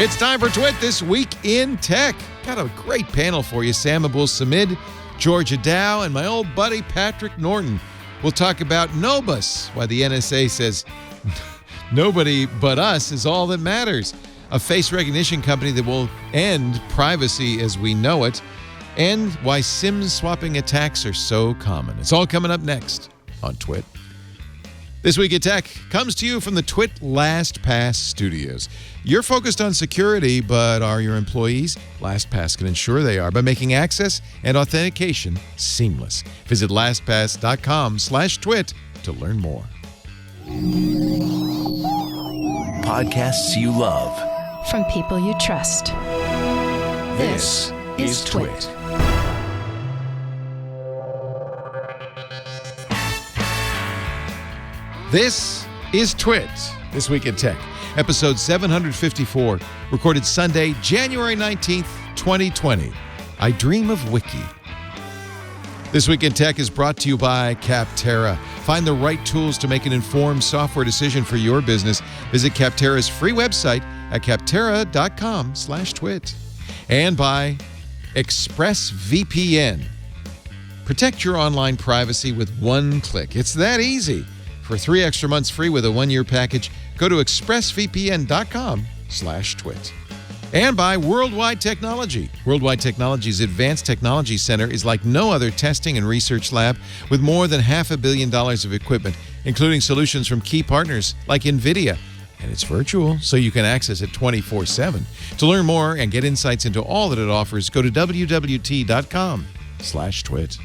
It's time for Twit This Week in Tech. Got a great panel for you. Sam Abul-Samid, Georgia Dow, and my old buddy Patrick Norton. We'll talk about NOBUS, why the NSA says nobody but us is all that matters. A face recognition company that will end privacy as we know it, and why SIM swapping attacks are so common. It's all coming up next on Twit. This Week in Tech comes to you from the Twit LastPass studios. You're focused on security, but are your employees? LastPass can ensure they are by making access and authentication seamless. Visit lastpass.com/twit to learn more. Podcasts you love. From people you trust. This is Twit. This is Twit, This Week in Tech, episode 754, recorded Sunday, January 19th, 2020. I dream of Wiki. This Week in Tech is brought to you by Capterra. Find the right tools to make an informed software decision for your business. Visit Capterra's free website at capterra.com/twit. And by ExpressVPN. Protect your online privacy with one click. It's that easy. For 3 extra months free with a 1-year package, go to expressvpn.com/twit. And by Worldwide Technology. Worldwide Technology's Advanced Technology Center is like no other testing and research lab with more than $500 million of equipment, including solutions from key partners like NVIDIA. And it's virtual, so you can access it 24/7. To learn more and get insights into all that it offers, go to wwt.com/twit.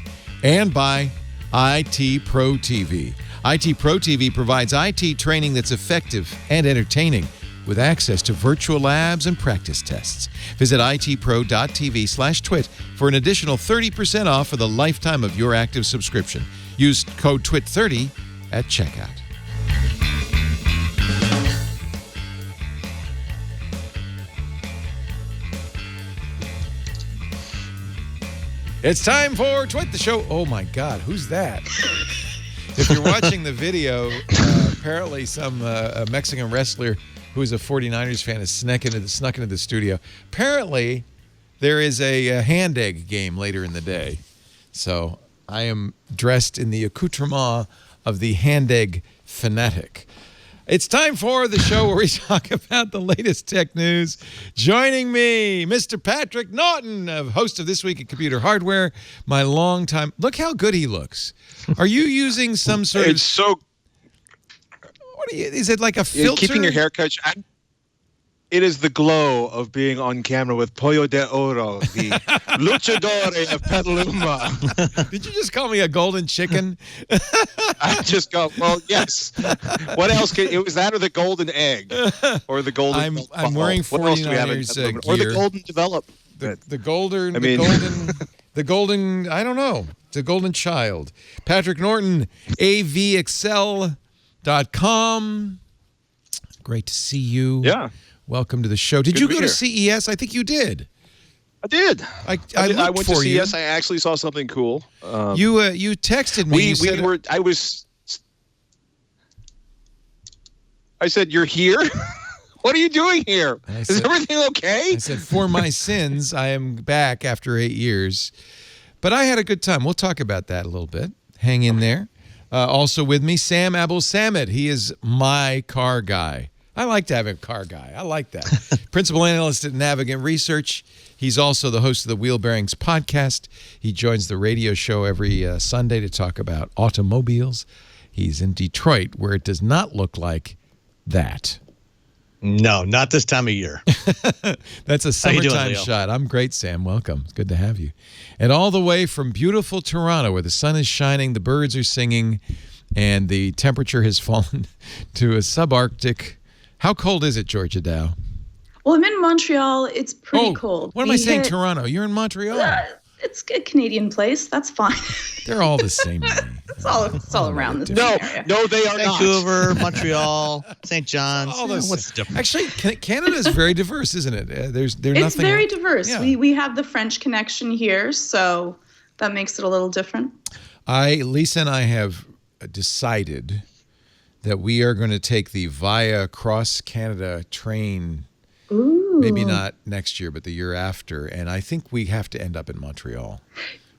And by IT Pro TV. IT Pro TV provides IT training that's effective and entertaining with access to virtual labs and practice tests. Visit itpro.tv/twit for an additional 30% off for the lifetime of your active subscription. Use code TWIT30 at checkout. It's time for Twit the Show. Oh my God, who's that? If you're watching the video, apparently some Mexican wrestler who is a 49ers fan has snuck into the studio. Apparently, there is a hand egg game later in the day. So I am dressed in the accoutrement of the hand egg fanatic. It's time for the show where we talk about the latest tech news. Joining me, Mr. Patrick Norton, host of This Week in Computer Hardware, my longtime... Look how good he looks. Are you using some sort It's so... What are you, is it like a filter? Keeping your hair cut... It is the glow of being on camera with Pollo de Oro, the luchador of Petaluma. Did you just call me a golden chicken? I just go, well, yes. What else? It was that or the golden egg? Or the golden... I'm wearing 49ers gear. Or the golden development. The golden... I mean... The golden... I don't know. It's a golden child. Patrick Norton, avexcel.com. Great to see you. Yeah. Welcome to the show. Did you go to CES? I think you did. I did. I went to CES. I actually saw something cool. You texted me. I said, "You're here? What are you doing here? Is everything okay?" I said, "For my sins, I am back after 8 years." But I had a good time. We'll talk about that a little bit. Hang in there. Also with me, Sam Abul-Samid. He is my car guy. I like to have a car guy. I like that. Principal analyst at Navigant Research. He's also the host of the Wheel Bearings podcast. He joins the radio show every Sunday to talk about automobiles. He's in Detroit, where it does not look like that. No, not this time of year. That's a summertime shot. I'm great, Sam. Welcome. It's good to have you. And all the way from beautiful Toronto, where the sun is shining, the birds are singing, and the temperature has fallen to a subarctic. How cold is it, Georgia Dow? Well, I'm in Montreal. It's pretty cold. What am I saying, Toronto? You're in Montreal. It's a Canadian place. That's fine. They're all the same. It's all around this area. No, they are not. Vancouver, Montreal, St. John's. What's the difference? Actually, Canada is very diverse, isn't it? It's very diverse. Yeah. We have the French connection here, so that makes it a little different. Lisa and I have decided that we are going to take the Via Cross Canada train Maybe not next year, but the year after. And I think we have to end up in Montreal.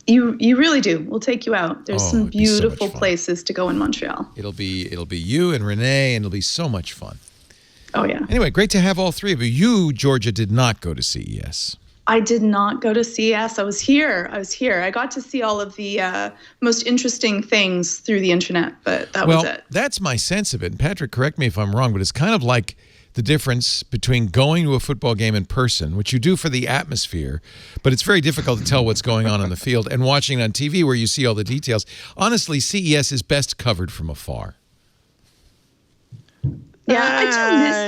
You really do. We'll take you out. There's some it'd be so much beautiful fun. places to go in Montreal. It'll be you and Renee, and it'll be so much fun. Oh, yeah. Anyway, great to have all three of you. You, Georgia, did not go to CES. I did not go to CES. I was here. I got to see all of the most interesting things through the internet, but that was it. That's my sense of it. And Patrick, correct me if I'm wrong, but it's kind of like the difference between going to a football game in person, which you do for the atmosphere, but it's very difficult to tell what's going on the field, and watching it on TV where you see all the details. Honestly, CES is best covered from afar. Yeah, I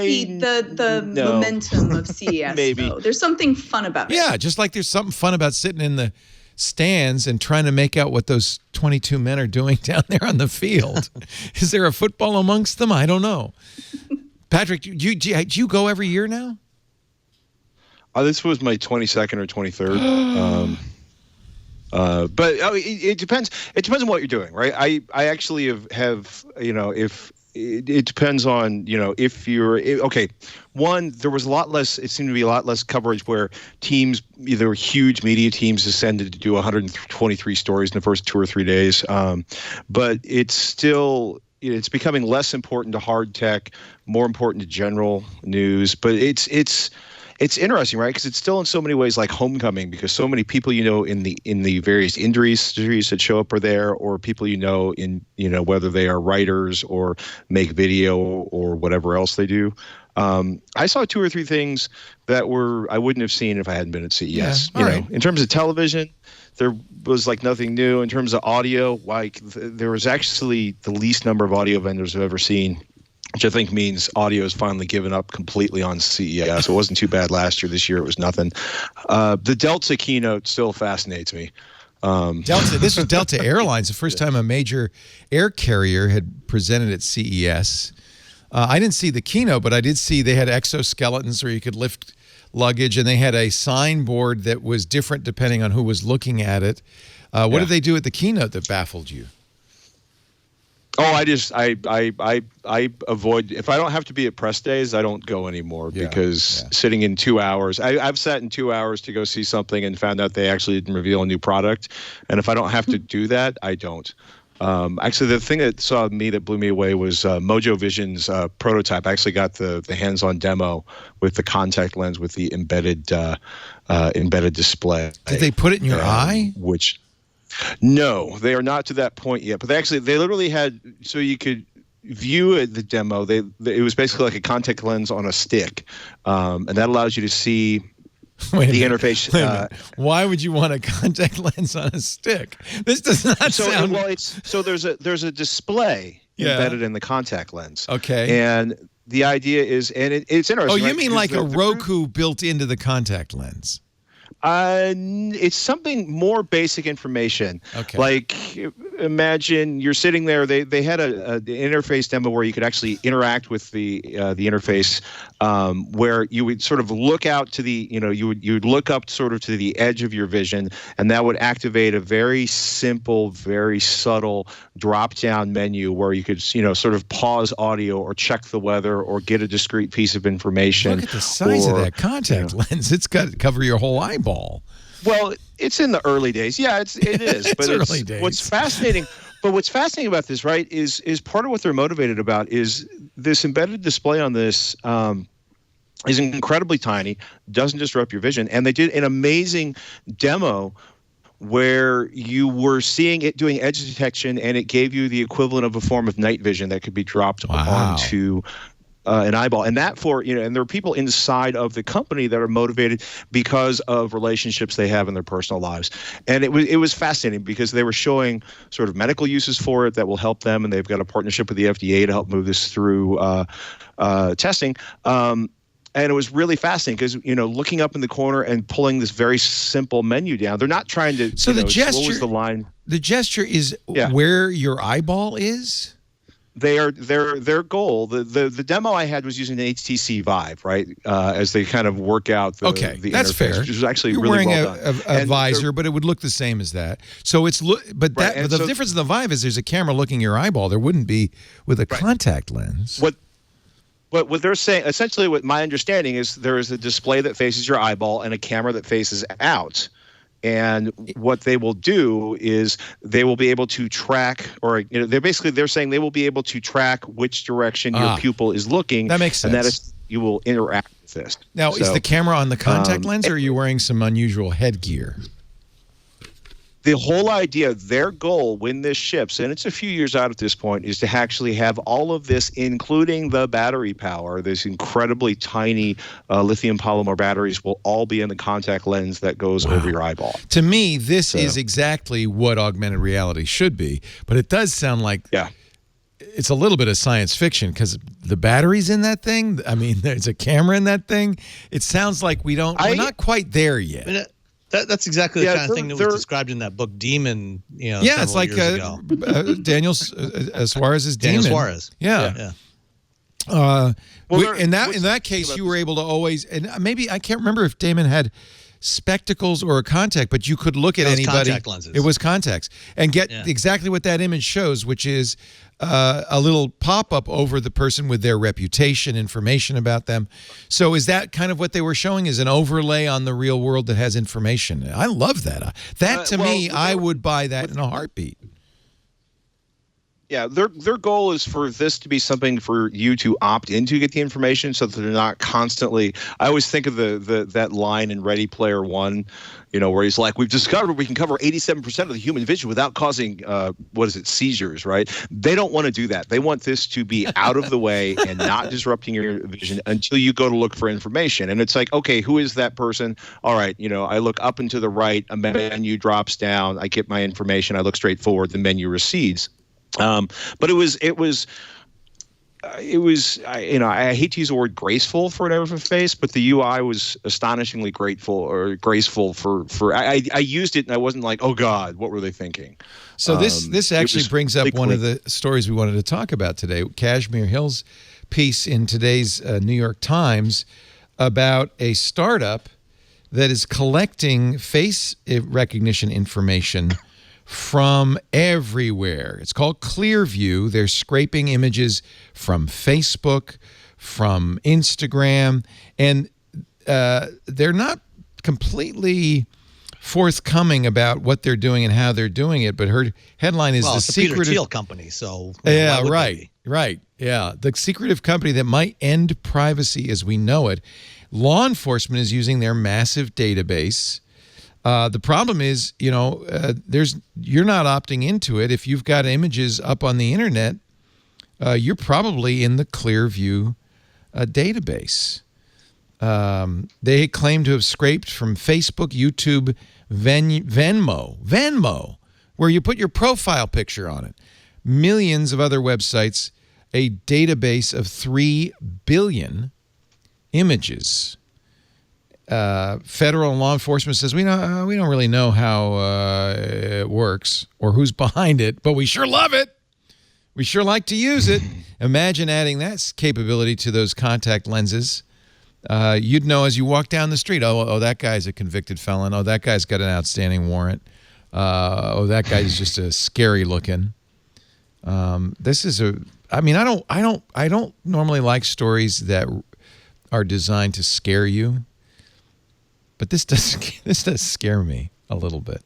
do miss the momentum of CES. Maybe. Though. There's something fun about it. Yeah, just like there's something fun about sitting in the stands and trying to make out what those 22 men are doing down there on the field. Is there a football amongst them? I don't know. Patrick, do you go every year now? This was my 22nd or 23rd. But it depends. It depends on what you're doing, right? I actually have if it depends on if you're okay. One, there was a lot less. It seemed to be a lot less coverage where teams, either huge media teams, descended to do 123 stories in the first 2 or 3 days. But it's still. It's becoming less important to hard tech, more important to general news. But it's interesting, right? Because it's still in so many ways like homecoming, because so many people in the various industries that show up are there, or people in whether they are writers or make video or whatever else they do. I saw 2 or 3 things that I wouldn't have seen if I hadn't been at CES. Yeah, in terms of television, there was like nothing new. In terms of audio, like there was actually the least number of audio vendors I've ever seen, which I think means audio has finally given up completely on CES. It wasn't too bad last year. This year it was nothing. The Delta keynote still fascinates me. This was Delta Airlines, the first time a major air carrier had presented at CES. I didn't see the keynote, but I did see they had exoskeletons where you could lift luggage, and they had a signboard that was different depending on who was looking at it. What did they do at the keynote that baffled you? Oh, I avoid, if I don't have to be at press days, I don't go anymore because sitting in 2 hours, I've sat in 2 hours to go see something and found out they actually didn't reveal a new product. And if I don't have to do that, I don't. Actually, the thing that blew me away was Mojo Vision's prototype. I actually got the hands-on demo with the contact lens with the embedded display. Did they put it in your eye? No, they are not to that point yet. But they literally had, so you could view the demo. It was basically like a contact lens on a stick, and that allows you to see the interface. Why would you want a contact lens on a stick? This does not sound. Well, there's a display embedded in the contact lens. Okay. And the idea is, and it's interesting. Oh, you mean like a Roku built into the contact lens? It's something more basic information. Okay. Like, imagine you're sitting there. They had an interface demo where you could actually interact with the interface, where you would sort of look out to you would look up sort of to the edge of your vision, and that would activate a very simple, very subtle drop-down menu where you could sort of pause audio or check the weather or get a discrete piece of information. Look at the size of that contact lens. It's got to cover your whole eyeball. Well, it's in the early days. Yeah, it is. But it's early days. What's fascinating about this, right, is part of what they're motivated about is this embedded display on this is incredibly tiny, doesn't disrupt your vision. And they did an amazing demo where you were seeing it doing edge detection, and it gave you the equivalent of a form of night vision that could be dropped onto an eyeball. And that and there are people inside of the company that are motivated because of relationships they have in their personal lives. And it was fascinating because they were showing sort of medical uses for it that will help them, and they've got a partnership with the FDA to help move this through testing. And it was really fascinating because, looking up in the corner and pulling this very simple menu down, they're not trying to, so the gesture, what was the line? The gesture is where your eyeball is? Their goal. The demo I had was using an HTC Vive, right? As they kind of work out the that's interface, fair. Which was actually You're really wearing well done. a visor, but it would look the same as that. So but the difference in the Vive is there's a camera looking your eyeball. There wouldn't be with a contact lens. But what they're saying, essentially, what my understanding is, there is a display that faces your eyeball and a camera that faces out. And what they will do is they will be able to track, or they're saying they will be able to track which direction your pupil is looking. That makes sense. And that is, you will interact with this. Now, is the camera on the contact lens, or are you wearing some unusual headgear? The whole idea, their goal when this ships, and it's a few years out at this point, is to actually have all of this, including the battery power, this incredibly tiny lithium polymer batteries, will all be in the contact lens that goes over your eyeball. To me, this is exactly what augmented reality should be, but it does sound like it's a little bit of science fiction, because the batteries in that thing, I mean, there's a camera in that thing. It sounds like we're not quite there yet. That's exactly the kind of thing that was described in that book, Demon. It's like Daniel Suarez's Demon. Daniel Suarez. Yeah. In that case, you were able to always, and maybe I can't remember if Damon had spectacles or a contact, but you could look at anybody. Contact lenses. It was contacts, and get exactly what that image shows, which is a little pop-up over the person with their reputation, information about them. So is that kind of what they were showing, is an overlay on the real world that has information? I love that. To me, I would buy that in a heartbeat. Yeah, their goal is for this to be something for you to opt in to get the information, so that they're not constantly. I always think of that line in Ready Player One, where he's like, "We've discovered we can cover 87% of the human vision without causing seizures." Right? They don't want to do that. They want this to be out of the way and not disrupting your vision until you go to look for information. And it's like, okay, who is that person? All right, I look up and to the right, a menu drops down, I get my information, I look straight forward, the menu recedes. But I hate to use the word graceful for an interface, but the UI was astonishingly graceful for I used it and I wasn't like, oh God, what were they thinking? So this actually brings up one of the stories we wanted to talk about today. Kashmir Hill's piece in today's New York Times about a startup that is collecting face recognition information from everywhere. It's called Clearview. They're scraping images from Facebook, from Instagram, and they're not completely forthcoming about what they're doing and how they're doing it. But her headline is the secretive Peter Thiel company. So right. Yeah, the secretive company that might end privacy as we know it. Law enforcement is using their massive database. The problem is, you're not opting into it. If you've got images up on the internet, you're probably in the Clearview database. They claim to have scraped from Facebook, YouTube, Venmo, where you put your profile picture on it, millions of other websites, a database of 3 billion images. Federal law enforcement says we don't really know how it works or who's behind it, but we sure love it. We sure like to use it. Imagine adding that capability to those contact lenses. You'd know as you walk down the street, oh, that guy's a convicted felon. Oh, that guy's got an outstanding warrant. Oh, that guy's just a scary looking. This is I don't normally like stories that are designed to scare you. But this does scare me a little bit.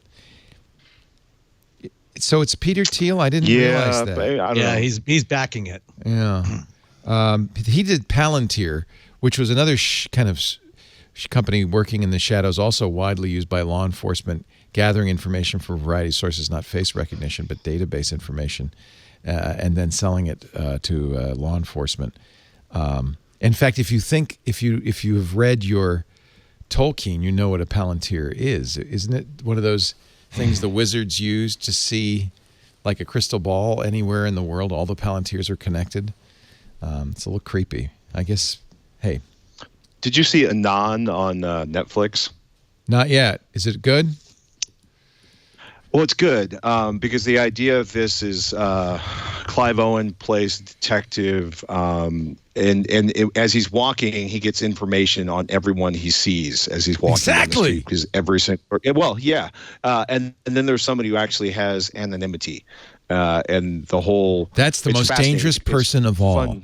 So it's Peter Thiel? I didn't realize that. I don't know. He's backing it. Yeah. He did Palantir, which was another kind of company working in the shadows, also widely used by law enforcement, gathering information from a variety of sources, not face recognition, but database information, and then selling it to law enforcement. In fact, if you have read your Tolkien, you know what a Palantir is. Isn't it one of those things the wizards use to see, like a crystal ball, anywhere in the world? All the Palantirs are connected. It's a little creepy. I guess, hey. Did you see Anon on Netflix? Not yet. Is it good? Well, it's good because the idea of this is Clive Owen plays as he's walking, he gets information on everyone he sees as he's walking down the street. Because every single, and then there's somebody who actually has anonymity, and the whole. That's the most dangerous person of all.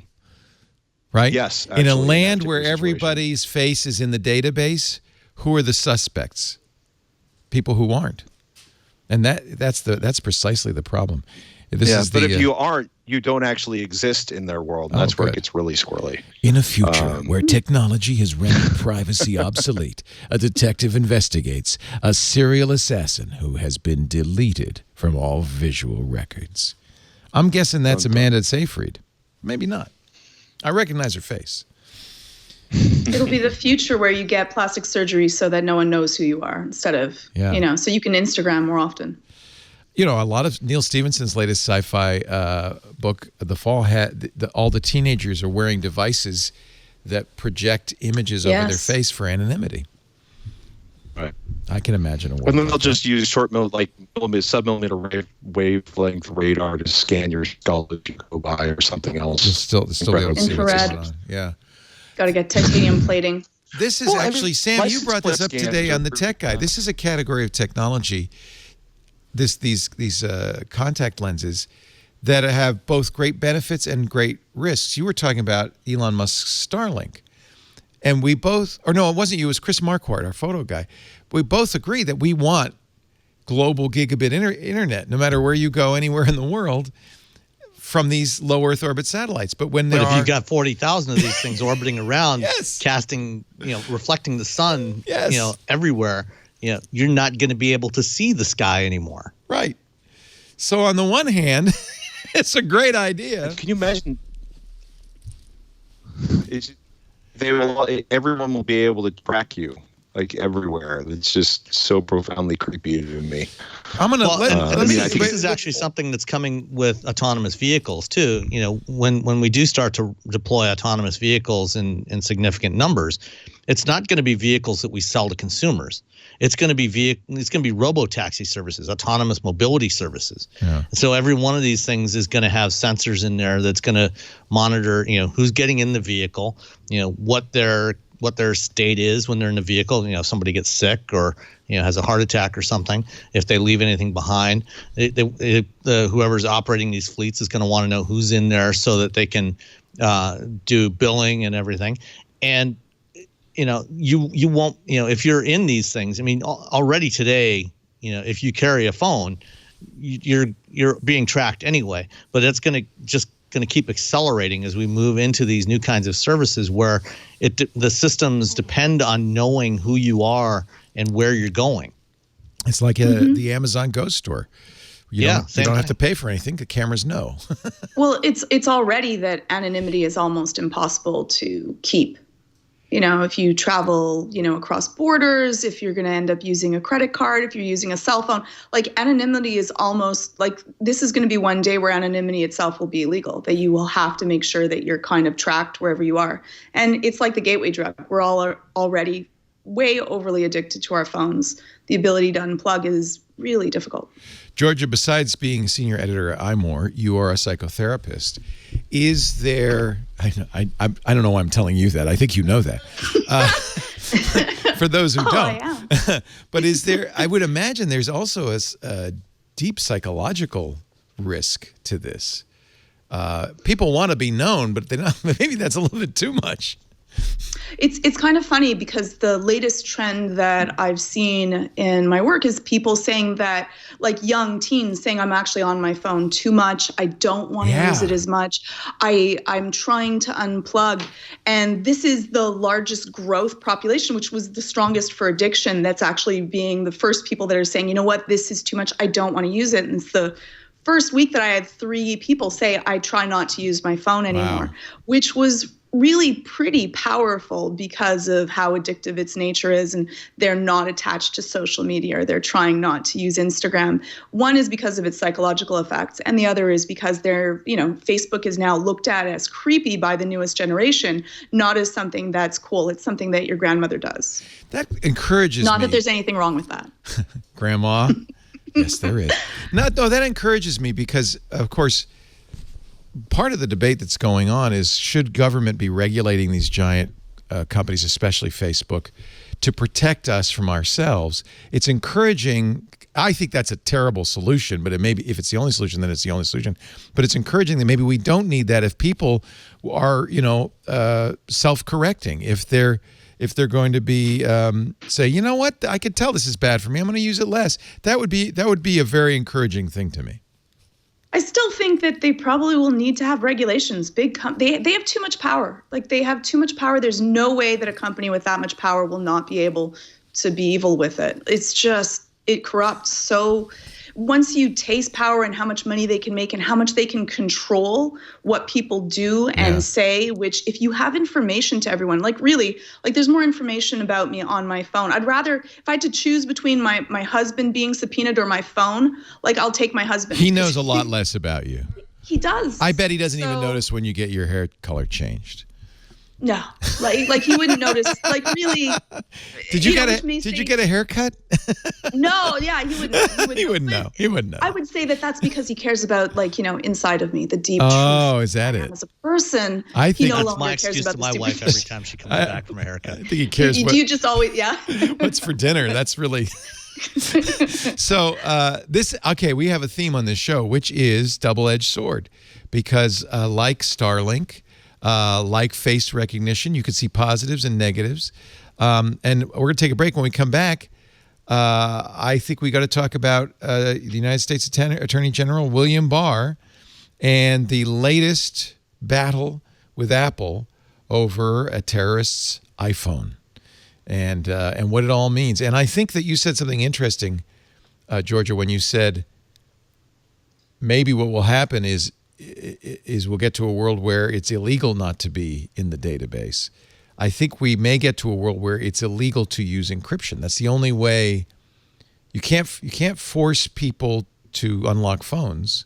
right? Yes. In a land in that where situation. everybody's face is in the database, who are the suspects? People who aren't. And that's precisely the problem. But if you aren't, you don't actually exist in their world. And that's where it gets really squirrely. In a future where technology has rendered privacy obsolete, a detective investigates a serial assassin who has been deleted from all visual records. I'm guessing that's Amanda Seyfried. Maybe not. I recognize her face. It'll be the future where you get plastic surgery so that no one knows who you are instead of, so you can Instagram more often. A lot of Neil Stephenson's latest sci-fi book, The Fall, all the teenagers are wearing devices that project images over their face for anonymity. Right. I can imagine a world. And then they'll just use sub-millimeter wavelength radar to scan your skull if you go by or something else. Still be able to see what's going on. Yeah. Got to get titanium plating. This is actually, Sam, you brought this up today on the Tech Guy. This is a category of technology, these contact lenses that have both great benefits and great risks. You were talking about Elon Musk's Starlink. And we both, or no, it wasn't you, it was Chris Marquardt, our photo guy. We both agree that we want global gigabit internet, no matter where you go, anywhere in the world, from these low Earth orbit satellites. But if you've got 40,000 of these things orbiting around, casting, reflecting the sun, everywhere, you're not going to be able to see the sky anymore. Right. So on the one hand, it's a great idea. Can you imagine? Everyone will be able to track you everywhere. It's just so profoundly creepy to me. I'm gonna I think this is actually something that's coming with autonomous vehicles too. When we do start to deploy autonomous vehicles in significant numbers, it's not going to be vehicles that we sell to consumers. It's going to be robo-taxi services, autonomous mobility services. Yeah. So every one of these things is going to have sensors in there that's going to monitor, who's getting in the vehicle, what their state is when they're in the vehicle. If somebody gets sick or has a heart attack or something, if they leave anything behind, whoever's operating these fleets is going to want to know who's in there so that they can do billing and everything. And you won't, if you're in these things, already today, if you carry a phone, you're being tracked anyway, but it's going to keep accelerating as we move into these new kinds of services where the systems depend on knowing who you are and where you're going. It's like the Amazon Go store. You don't have to pay for anything. The cameras know. Well, it's already that anonymity is almost impossible to keep. If you travel, across borders, if you're going to end up using a credit card, if you're using a cell phone, anonymity is almost this is going to be one day where anonymity itself will be illegal, that you will have to make sure that you're kind of tracked wherever you are. And it's like the gateway drug. We're all already way overly addicted to our phones. The ability to unplug is really difficult. Georgia, besides being senior editor at iMore, you are a psychotherapist. Is there, I don't know why I'm telling you that. I think you know that. For those who don't. But is there, I would imagine there's also a deep psychological risk to this. People want to be known, but maybe that's a little bit too much. It's kind of funny because the latest trend that I've seen in my work is people saying that, young teens saying, I'm actually on my phone too much. I don't want to use it as much. I'm trying to unplug. And this is the largest growth population, which was the strongest for addiction. That's actually being the first people that are saying, you know what, this is too much. I don't want to use it. And it's the first week that I had 3 people say, I try not to use my phone anymore, which was really pretty powerful because of how addictive its nature is, and they're not attached to social media, or they're trying not to use Instagram. One is because of its psychological effects, and the other is because Facebook is now looked at as creepy by the newest generation, not as something that's cool. It's something that your grandmother does. That encourages Not that there's anything wrong with that. Grandma? Yes, there is. No, that encourages me because, of course, part of the debate that's going on is, should government be regulating these giant companies, especially Facebook, to protect us from ourselves? It's encouraging I think that's a terrible solution, but it may be, if it's the only solution, then it's the only solution. But it's encouraging that maybe we don't need that if people are, self-correcting. If they're going to be say, you know what, I could tell this is bad for me, I'm going to use it less. That would be a very encouraging thing to me. I still think that they probably will need to have regulations. They have too much power. Like, they have too much power. There's no way that a company with that much power will not be able to be evil with it. It's just, it corrupts. So once you taste power and how much money they can make and how much they can control what people do and say, which if you have information to everyone, like really, like there's more information about me on my phone. I'd rather, if I had to choose between my husband being subpoenaed or my phone, like I'll take my husband. He knows a lot less about you. He does. I bet he doesn't even notice when you get your hair color changed. No, like he wouldn't notice. Like, really. Did you get a haircut? No, yeah, he wouldn't. He wouldn't know. He wouldn't know. I would say that that's because he cares about, inside of me, the deep truth. Oh, is that it? As a person, I think that's my excuse to my wife every time she comes back from a haircut. I think he cares. Do you just always, what's for dinner? That's really. So we have a theme on this show, which is double-edged sword, because like Starlink. Like face recognition, you can see positives and negatives. And we're going to take a break. When we come back, I think we got to talk about the United States Attorney General William Barr and the latest battle with Apple over a terrorist's iPhone and what it all means. And I think that you said something interesting, Georgia, when you said maybe what will happen is we'll get to a world where it's illegal not to be in the database. I think we may get to a world where it's illegal to use encryption. That's the only way. You can't force people to unlock phones,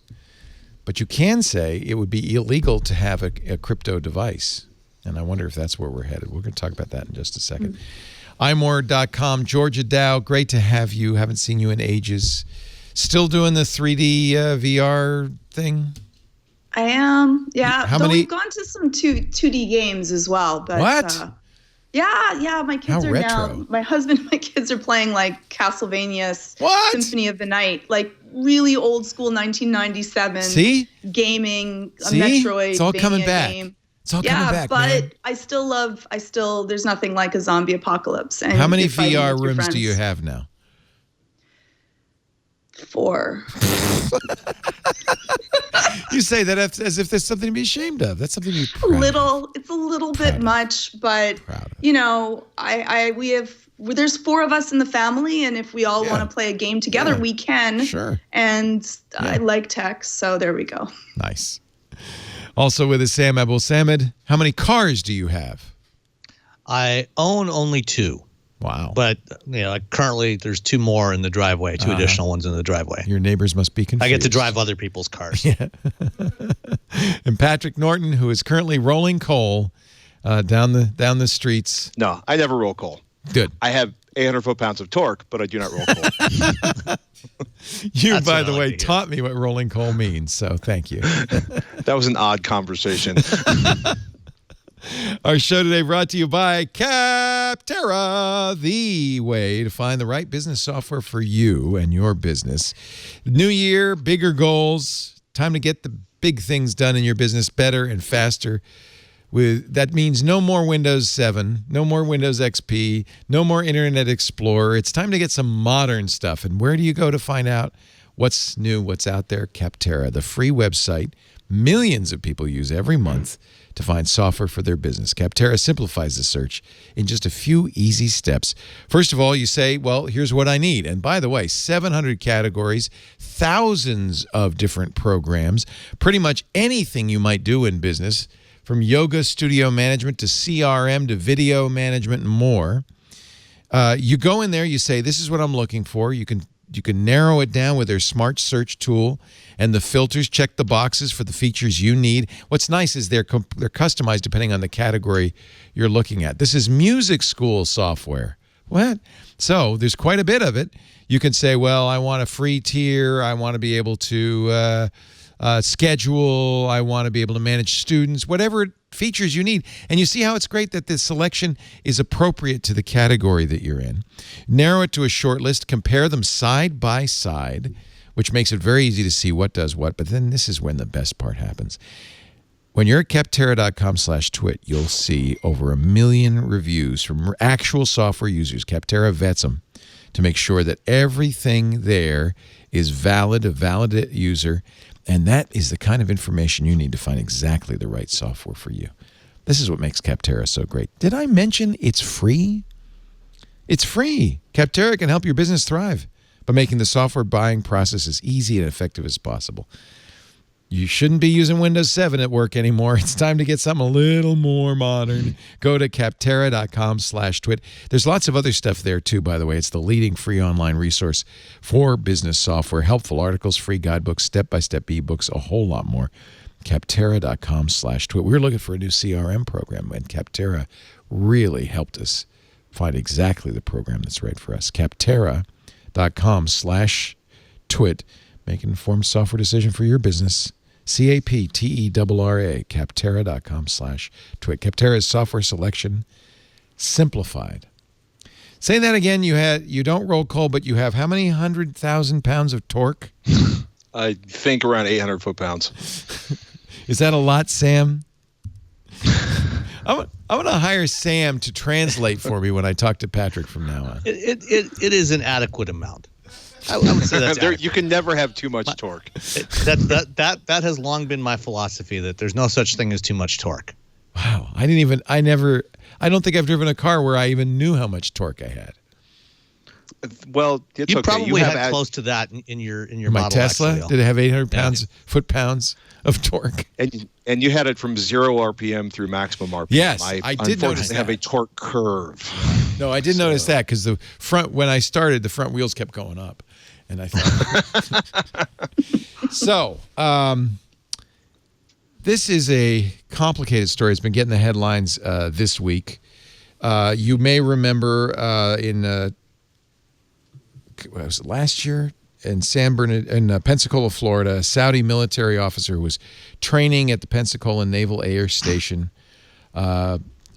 but you can say it would be illegal to have a crypto device. And I wonder if that's where we're headed. We're going to talk about that in just a second. iMore.com, Georgia Dow, great to have you. Haven't seen you in ages. Still doing the 3D VR thing? I am, yeah. How many? We've gone to some 2D games as well. But, what? Yeah. My kids now. My husband and my kids are playing like Castlevania Symphony of the Night, like really old school 1997 gaming, a Metroid. It's all coming back. Game. It's all coming back, but man. I still, there's nothing like a zombie apocalypse. And how many VR rooms do you have now? 4. You say that as if there's something to be ashamed of. That's something to be proud of. It's a little bit much, but there's 4 of us in the family, and if we all want to play a game together, we can. Sure. And I like tech, so there we go. Nice. Also with us, Sam Abul-Samad. How many cars do you have? I own only 2. Wow. But, currently there's 2 more in the driveway, 2 additional ones in the driveway. Your neighbors must be confused. I get to drive other people's cars. Yeah. And Patrick Norton, who is currently rolling coal down the streets. No, I never roll coal. Good. I have 800 foot-pounds of torque, but I do not roll coal. You, by the way, taught me what rolling coal means, so thank you. That was an odd conversation. Our show today brought to you by Capterra, the way to find the right business software for you and your business. New year, bigger goals. Time to get the big things done in your business better and faster. That means no more Windows 7, no more Windows XP, no more Internet Explorer. It's time to get some modern stuff. And where do you go to find out what's new, what's out there? Capterra, the free website millions of people use every month to find software for their business. Capterra simplifies the search in just a few easy steps. First of all, you say, well, here's what I need. And by the way, 700 categories, thousands of different programs, pretty much anything you might do in business, from yoga studio management to CRM to video management and more. You go in there, you say, this is what I'm looking for. You can narrow it down with their smart search tool, and the filters check the boxes for the features you need. What's nice is they're customized depending on the category you're looking at. This is music school software. What? So there's quite a bit of it. You can say, well, I want a free tier. I want to be able to schedule. I want to be able to manage students, whatever features you need. And you see how it's great that the selection is appropriate to the category that you're in. Narrow it to a short list, compare them side by side, which makes it very easy to see what does what. But then this is when the best part happens. When you're at Capterra.com/twit, you'll see over 1 million reviews from actual software users. Capterra vets them to make sure that everything there is valid, a valid user, and that is the kind of information you need to find exactly the right software for you. This is what makes Capterra so great. Did I mention it's free? It's free. Capterra can help your business thrive by making the software buying process as easy and effective as possible. You shouldn't be using Windows 7 at work anymore. It's time to get something a little more modern. Go to Capterra.com/twit. There's lots of other stuff there, too, by the way. It's the leading free online resource for business software. Helpful articles, free guidebooks, step-by-step ebooks, a whole lot more. Capterra.com/twit. We were looking for a new CRM program, and Capterra really helped us find exactly the program that's right for us. Capterra.com/twit. Make an informed software decision for your business. CAPTERRA, Capterra.com/twit. Capterra is software selection simplified. Say that again. You don't roll coal, but you have how many 100,000 pounds of torque? I think around 800 foot-pounds. Is that a lot, Sam? I'm going to hire Sam to translate for me when I talk to Patrick from now on. It is an adequate amount. I would say that's you can never have too much torque. That has long been my philosophy, that there's no such thing as too much torque. Wow. I don't think I've driven a car where I even knew how much torque I had. Well, it's you okay. Probably had close to that in your my Model Tesla. X, did it have 800 foot-pounds of torque? And you had it from 0 RPM through maximum RPM. Yes, I did notice that. Have a torque curve. No, I did notice that because when I started, the front wheels kept going up. And I thought, so this is a complicated story. It's been getting the headlines this week. You may remember was it last year in Pensacola, Florida, a Saudi military officer who was training at the Pensacola Naval Air Station,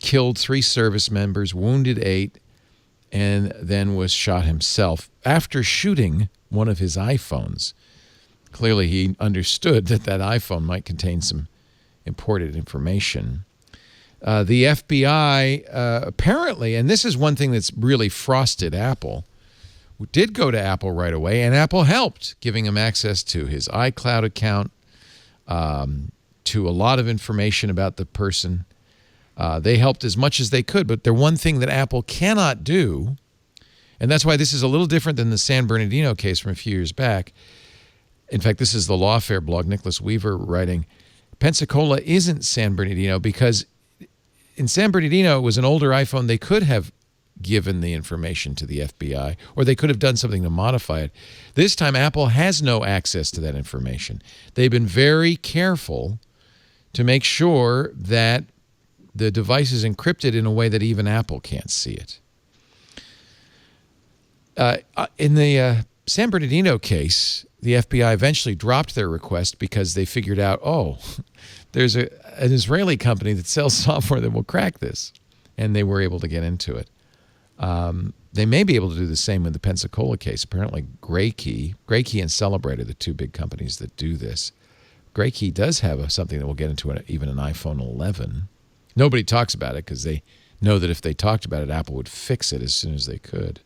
killed 3 service members, wounded 8, and then was shot himself after shooting one of his iPhones. Clearly, he understood that iPhone might contain some important information. The FBI apparently, and this is one thing that's really frosted Apple, did go to Apple right away, and Apple helped, giving him access to his iCloud account, to a lot of information about the person. They helped as much as they could, but the one thing that Apple cannot do, and that's why this is a little different than the San Bernardino case from a few years back. In fact, this is the Lawfare blog, Nicholas Weaver writing, Pensacola isn't San Bernardino because in San Bernardino, it was an older iPhone. They could have given the information to the FBI, or they could have done something to modify it. This time, Apple has no access to that information. They've been very careful to make sure that the device is encrypted in a way that even Apple can't see it. In the San Bernardino case, the FBI eventually dropped their request because they figured out, there's an Israeli company that sells software that will crack this, and they were able to get into it. They may be able to do the same with the Pensacola case. Apparently, Graykey and Celebrate are the 2 big companies that do this. Graykey does have something that will get into even an iPhone 11. Nobody talks about it because they know that if they talked about it, Apple would fix it as soon as they could.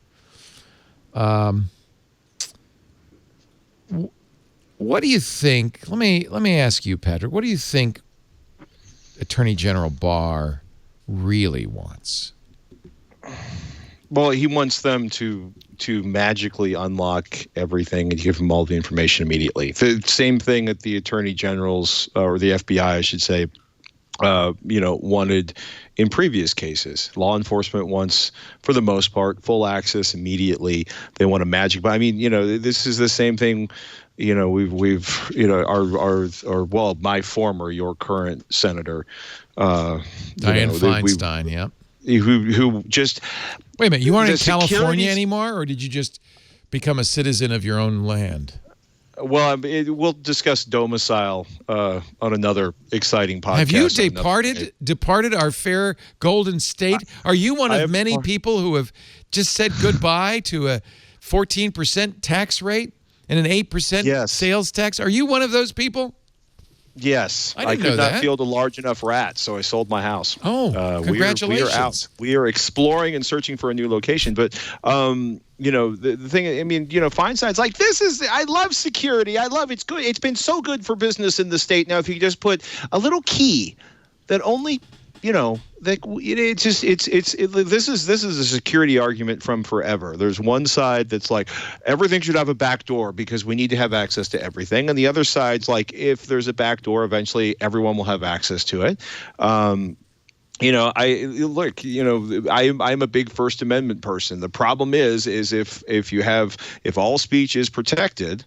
What do you think? Let me ask you, Patrick. What do you think Attorney General Barr really wants? Well, he wants them to magically unlock everything and give them all the information immediately. The same thing that the Attorney General's or the FBI, I should say, wanted in previous cases. Law enforcement wants, for the most part, full access immediately. They want a magic. But I mean, this is the same thing. My former, your current senator, Dianne Feinstein, yeah. Who just wait a minute? You aren't in California anymore, or did you just become a citizen of your own land? Well, we'll discuss domicile on another exciting podcast. Have you departed our fair golden state? Are you one of many people who have just said goodbye to a 14% tax rate and an 8% sales tax? Are you one of those people? Yes, I could not field a large enough rat, so I sold my house. Oh, congratulations! We are out. We are exploring and searching for a new location. But the thing, I mean, Feinstein's like, I love security. I love it's good. It's been so good for business in the state. Now, if you just put a little key that only, this is a security argument from forever. There's one side that's like everything should have a back door because we need to have access to everything, and the other side's like if there's a back door, eventually everyone will have access to it. I'm a big First Amendment person. The problem is if all speech is protected,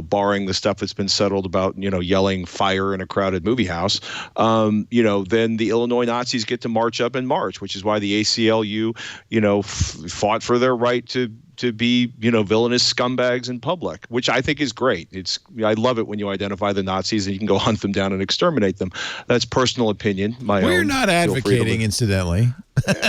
barring the stuff that's been settled about, yelling fire in a crowded movie house, then the Illinois Nazis get to march up in March, which is why the ACLU, fought for their right to be, villainous scumbags in public, which I think is great. I love it when you identify the Nazis and you can go hunt them down and exterminate them. That's personal opinion. We're not advocating, incidentally. As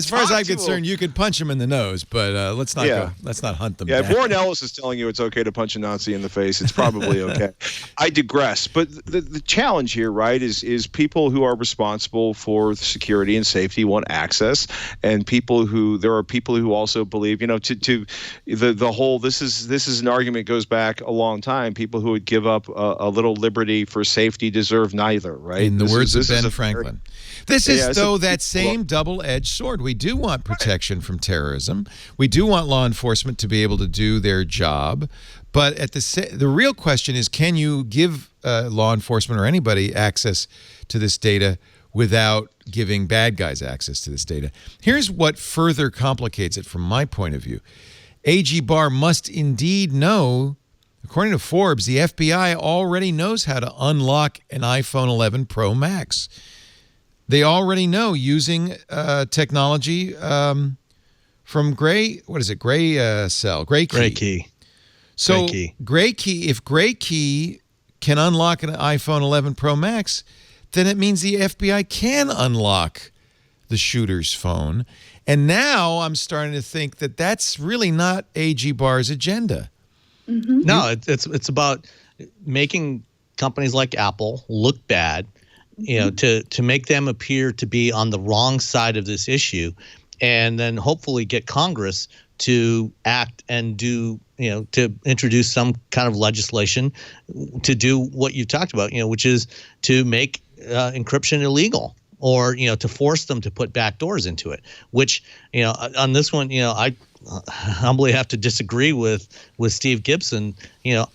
far as I'm concerned, you could punch them in the nose, but let's not go. Let's not hunt them. Yeah, down. If Warren Ellis is telling you it's okay to punch a Nazi in the face, it's probably okay. I digress. But the challenge here, right, is people who are responsible for security and safety want access, and there are people who also believe, the whole this is an argument goes back a long time. People who would give up a little liberty for safety deserve neither, right? In the words of Ben Franklin. This is, though, that same double-edged sword. We do want protection from terrorism. We do want law enforcement to be able to do their job. But the real question is, can you give law enforcement or anybody access to this data without giving bad guys access to this data? Here's what further complicates it from my point of view. AG Barr must indeed know, according to Forbes, the FBI already knows how to unlock an iPhone 11 Pro Max. They already know using technology from Gray Key. So Gray Key, if Gray Key can unlock an iPhone 11 Pro Max, then it means the FBI can unlock the shooter's phone. And now I'm starting to think that that's really not AG Barr's agenda. Mm-hmm. No, it's about making companies like Apple look bad, to make them appear to be on the wrong side of this issue, and then hopefully get Congress to act and do, to introduce some kind of legislation to do what you talked about, which is to make encryption illegal, or, to force them to put backdoors into it, which, on this one, I humbly have to disagree with Steve Gibson.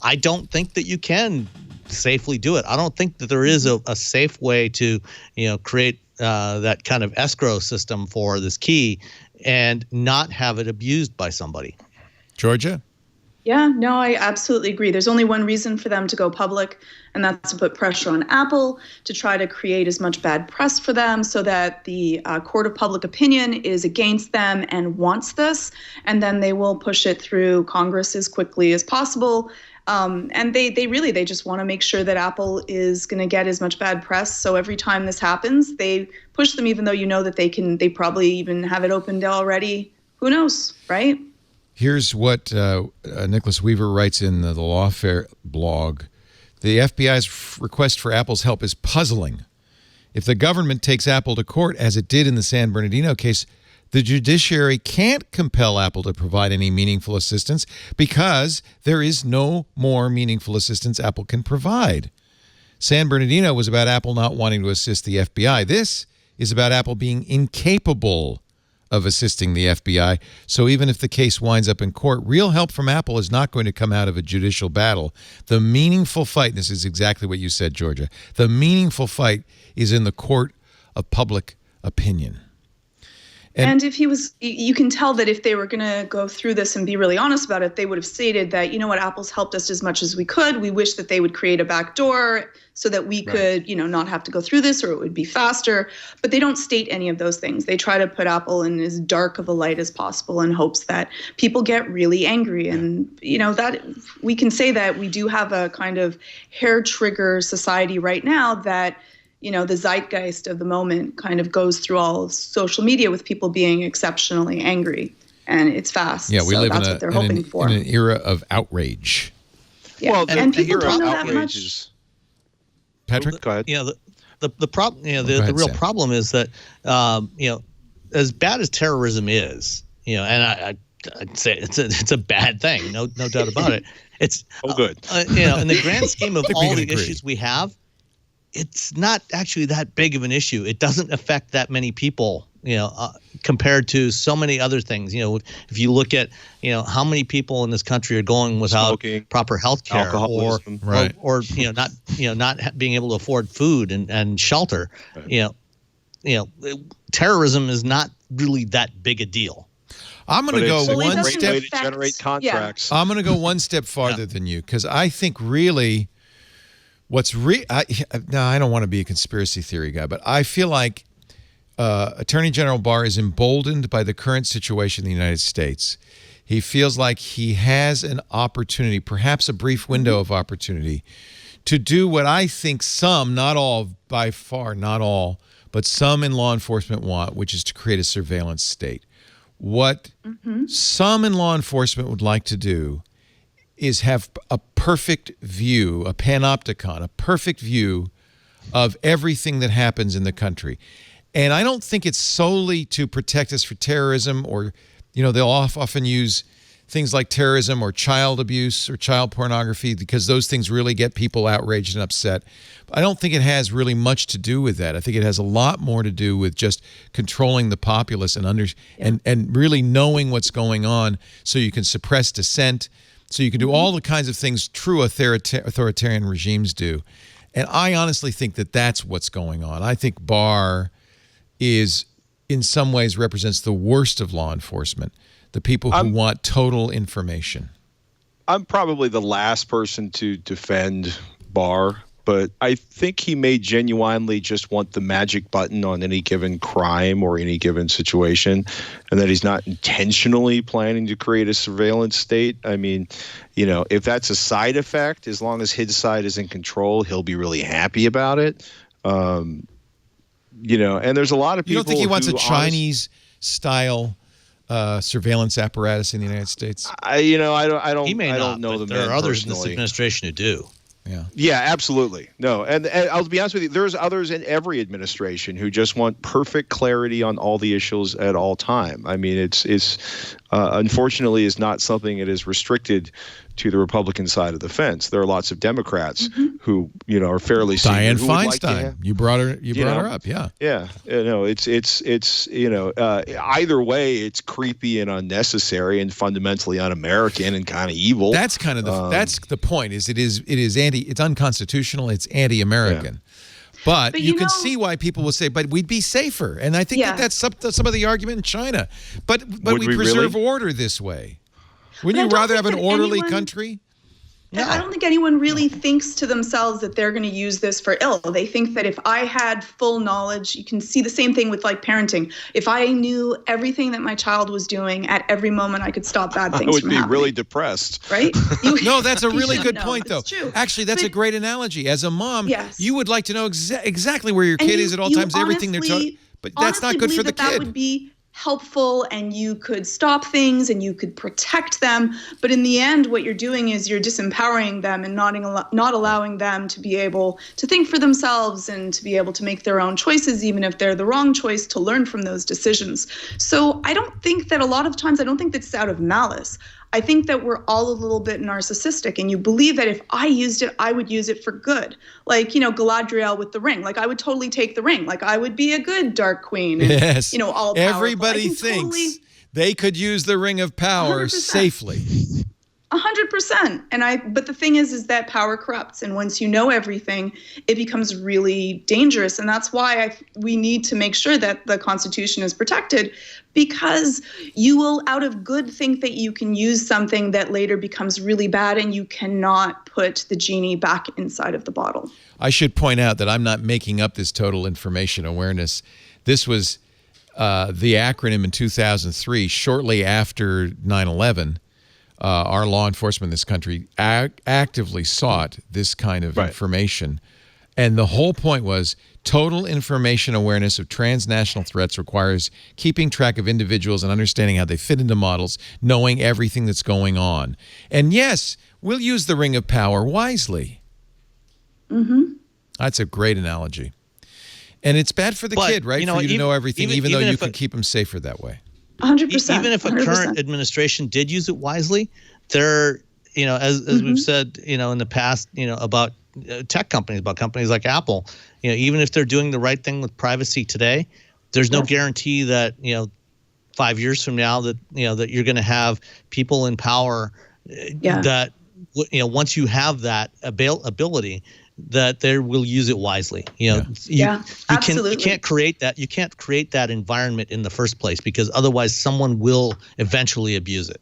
I don't think that you can safely do it. I don't think that there is a safe way to, create that kind of escrow system for this key and not have it abused by somebody. Georgia? Yeah, no, I absolutely agree. There's only one reason for them to go public, and that's to put pressure on Apple to try to create as much bad press for them so that the court of public opinion is against them and wants this, and then they will push it through Congress as quickly as possible. And they just want to make sure that Apple is going to get as much bad press. So every time this happens, they push them, even though that they probably even have it opened already. Who knows, right? Here's what Nicholas Weaver writes in the Lawfare blog. The FBI's request for Apple's help is puzzling. If the government takes Apple to court, as it did in the San Bernardino case, the judiciary can't compel Apple to provide any meaningful assistance because there is no more meaningful assistance Apple can provide. San Bernardino was about Apple not wanting to assist the FBI. This is about Apple being incapable of assisting the FBI. So even if the case winds up in court, real help from Apple is not going to come out of a judicial battle. The meaningful fight, and this is exactly what you said, Georgia, the meaningful fight is in the court of public opinion. And if he was, you can tell that if they were going to go through this and be really honest about it, they would have stated that, you know what, Apple's helped us as much as we could. We wish that they would create a back door so that we could, you know, not have to go through this, or it would be faster. But they don't state any of those things. They try to put Apple in as dark of a light as possible in hopes that people get really angry. And, you know, that we can say that we do have a kind of hair trigger society right now that, you know, the zeitgeist of the moment kind of goes through all of social media with people being exceptionally angry, and it's fast. Yeah, we live that's what they're hoping for. in an era of outrage. Yeah, Well, and the people era don't of know that outrage much. is- Patrick? Go ahead. You know, the problem, you know, Go the ahead, real Sam. problem is that, you know, as bad as terrorism is, you know, and I'd say it's a bad thing, no doubt about it. It's good. You know, in the grand scheme of think we all can the agree. issues we have, it's not actually that big of an issue. It doesn't affect that many people, you know, compared to so many other things. You know, if you look at, you know, how many people in this country are going without Smoking, proper health care, alcoholism. Right. or not being able to afford food and shelter. Right. You know, terrorism is not really that big a deal. I'm going to go it's a Well, it one doesn't step. way to generate contracts. I'm going to go one step farther than you, because I think really now I don't want to be a conspiracy theory guy, but I feel like Attorney General Barr is emboldened by the current situation in the United States. He feels like he has an opportunity, perhaps a brief window of opportunity, to do what I think some, not all, by far not all, but some in law enforcement want, which is to create a surveillance state. What some in law enforcement would like to do is have a perfect view, a panopticon, a perfect view of everything that happens in the country. And I don't think it's solely to protect us for terrorism, or, you know, they'll often use things like terrorism or child abuse or child pornography, because those things really get people outraged and upset. I don't think it has really much to do with that. I think it has a lot more to do with just controlling the populace and really knowing what's going on, so you can suppress dissent, so you can do all the kinds of things true authoritarian regimes do. And I honestly think that that's what's going on. I think Barr is, in some ways, represents the worst of law enforcement, the people who want total information. I'm probably the last person to defend Barr, but I think he may genuinely just want the magic button on any given crime or any given situation, and that he's not intentionally planning to create a surveillance state. I mean, you know, if that's a side effect, as long as his side is in control, he'll be really happy about it. You know, and there's a lot of people. You don't think he wants a who Chinese-style surveillance apparatus in the United States? I don't. He may I not, don't know but the there man are others in this personally. administration who do. Yeah, absolutely. No, and I'll be honest with you, there's others in every administration who just want perfect clarity on all the issues at all time. I mean, it's unfortunately is not something that is restricted to the Republican side of the fence. There are lots of Democrats who, you know, are fairly senior Dianne who would like to Feinstein. have- You brought her up, yeah. Yeah, you know, it's you know, either way, it's creepy and unnecessary and fundamentally un-American and kind of evil. That's kind of that's the point. It's unconstitutional. It's anti-American. But you can see why people will say, but we'd be safer. And I think that's some of the argument in China. But we preserve order this way. Wouldn't you rather have an orderly country? Yeah. I don't think anyone really thinks to themselves that they're going to use this for ill. They think that if I had full knowledge, you can see the same thing with like parenting. If I knew everything that my child was doing at every moment, I could stop bad things from happening. I would be really depressed. Right? No, that's a really good point, though. True. Actually, that's a great analogy. As a mom, Yes. you would like to know exactly where your kid is at all times, everything they're talking. But that's not good for the kid. That would be helpful, and you could stop things and you could protect them. But in the end, what you're doing is you're disempowering them and not allowing them to be able to think for themselves and to be able to make their own choices, even if they're the wrong choice, to learn from those decisions. So I don't think that I don't think that's out of malice. I think that we're all a little bit narcissistic, and you believe that if I used it, I would use it for good. Like, you know, Galadriel with the ring. Like, I would totally take the ring. Like, I would be a good Dark Queen. And, yes. You know, all powerful. Everybody thinks they could use the Ring of Power 100%. safely. 100%. But the thing is that power corrupts. And once you know everything, it becomes really dangerous. And that's why we need to make sure that the Constitution is protected, because you will, out of good, think that you can use something that later becomes really bad, and you cannot put the genie back inside of the bottle. I should point out that I'm not making up this total information awareness. This was the acronym in 2003, shortly after 9/11. Our law enforcement in this country actively sought this kind of information. And the whole point was total information awareness of transnational threats requires keeping track of individuals and understanding how they fit into models, knowing everything that's going on. And yes, we'll use the ring of power wisely. Mm-hmm. That's a great analogy. And it's bad for the kid, right? For you to know everything, even though you can keep them safer that way. 100%. Even if a 100%. Current administration did use it wisely, there, as we've said, in the past, about tech companies, about companies like Apple, even if they're doing the right thing with privacy today, there's no guarantee that 5 years from now that that you're going to have people in power that once you have that ability, that they will use it wisely. You can't create that. You can't create that environment in the first place, because otherwise someone will eventually abuse it.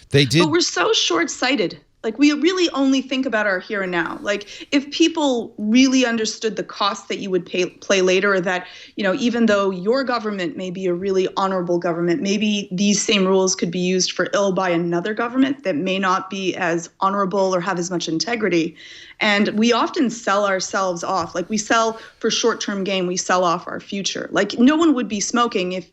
They did. But we're so short-sighted. Like, we really only think about our here and now. Like, if people really understood the cost that you would pay later, or that, even though your government may be a really honorable government, maybe these same rules could be used for ill by another government that may not be as honorable or have as much integrity. And we often sell ourselves off. Like, we sell for short-term gain, we sell off our future. Like, no one would be smoking if,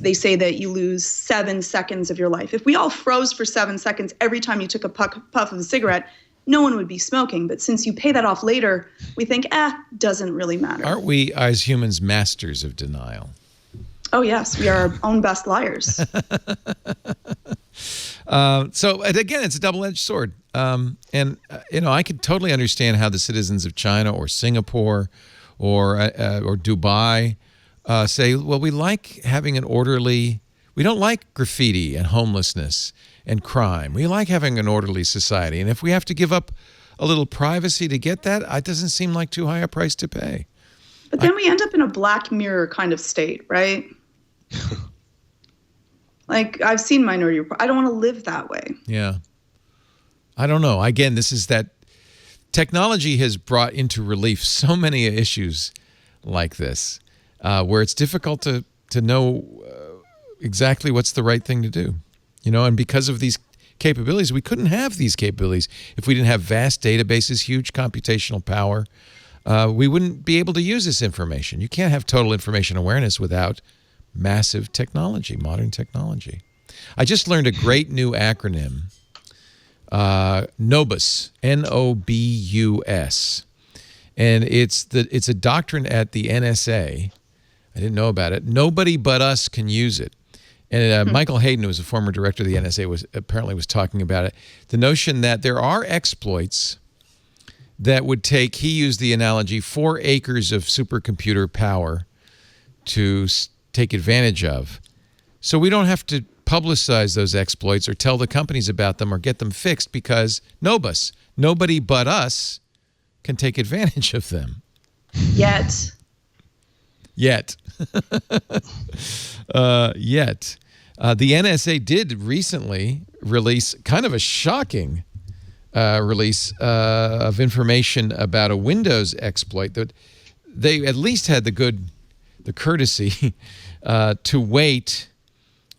they say that you lose 7 seconds of your life. If we all froze for 7 seconds every time you took a puff of a cigarette, no one would be smoking. But since you pay that off later, we think, doesn't really matter. Aren't we, as humans, masters of denial? Oh, yes. We are our own best liars. So again, it's a double-edged sword. I could totally understand how the citizens of China or Singapore or Dubai say, well, we like having an orderly, we don't like graffiti and homelessness and crime. We like having an orderly society. And if we have to give up a little privacy to get that, it doesn't seem like too high a price to pay. But then we end up in a Black Mirror kind of state, right? Like, I've seen Minority Report. I don't want to live that way. Yeah. I don't know. Again, this is that technology has brought into relief so many issues like this, where it's difficult to know exactly what's the right thing to do. And because of these capabilities, we couldn't have these capabilities if we didn't have vast databases, huge computational power. We wouldn't be able to use this information. You can't have total information awareness without massive technology, modern technology. I just learned a great new acronym, NOBUS, N-O-B-U-S. And it's a doctrine at the NSA. I didn't know about it. Nobody but us can use it. And Michael Hayden, who was a former director of the NSA, was talking about it. The notion that there are exploits that would take, he used the analogy, 4 acres of supercomputer power to take advantage of. So we don't have to publicize those exploits or tell the companies about them or get them fixed, because NOBUS, nobody but us, can take advantage of them. Yet. The NSA did recently release kind of a shocking release of information about a Windows exploit that they at least had the courtesy to wait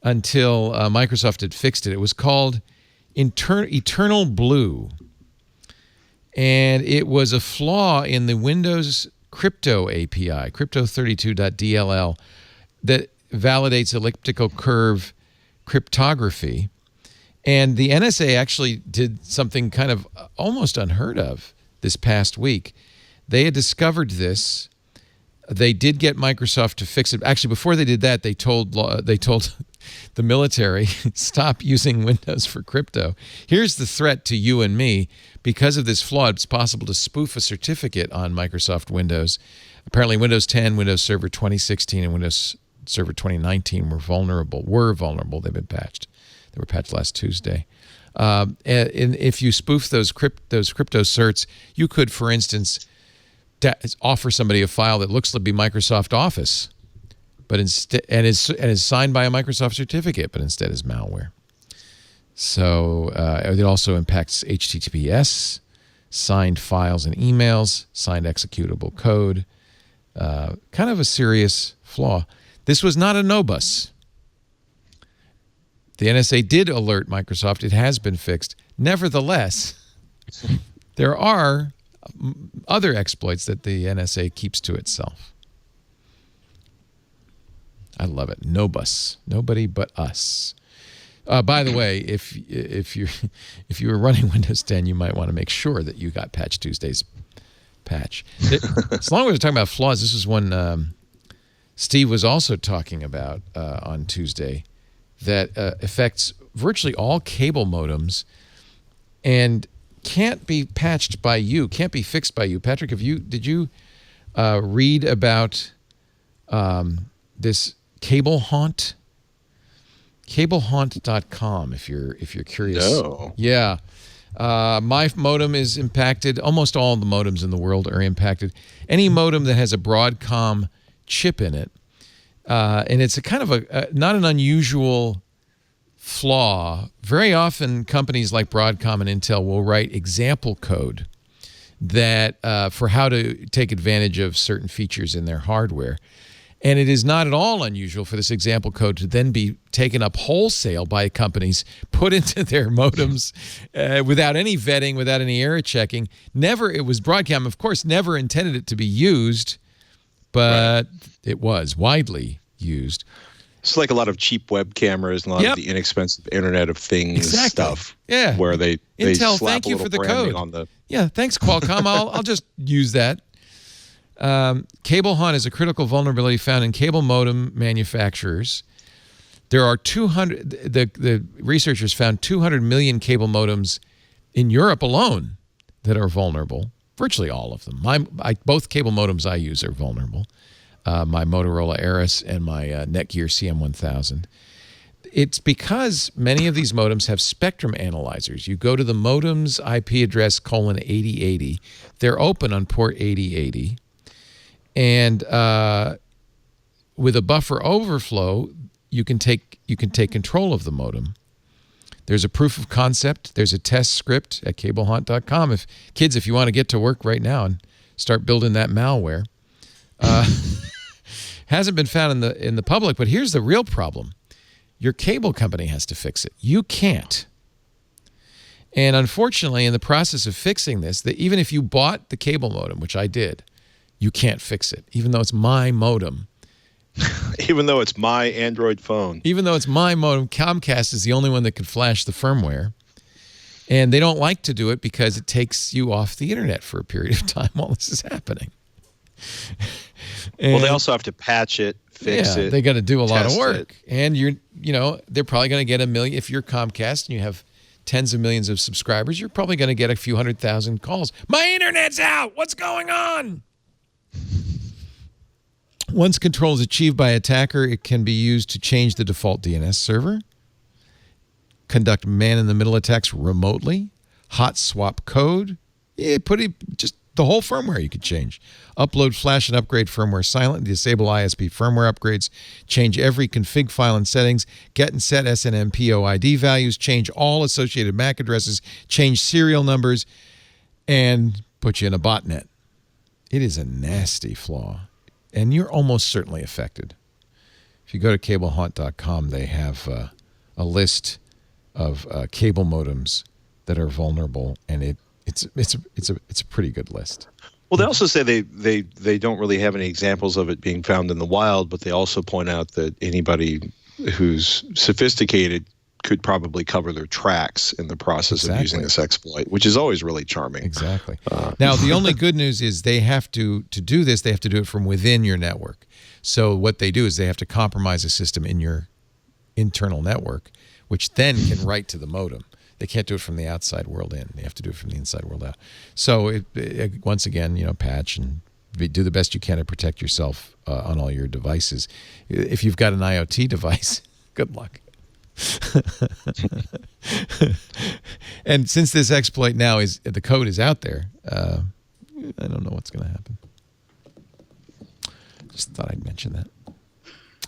until Microsoft had fixed it. It was called Eternal Blue, and it was a flaw in the Windows crypto API, crypto32.dll, that validates elliptical curve cryptography. And the NSA actually did something kind of almost unheard of this past week. They had discovered this. They did get Microsoft to fix it. Actually, before they did that, they told the military, stop using Windows for crypto. Here's the threat to you and me. Because of this flaw, it's possible to spoof a certificate on Microsoft Windows. Apparently, Windows 10, Windows Server 2016, and Windows Server 2019 were vulnerable. They've been patched. They were patched last Tuesday. And if you spoof those crypto certs, you could, for instance, offer somebody a file that looks to be Microsoft Office, but instead is signed by a Microsoft certificate, but instead is malware. So it also impacts HTTPS, signed files and emails, signed executable code. Kind of a serious flaw. This was not a NOBUS. The NSA did alert Microsoft. It has been fixed. Nevertheless, there are other exploits that the NSA keeps to itself. I love it. NOBUS. Nobody but us. By the way, if you were running Windows 10, you might want to make sure that you got Patch Tuesday's patch. As long as we're talking about flaws, this is one Steve was also talking about on Tuesday that affects virtually all cable modems and can't be patched by you, can't be fixed by you. Patrick, did you read about this cable haunt? Cablehaunt.com, if you're curious. No. Yeah. My modem is impacted. Almost all the modems in the world are impacted. Any modem that has a Broadcom chip in it, and it's a kind of a not an unusual flaw. Very often, companies like Broadcom and Intel will write example code that for how to take advantage of certain features in their hardware. And it is not at all unusual for this example code to then be taken up wholesale by companies, put into their modems without any vetting, without any error checking. It was Broadcom, of course, never intended it to be used, but it was widely used. It's like a lot of cheap web cameras and a lot of the inexpensive Internet of Things stuff. Yeah. Where they Intel, slap thank a you little for the branding code. on the. Yeah, thanks, Qualcomm. I'll just use that. Cable haunt is a critical vulnerability found in cable modem manufacturers. There are 200. The researchers found 200 million cable modems in Europe alone that are vulnerable. Virtually all of them. Both cable modems I use are vulnerable. My Motorola Aris and my Netgear CM1000. It's because many of these modems have spectrum analyzers. You go to the modem's IP address :8080. They're open on port 8080. And with a buffer overflow, you can take control of the modem. There's a proof of concept. There's a test script at cablehaunt.com. If you want to get to work right now and start building that malware, hasn't been found in the public. But here's the real problem: your cable company has to fix it. You can't. And unfortunately, in the process of fixing this, even if you bought the cable modem, which I did, you can't fix it, even though it's my modem. Even though it's my Android phone. Even though it's my modem, Comcast is the only one that could flash the firmware. And they don't like to do it because it takes you off the internet for a period of time while this is happening. Well, they also have to patch it, fix it. They got to do a lot of test work. it. And they're probably going to get 1 million. If you're Comcast and you have tens of millions of subscribers, you're probably going to get a few 100,000 calls. My internet's out. What's going on? Once control is achieved by attacker, it can be used to change the default DNS server, conduct man-in-the-middle attacks remotely, hot swap code, just the whole firmware you could change. Upload, flash, and upgrade firmware silent, disable ISP firmware upgrades, change every config file and settings, get and set SNMP OID values, change all associated MAC addresses, change serial numbers, and put you in a botnet. It is a nasty flaw, and you're almost certainly affected. If you go to cablehaunt.com, they have a list of cable modems that are vulnerable, and it's a pretty good list. Well, they also say they don't really have any examples of it being found in the wild, but they also point out that anybody who's sophisticated could probably cover their tracks in the process of using this exploit, which is always really charming. Exactly. Now, the only good news is they have to do this, they have to do it from within your network. So what they do is they have to compromise a system in your internal network, which then can write to the modem. They can't do it from the outside world in. They have to do it from the inside world out. So once again, patch and do the best you can to protect yourself on all your devices. If you've got an IoT device, good luck. And since this exploit now the code is out there, I don't know what's going to happen. Just thought I'd mention that.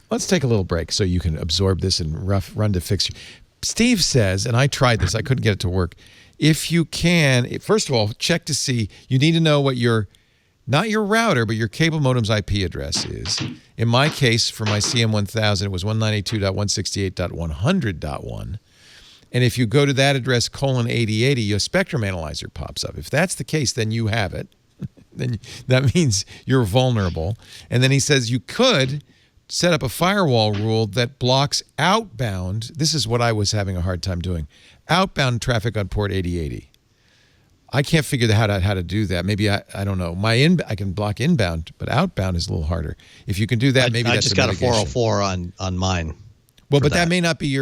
Let's take a little break so you can absorb this and run to fix you. Steve says, and I tried this, I couldn't get it to work. If you can, first of all, check to see, you need to know what not your router, but your cable modem's IP address is. In my case, for my CM1000, it was 192.168.100.1. And if you go to that address, :8080, your spectrum analyzer pops up. If that's the case, then you have it. Then that means you're vulnerable. And then he says you could set up a firewall rule that blocks outbound. This is what I was having a hard time doing. Outbound traffic on port 8080. I can't figure out how to do that. Maybe I don't know. I can block inbound, but outbound is a little harder. If you can do that, maybe that's a mitigation. I just got a 404 on mine. Well, but that may not be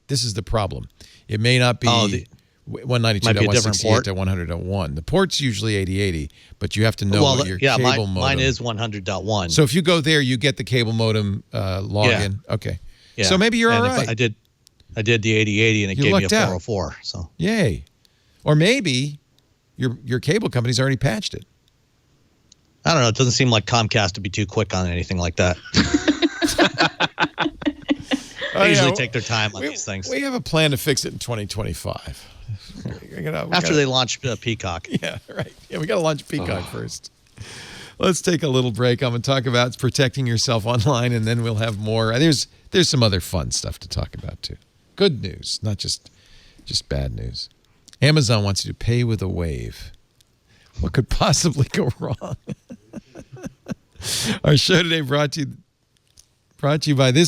this is the problem. It may not be 192.168.100.1. The port's usually 8080, but you have to know what your cable modem. Mine is 100.1. So if you go there, you get the cable modem login. Yeah. Okay. Yeah. So maybe you're all right. I did the 8080 and it gave me a 404. So yay. Or maybe your cable company's already patched it. I don't know. It doesn't seem like Comcast to be too quick on anything like that. They usually take their time on these things. We have a plan to fix it in 2025. After they launch Peacock. Yeah, right. Yeah, we got to launch Peacock first. Let's take a little break. I'm going to talk about protecting yourself online, and then we'll have more. There's some other fun stuff to talk about, too. Good news, not just bad news. Amazon wants you to pay with a wave. What could possibly go wrong? Our show today brought to you by the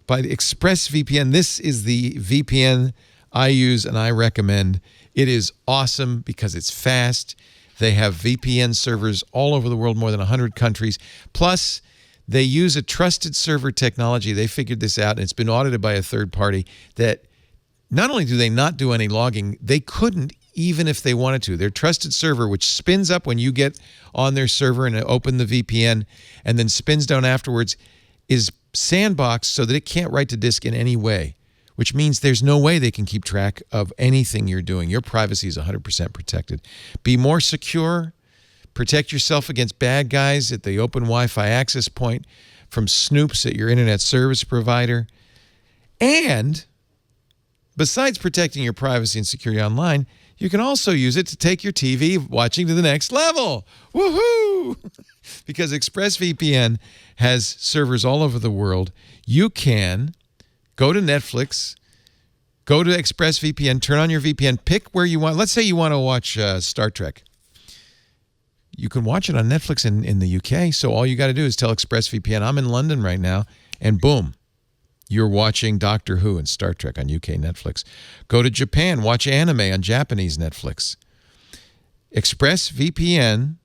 ExpressVPN. This is the VPN I use and I recommend. It is awesome because it's fast. They have VPN servers all over the world, more than 100 countries. Plus, they use a trusted server technology. They figured this out, and it's been audited by a third party that not only do they not do any logging, they couldn't even if they wanted to. Their trusted server, which spins up when you get on their server and open the VPN and then spins down afterwards, is sandboxed so that it can't write to disk in any way, which means there's no way they can keep track of anything you're doing. Your privacy is 100% protected. Be more secure. Protect yourself against bad guys at the open Wi-Fi access point, from snoops at your internet service provider. And besides protecting your privacy and security online, you can also use it to take your TV watching to the next level. Woohoo! Because ExpressVPN has servers all over the world. You can go to Netflix, go to ExpressVPN, turn on your VPN, pick where you want. Let's say you want to watch Star Trek. You can watch it on Netflix in the UK. So all you got to do is tell ExpressVPN, I'm in London right now, and boom, you're watching Doctor Who and Star Trek on UK Netflix. Go to Japan, watch anime on Japanese Netflix. ExpressVPN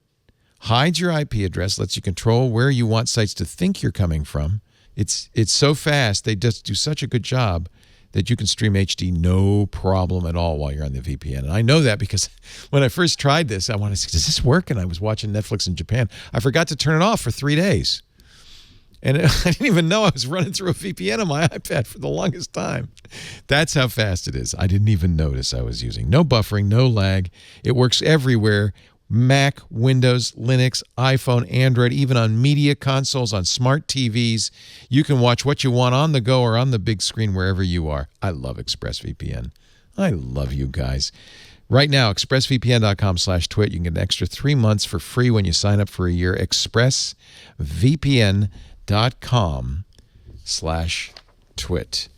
hides your IP address, lets you control where you want sites to think you're coming from. It's so fast, they just do such a good job that you can stream HD no problem at all while you're on the VPN. And I know that because when I first tried this, I wanted to say, does this work? And I was watching Netflix in Japan. I forgot to turn it off for 3 days. And I didn't even know I was running through a VPN on my iPad for the longest time. That's how fast it is. I didn't even notice I was using. No buffering, no lag. It works everywhere. Mac, Windows, Linux, iPhone, Android, even on media consoles, on smart TVs. You can watch what you want on the go or on the big screen wherever you are. I love ExpressVPN. I love you guys. Right now, expressvpn.com/twit. You can get an extra 3 months for free when you sign up for a year. expressvpn.com/twit.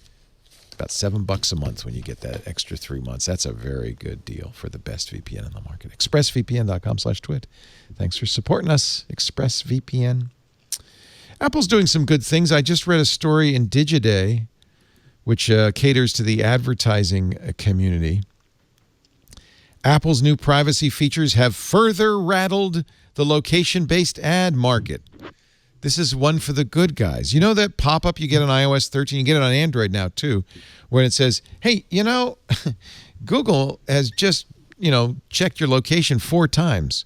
About $7 a month when you get that extra 3 months. That's a very good deal for the best VPN in the market. expressvpn.com/twit. Thanks for supporting us, ExpressVPN. Apple's doing some good things. I just read a story in Digiday, which caters to the advertising community. Apple's new privacy features have further rattled the location-based ad market. This is one for the good guys. You know that pop-up you get on iOS 13? You get it on Android now, too, where it says, hey, Google has just, checked your location 4 times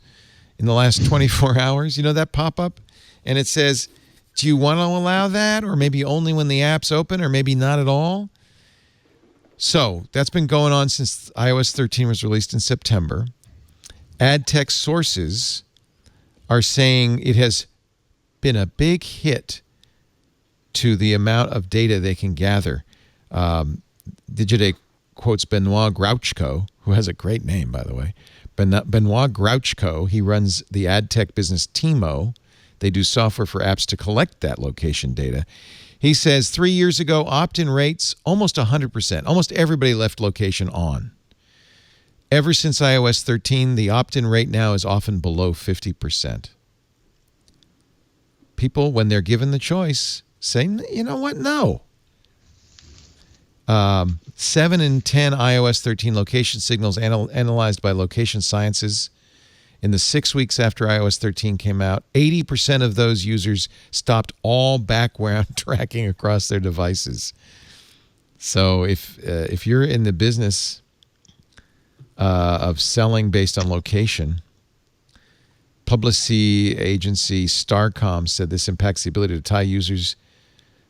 in the last 24 hours. You know that pop-up? And it says, do you want to allow that? Or maybe only when the app's open, or maybe not at all? So that's been going on since iOS 13 was released in September. Ad tech sources are saying it has been a big hit to the amount of data they can gather. Digiday quotes Benoit Grouchko, who has a great name, by the way. Benoit Grouchko, he runs the ad tech business Timo. They do software for apps to collect that location data. He says 3 years ago, opt-in rates, almost 100%. Almost everybody left location on. Ever since iOS 13, the opt-in rate now is often below 50%. People, when they're given the choice, say, you know what, no. 7 in 10 iOS 13 location signals analyzed by Location Sciences in the 6 weeks after iOS 13 came out, 80% of those users stopped all background tracking across their devices. So if you're in the business of selling based on location, publicity agency Starcom said this impacts the ability to tie users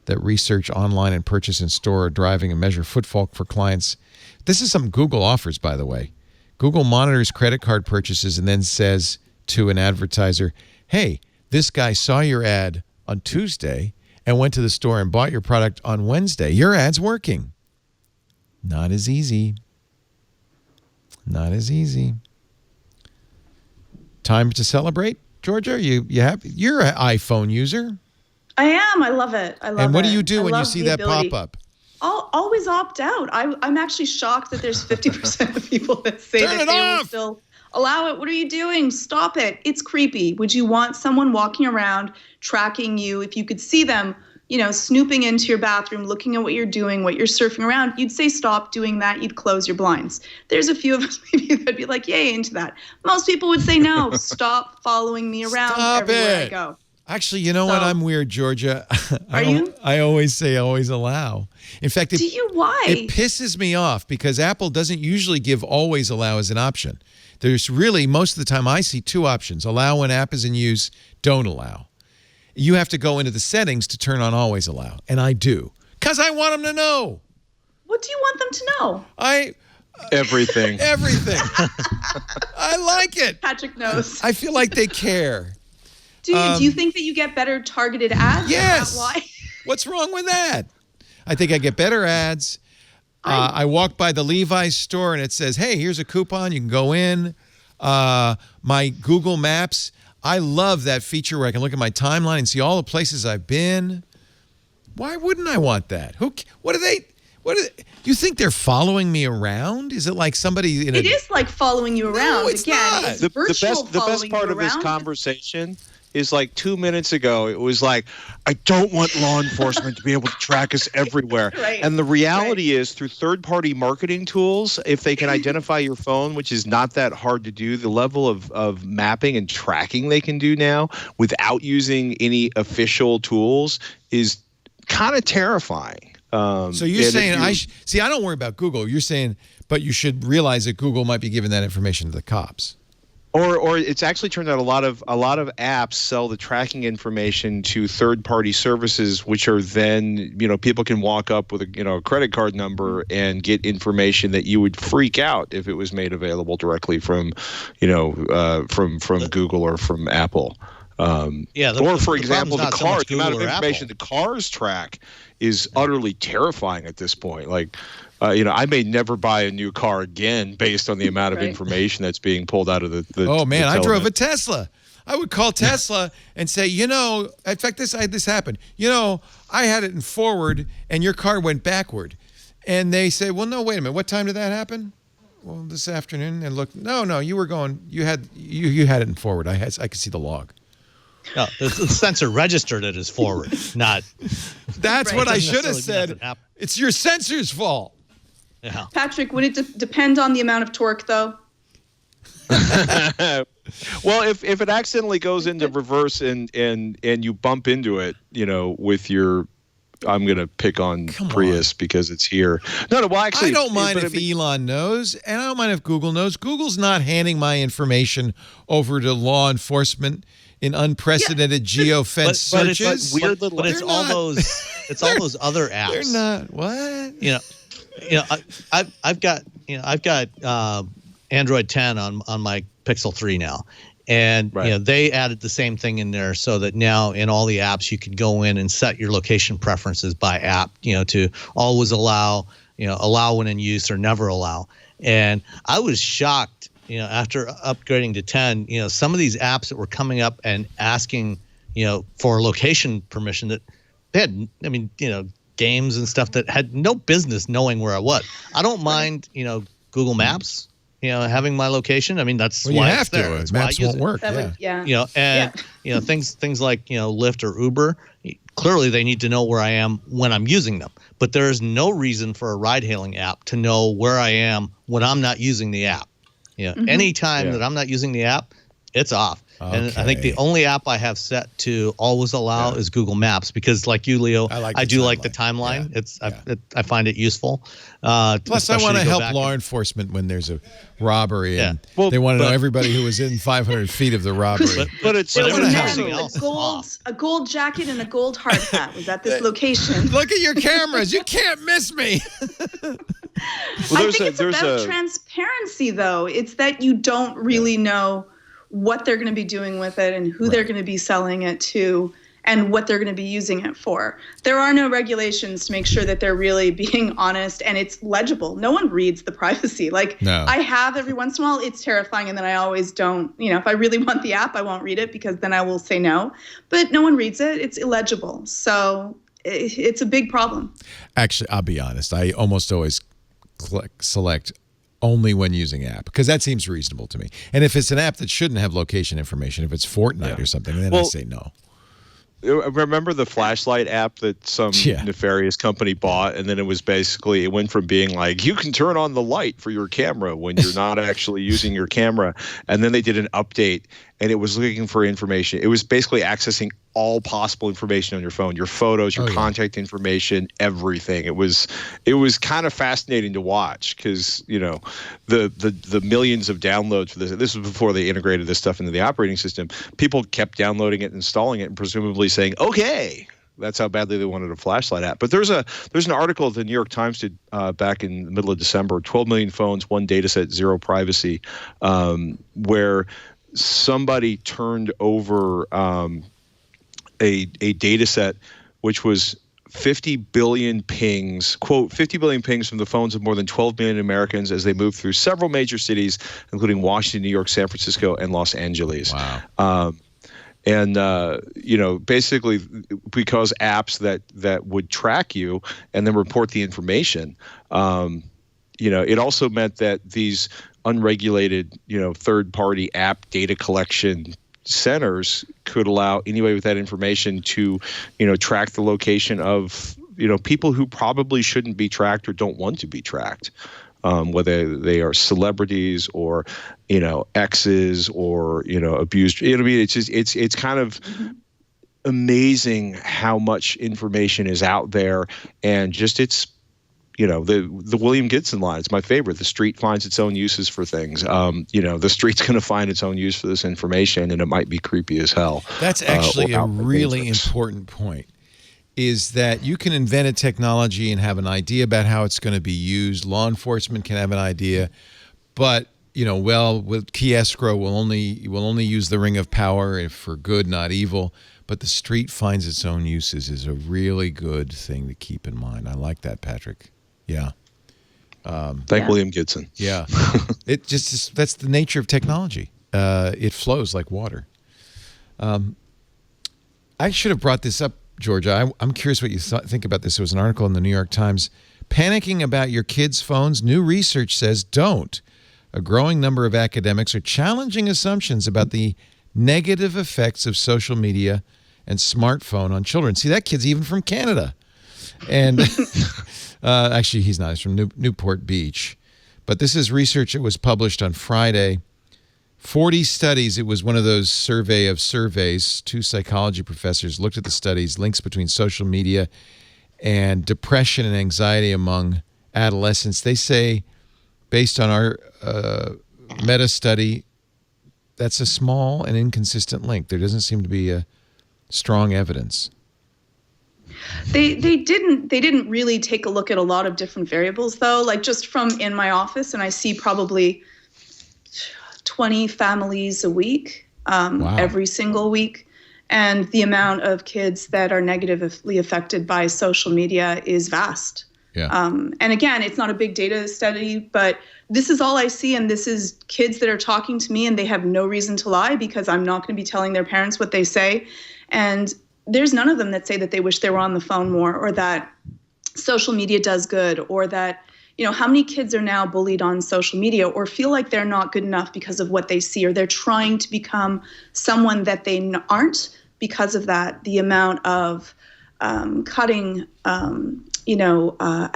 that research online and purchase in store or driving and measure footfall for clients. This is something Google offers, by the way. Google monitors credit card purchases and then says to an advertiser, hey, this guy saw your ad on Tuesday and went to the store and bought your product on Wednesday. Your ad's working. Not as easy. Not as easy. Time to celebrate, Georgia? You happy? You're an iPhone user. I am. I love it. I love it. And what do you do when you see that pop up? I'll always opt out. I'm actually shocked that there's 50% of people that say that they will still allow it. What are you doing? Stop it. It's creepy. Would you want someone walking around tracking you? If you could see them, snooping into your bathroom, looking at what you're doing, what you're surfing around, you'd say stop doing that. You'd close your blinds. There's a few of us maybe that'd be like, yay, into that. Most people would say no. Stop following me around everywhere I go. Actually, you know what? I'm weird, Georgia. Are you? I always say always allow. In fact, do you? Why? It pisses me off because Apple doesn't usually give always allow as an option. There's really, most of the time, I see two options. Allow when app is in use, don't allow. You have to go into the settings to turn on always allow, and I do. Because I want them to know. What do you want them to know? Everything. Everything. I like it. Patrick knows. I feel like they care. Do you think that you get better targeted ads? Yes. Why? What's wrong with that? I think I get better ads. I walk by the Levi's store and it says, hey, here's a coupon. You can go in. My Google Maps, I love that feature where I can look at my timeline and see all the places I've been. Why wouldn't I want that? You think they're following me around? Is it like somebody in It is like following you around. No, it's not. It's The virtual best part of this conversation is like 2 minutes ago, it was like, I don't want law enforcement to be able to track us everywhere. Right. And the reality is through third-party marketing tools, if they can identify your phone, which is not that hard to do, the level of mapping and tracking they can do now without using any official tools is kind of terrifying. So you're saying I don't worry about Google. You're saying, but you should realize that Google might be giving that information to the cops. Or it's actually turned out a lot of apps sell the tracking information to third-party services, which are then people can walk up with a credit card number and get information that you would freak out if it was made available directly from from Google or from Apple. Or for example, the cars. The amount of information the cars track is utterly terrifying at this point. Like. I may never buy a new car again based on the amount of information that's being pulled out of the Oh, man, I drove a Tesla. I would call Tesla and say, in fact, this happened. I had it in forward and your car went backward. And they say, well, no, wait a minute. What time did that happen? Well, this afternoon. And look, no, you were going, you had it in forward. I could see the log. No, the sensor registered it as forward, not. That's what I should have said. It's your sensor's fault. Yeah. Patrick, would it depend on the amount of torque, though? Well, if it accidentally goes into reverse and you bump into it, with your, I'm going to pick on Prius because it's here. No, well, actually, I don't mind if Elon knows, and I don't mind if Google knows. Google's not handing my information over to law enforcement in unprecedented geofence searches. But it's all those other apps. They're not. What? I've got Android 10 on my Pixel 3 now. And they added the same thing in there so that now in all the apps you can go in and set your location preferences by app, to always allow when in use or never allow. And I was shocked, after upgrading to 10, some of these apps that were coming up and asking, for location permission that they had, games and stuff that had no business knowing where I was. I don't mind, Google Maps, having my location. I mean, that's why you have it's there. to. Maps won't work. Things like, Lyft or Uber, clearly they need to know where I am when I'm using them. But there is no reason for a ride-hailing app to know where I am when I'm not using the app. Anytime that I'm not using the app, it's off. Okay. And I think the only app I have set to always allow is Google Maps, because like you, Leo, I do like the timeline. I find it useful. Plus, I want to help law enforcement when there's a robbery and they want to know everybody who was in 500 feet of the robbery. But it's a gold jacket and a gold hard hat was at this location. Look at your cameras. You can't miss me. I think it's about transparency, though. It's that you don't really know what they're going to be doing with it and who they're going to be selling it to and what they're going to be using it for. There are no regulations to make sure that they're really being honest and it's legible. No one reads the privacy. I have every once in a while. It's terrifying. And then I always don't, if I really want the app, I won't read it because then I will say no. But no one reads it. It's illegible. So it's a big problem. Actually, I'll be honest. I almost always select only when using app, because that seems reasonable to me. And if it's an app that shouldn't have location information, if it's Fortnite or something, then I say no. Remember the flashlight app that some nefarious company bought, and then it went from being like, you can turn on the light for your camera when you're not actually using your camera, and then they did an update and it was looking for information. It was basically accessing all possible information on your phone, your photos, your contact information, everything. It was kind of fascinating to watch because, the millions of downloads for this. This was before they integrated this stuff into the operating system. People kept downloading it, installing it, and presumably saying, okay. That's how badly they wanted a flashlight app. But there's an article that the New York Times did back in the middle of December, 12 million phones, one data set, zero privacy, where somebody turned over a data set which was 50 billion pings, quote, 50 billion pings from the phones of more than 12 million Americans as they move through several major cities, including Washington, New York, San Francisco, and Los Angeles. Wow. Basically because apps that would track you and then report the information, it also meant that these unregulated, third-party app data collection centers could allow anybody with that information to, track the location of, people who probably shouldn't be tracked or don't want to be tracked. Whether they are celebrities or, exes or, abused. It's just, it's kind of amazing how much information is out there, and just it's, the William Gibson line. It's my favorite. The street finds its own uses for things. The street's going to find its own use for this information, and it might be creepy as hell. That's actually a really important point. Is that you can invent a technology and have an idea about how it's going to be used. Law enforcement can have an idea, but with key escrow, we'll only use the ring of power for good, not evil. But the street finds its own uses is a really good thing to keep in mind. I like that, Patrick. Yeah. Thank William Gibson. Yeah. That's the nature of technology. It flows like water. I should have brought this up, Georgia. I'm curious what you think about this. There was an article in the New York Times. Panicking about your kids' phones? New research says don't. A growing number of academics are challenging assumptions about the negative effects of social media and smartphone on children. See, that kid's even from Canada. And actually, he's not. He's from Newport Beach. But this is research that was published on Friday. 40 studies. It was one of those survey of surveys. 2 psychology professors looked at the studies, links between social media and depression and anxiety among adolescents. They say, based on our meta study, that's a small and inconsistent link. There doesn't seem to be a strong evidence. They didn't really take a look at a lot of different variables, though. Like just from in my office, and I see probably 20 families a week, every single week. And the amount of kids that are negatively affected by social media is vast. Yeah. And again, it's not a big data study, but this is all I see. And this is kids that are talking to me and they have no reason to lie because I'm not going to be telling their parents what they say. And there's none of them that say that they wish they were on the phone more, or that social media does good, or that, how many kids are now bullied on social media or feel like they're not good enough because of what they see, or they're trying to become someone that they aren't because of that. The amount of cutting,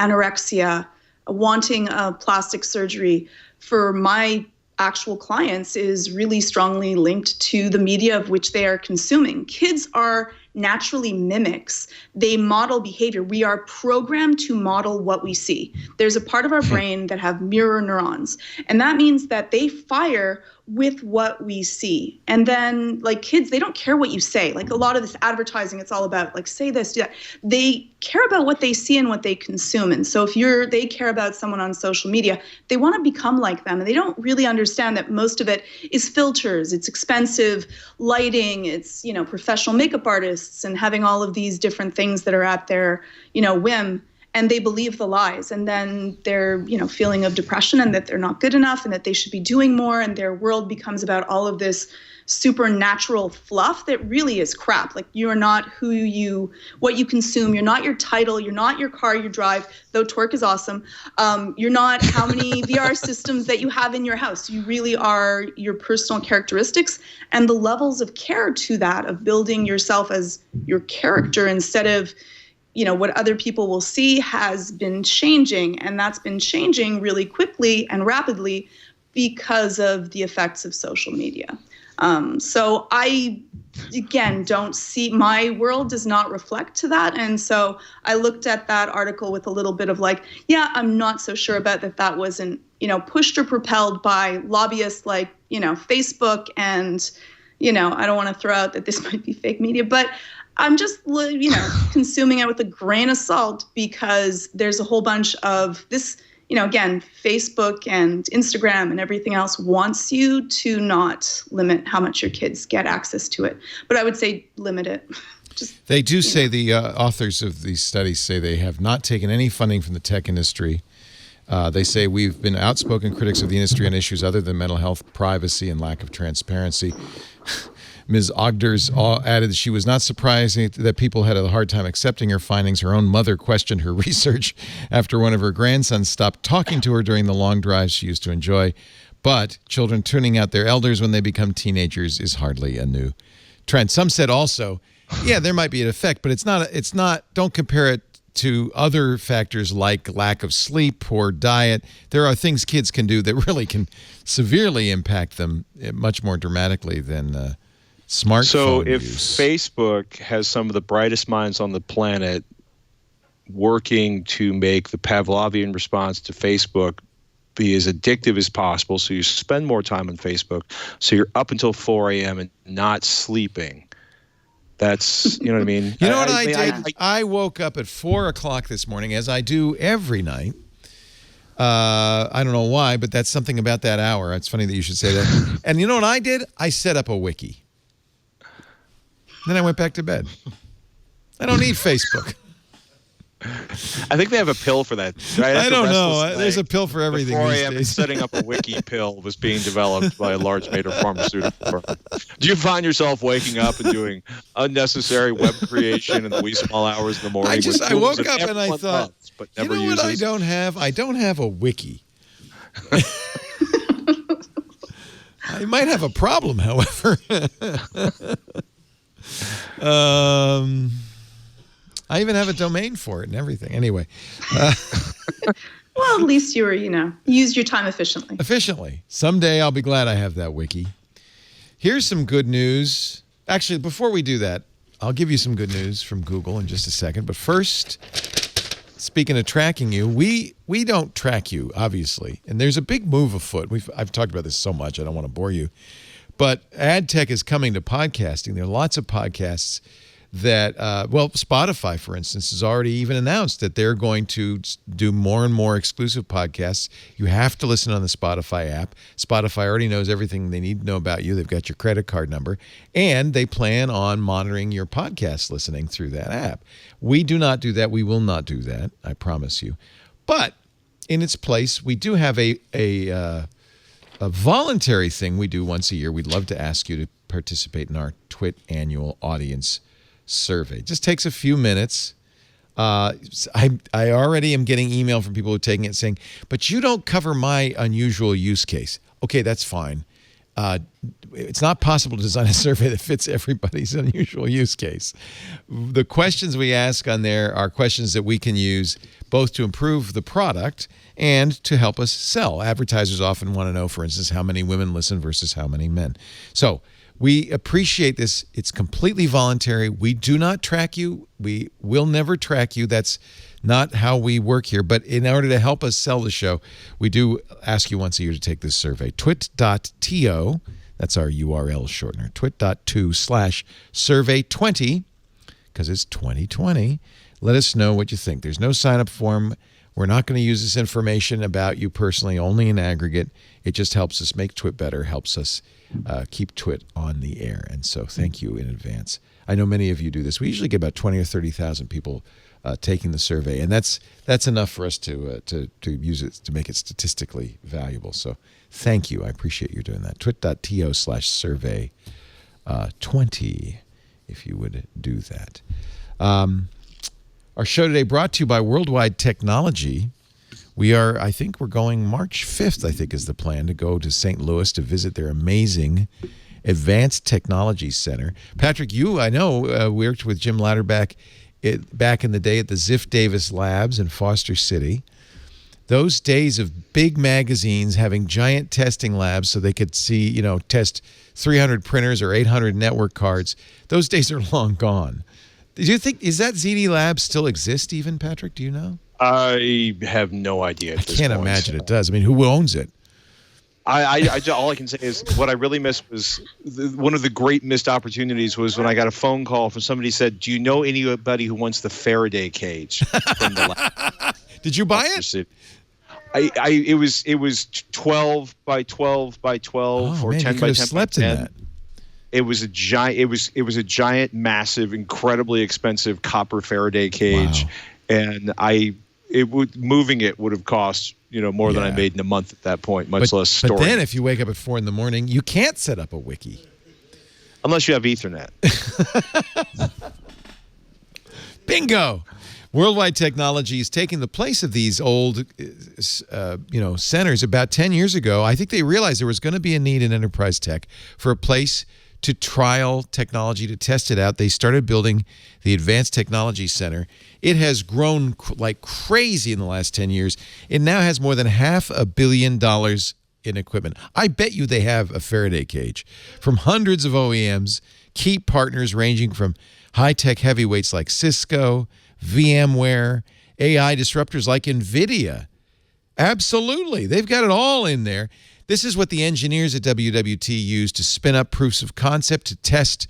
anorexia, wanting plastic surgery for my actual clients is really strongly linked to the media of which they are consuming. Kids are naturally mimics. They model behavior. We are programmed to model what we see. There's a part of our brain that have mirror neurons, and that means that they fire with what we see. And then like kids, they don't care what you say. Like a lot of this advertising, it's all about like, say this, do that. They care about what they see and what they consume. And so if they care about someone on social media, they want to become like them. And they don't really understand that most of it is filters. It's expensive lighting. It's, professional makeup artists and having all of these different things that are at their, whim. And they believe the lies, and then their, feeling of depression and that they're not good enough and that they should be doing more, and their world becomes about all of this supernatural fluff that really is crap. Like you are not what you consume. You're not your title. You're not your car you drive, though twerk is awesome. You're not how many VR systems that you have in your house. You really are your personal characteristics, and the levels of care to that, of building yourself as your character instead of what other people will see, has been changing. And that's been changing really quickly and rapidly because of the effects of social media. So I, again, don't see, my world does not reflect to that. And so I looked at that article with a little bit of like, yeah, I'm not so sure about that wasn't, pushed or propelled by lobbyists like, Facebook. And, I don't want to throw out that this might be fake media, but I'm just, consuming it with a grain of salt because there's a whole bunch of this, again, Facebook and Instagram and everything else wants you to not limit how much your kids get access to it. But I would say limit it. They do say the authors of these studies say they have not taken any funding from the tech industry. They say we've been outspoken critics of the industry on issues other than mental health, privacy, and lack of transparency. Ms. Ogders added that she was not surprised that people had a hard time accepting her findings. Her own mother questioned her research after one of her grandsons stopped talking to her during the long drives she used to enjoy. But children tuning out their elders when they become teenagers is hardly a new trend. Some said also, yeah, there might be an effect, but it's not, don't compare it to other factors like lack of sleep, poor diet. There are things kids can do that really can severely impact them much more dramatically than smartphone So if use. Facebook has some of the brightest minds on the planet working to make the Pavlovian response to Facebook be as addictive as possible, so you spend more time on Facebook, so you're up until 4 a.m. and not sleeping. That's, you know what I mean? You know what I did? I woke up at 4 o'clock this morning, as I do every night. I don't know why, but that's something about that hour. It's funny that you should say that. And you know what I did? I set up a wiki. Then I went back to bed. I don't need Facebook. I think they have a pill for that. Right? I don't know. There's a pill for everything 4 these a.m. days. Setting up a wiki pill was being developed by a large major pharmaceutical firm. Do you find yourself waking up and doing unnecessary web creation in the wee small hours in the morning? I woke up and I thought, loves, but never you know what uses? I don't have? I don't have a wiki. I might have a problem, however. I even have a domain for it and everything. Anyway. Well, at least you were, used your time efficiently. Efficiently. Someday I'll be glad I have that wiki. Here's some good news. Actually, before we do that, I'll give you some good news from Google in just a second. But first, speaking of tracking you, we don't track you, obviously. And there's a big move afoot. I've talked about this so much, I don't want to bore you. But ad tech is coming to podcasting. There are lots of podcasts that, well, Spotify, for instance, has already even announced that they're going to do more and more exclusive podcasts. You have to listen on the Spotify app. Spotify already knows everything they need to know about you. They've got your credit card number, and they plan on monitoring your podcast listening through that app. We do not do that. We will not do that, I promise you. But in its place, we do have a voluntary thing we do once a year. We'd love to ask you to participate in our Twit annual audience survey. It just takes a few minutes. I already am getting email from people who are taking it saying, but you don't cover my unusual use case. Okay, that's fine. It's not possible to design a survey that fits everybody's unusual use case. The questions we ask on there are questions that we can use both to improve the product and to help us sell. Advertisers often want to know, for instance, how many women listen versus how many men. So we appreciate this. It's completely voluntary. We do not track you. We will never track you. That's not how we work here. But in order to help us sell the show, we do ask you once a year to take this survey. Twit.to, that's our URL shortener, twit.to/survey20, because it's 2020. Let us know what you think. There's no sign-up form. We're not going to use this information about you personally, only in aggregate. It just helps us make Twit better, helps us keep Twit on the air. And so thank you in advance. I know many of you do this. We usually get about 20 or 30,000 people taking the survey, and that's enough for us to use it to make it statistically valuable. So thank you. I appreciate you doing that. Twit.to/survey20, if you would do that. Our show today brought to you by Worldwide Technology. I think we're going March 5th, I think is the plan, to go to St. Louis to visit their amazing Advanced Technology Center. Patrick, I know, worked with Jim Latterback back in the day at the Ziff Davis Labs in Foster City. Those days of big magazines having giant testing labs so they could see, test 300 printers or 800 network cards, those days are long gone. Do you think, is that ZD Labs still exist even, Patrick? Do you know? I have no idea. I can't imagine it does. I mean, who owns it? All I can say is what I really missed was one of the great missed opportunities was when I got a phone call from somebody who said, "Do you know anybody who wants the Faraday cage from the lab?" Did you buy it? It was 12 by 12 by 12 or 10 by 10 slept by 10. In that. It was a giant. It was a giant, massive, incredibly expensive copper Faraday cage, and moving it would have cost more than I made in a month at that point, much less storing. But then, if you wake up at 4 a.m, you can't set up a wiki unless you have Ethernet. Bingo! Worldwide Technology is taking the place of these old, centers. About 10 years ago, I think they realized there was going to be a need in enterprise tech for a place to trial technology, to test it out. They started building the Advanced Technology Center. It has grown like crazy in the last 10 years. It now has more than $500 million in equipment. I bet you they have a Faraday cage from hundreds of OEMs, key partners ranging from high-tech heavyweights like Cisco, VMware, AI disruptors like NVIDIA. Absolutely. They've got it all in there. This is what the engineers at WWT use to spin up proofs of concept, to test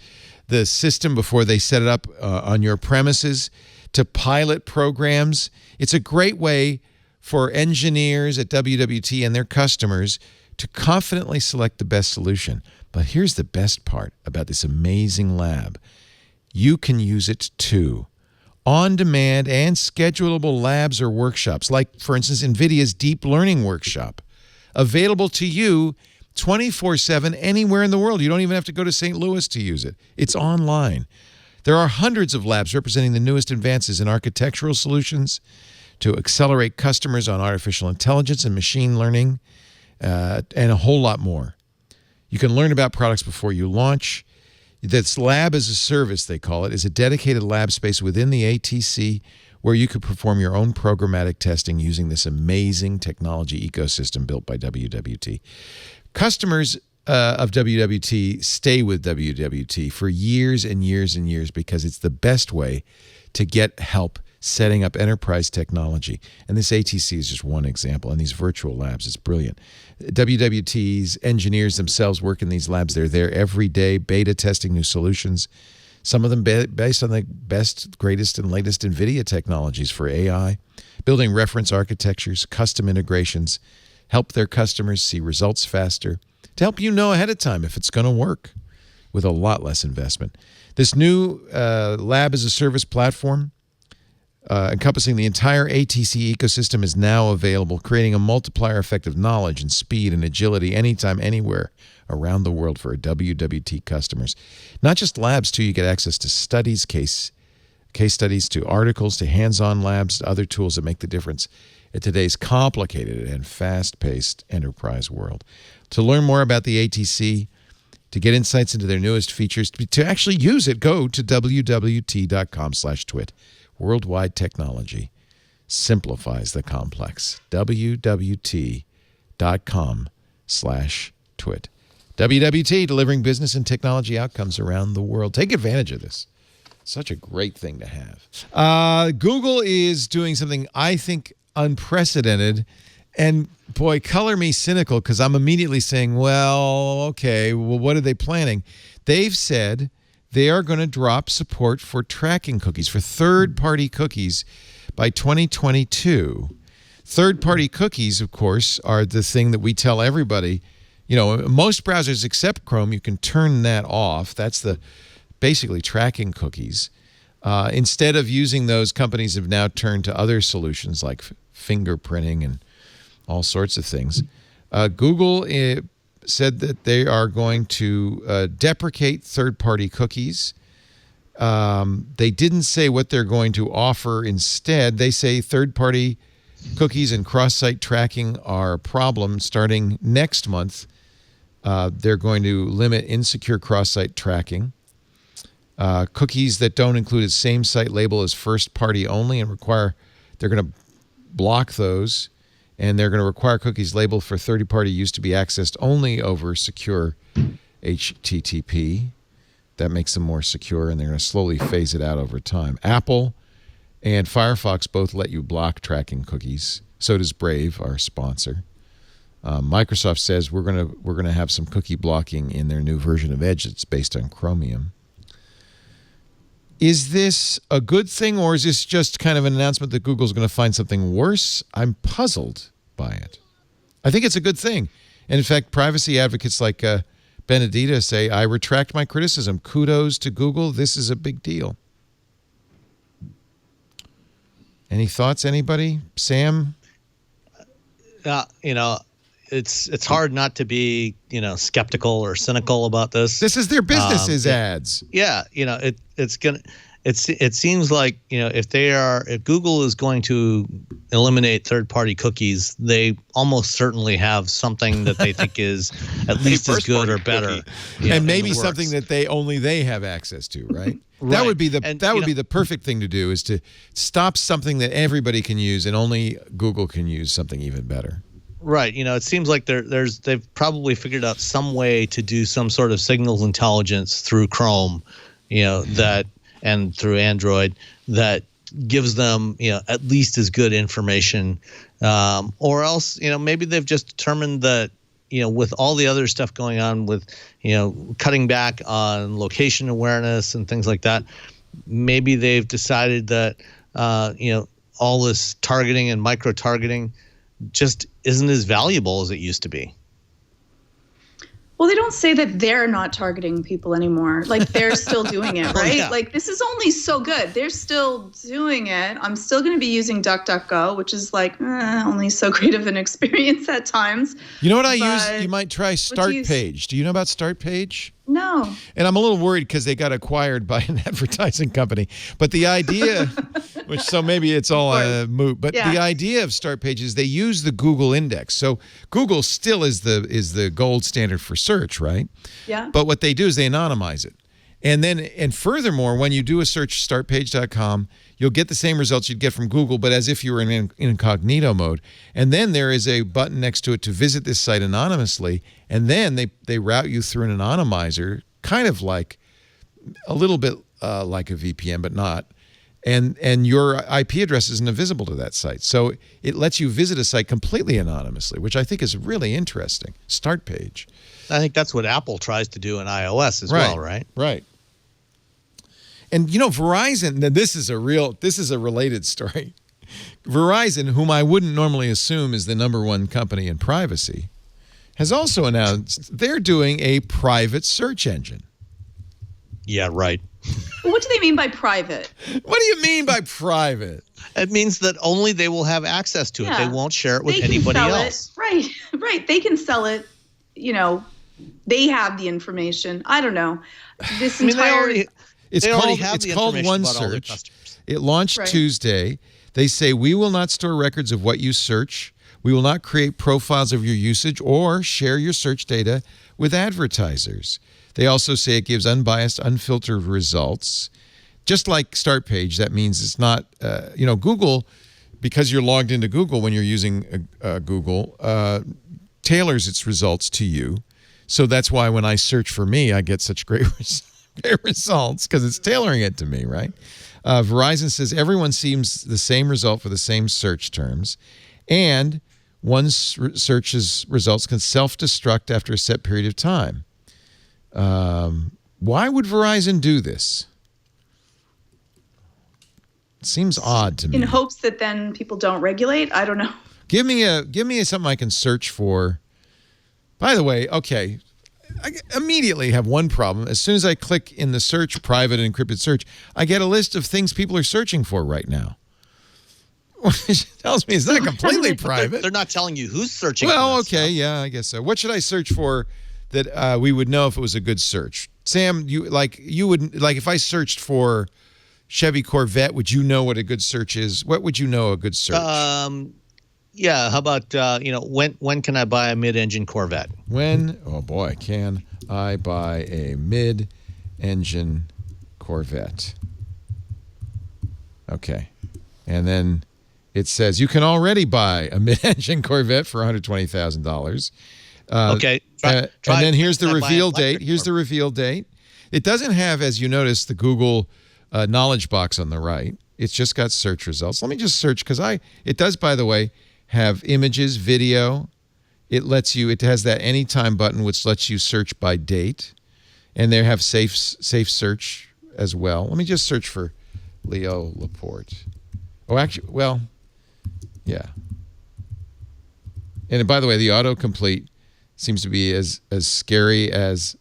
the system before they set it up on your premises, to pilot programs. It's a great way for engineers at WWT and their customers to confidently select the best solution. But here's the best part about this amazing lab. You can use it too. On-demand and schedulable labs or workshops, like, for instance, NVIDIA's Deep Learning Workshop, available to you 24/7 anywhere in the world. You don't even have to go to St. Louis to use it. It's online. There are hundreds of labs representing the newest advances in architectural solutions to accelerate customers on artificial intelligence and machine learning, and a whole lot more. You can learn about products before you launch. This lab as a service, they call it, is a dedicated lab space within the ATC where you could perform your own programmatic testing using this amazing technology ecosystem built by WWT. Customers of WWT stay with WWT for years and years and years because it's the best way to get help setting up enterprise technology. And this ATC is just one example. And these virtual labs, it's brilliant. WWT's engineers themselves work in these labs. They're there every day, beta testing new solutions. Some of them based on the best, greatest, and latest NVIDIA technologies for AI, building reference architectures, custom integrations, help their customers see results faster, to help you know ahead of time if it's going to work with a lot less investment. This new lab as a service platform encompassing the entire ATC ecosystem is now available, creating a multiplier effect of knowledge and speed and agility anytime, anywhere around the world for WWT customers. Not just labs, too. You get access to studies, case studies, to articles, to hands-on labs, to other tools that make the difference in today's complicated and fast-paced enterprise world. To learn more about the ATC, to get insights into their newest features, to actually use it, go to wwt.com/twit. Worldwide technology simplifies the complex. wwt.com/twit. WWT, delivering business and technology outcomes around the world. Take advantage of this. Such a great thing to have. Google is doing something I think unprecedented. And boy, color me cynical, because I'm immediately saying, well, okay, well, what are they planning? They've said they are going to drop support for tracking cookies, for third-party cookies by 2022. Third-party cookies, of course, are the thing that we tell everybody. You know, most browsers except Chrome, you can turn that off. That's the basically tracking cookies. Instead of using those, companies have now turned to other solutions like fingerprinting and all sorts of things. Google said that they are going to deprecate third-party cookies. They didn't say what they're going to offer instead. They say third-party cookies and cross-site tracking are a problem starting next month. They're going to limit insecure cross-site tracking. Cookies that don't include a same-site label as first-party only and they're going to block those. And they're going to require cookies labeled for third-party use to be accessed only over secure HTTP. That makes them more secure, and they're going to slowly phase it out over time. Apple and Firefox both let you block tracking cookies. So does Brave, our sponsor. Microsoft says we're going to have some cookie blocking in their new version of Edge that's based on Chromium. Is this a good thing, or is this just kind of an announcement that Google's going to find something worse? I'm puzzled by it. I think it's a good thing. And in fact, privacy advocates like Benedita say, I retract my criticism. Kudos to Google. This is a big deal. Any thoughts, anybody? Sam? It's hard not to be, skeptical or cynical about this. This is their business, ads. Yeah, it seems like, if Google is going to eliminate third-party cookies, they almost certainly have something that they think is at least as good or better. And maybe something that only they have access to, right? Right. That would be the perfect thing to do, is to stop something that everybody can use and only Google can use something even better. Right. It seems like they've probably figured out some way to do some sort of signals intelligence through Chrome, and through Android that gives them, at least as good information. Or else, maybe they've just determined that, with all the other stuff going on with, cutting back on location awareness and things like that, maybe they've decided that, all this targeting and micro-targeting just isn't as valuable as it used to be. Well, they don't say that they're not targeting people anymore. Like, they're still doing it, right? Yeah. Like, this is only so good. They're still doing it. I'm still going to be using DuckDuckGo, which is like only so great of an experience at times. You know what I use? You might try StartPage. Do you know about StartPage? No. And I'm a little worried because they got acquired by an advertising company. But the idea, so maybe it's all a moot. But the idea of StartPage is they use the Google index. So Google still is the gold standard for search, right? Yeah. But what they do is they anonymize it. And furthermore, when you do a search, startpage.com, you'll get the same results you'd get from Google, but as if you were in incognito mode. And then there is a button next to it to visit this site anonymously, and then they route you through an anonymizer, kind of like a little bit like a VPN, but not. And your IP address isn't visible to that site. So it lets you visit a site completely anonymously, which I think is really interesting. StartPage. I think that's what Apple tries to do in iOS as well, right? Right. And Verizon, now this is a related story. Verizon, whom I wouldn't normally assume is the number one company in privacy, has also announced they're doing a private search engine. Yeah, right. What do they mean by private? What do you mean by private? It means that only they will have access to it. Yeah. They won't share it with They can anybody sell else. it. Right. They can sell it. They have the information. I don't know. This entire. It's called OneSearch. It launched Tuesday. They say, we will not store records of what you search. We will not create profiles of your usage or share your search data with advertisers. They also say it gives unbiased, unfiltered results. Just like Start Page, that means it's not, Google, because you're logged into Google when you're using Google, tailors its results to you. So that's why when I search for me, I get such great results because it's tailoring it to me, right? Verizon says everyone sees the same result for the same search terms, and one search's results can self-destruct after a set period of time. Why would Verizon do this? It seems odd to me. In hopes that then people don't regulate? I don't know. Give me something I can search for. By the way, okay, I immediately have one problem. As soon as I click in the search, private encrypted search, I get a list of things people are searching for right now. Which tells me it's not completely private. They're not telling you who's searching. Well, for okay, yeah, I guess so. What should I search for that we would know if it was a good search? Sam, you would if I searched for Chevy Corvette, would you know what a good search is? What would you know a good search? Yeah, how about when can I buy a mid-engine Corvette? Can I buy a mid-engine Corvette? Okay. And then it says you can already buy a mid-engine Corvette for $120,000. Okay. And then here's the reveal date. Here's the reveal date. It doesn't have, as you notice, the Google knowledge box on the right. It's just got search results. Let me just search because it does, by the way, have images, video. It has that anytime button, which lets you search by date. And they have safe search as well. Let me just search for Leo Laporte. Oh, actually, well, yeah. And by the way, the autocomplete seems to be as scary as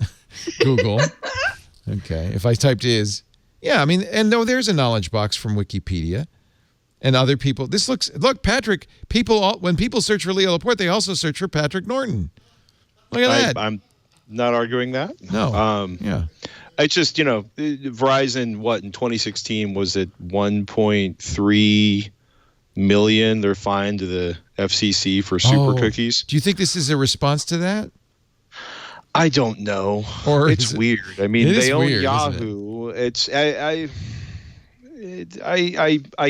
Google. Okay. If I typed there's a knowledge box from Wikipedia. And other people, look, Patrick, when people search for Leo Laporte, they also search for Patrick Norton. Look at that. I'm not arguing that. No. Yeah. It's just, Verizon, in 2016, was it 1.3 million they're fined to the FCC for super cookies? Do you think this is a response to that? I don't know. Or it's weird. I mean, they own weird, Yahoo. It's I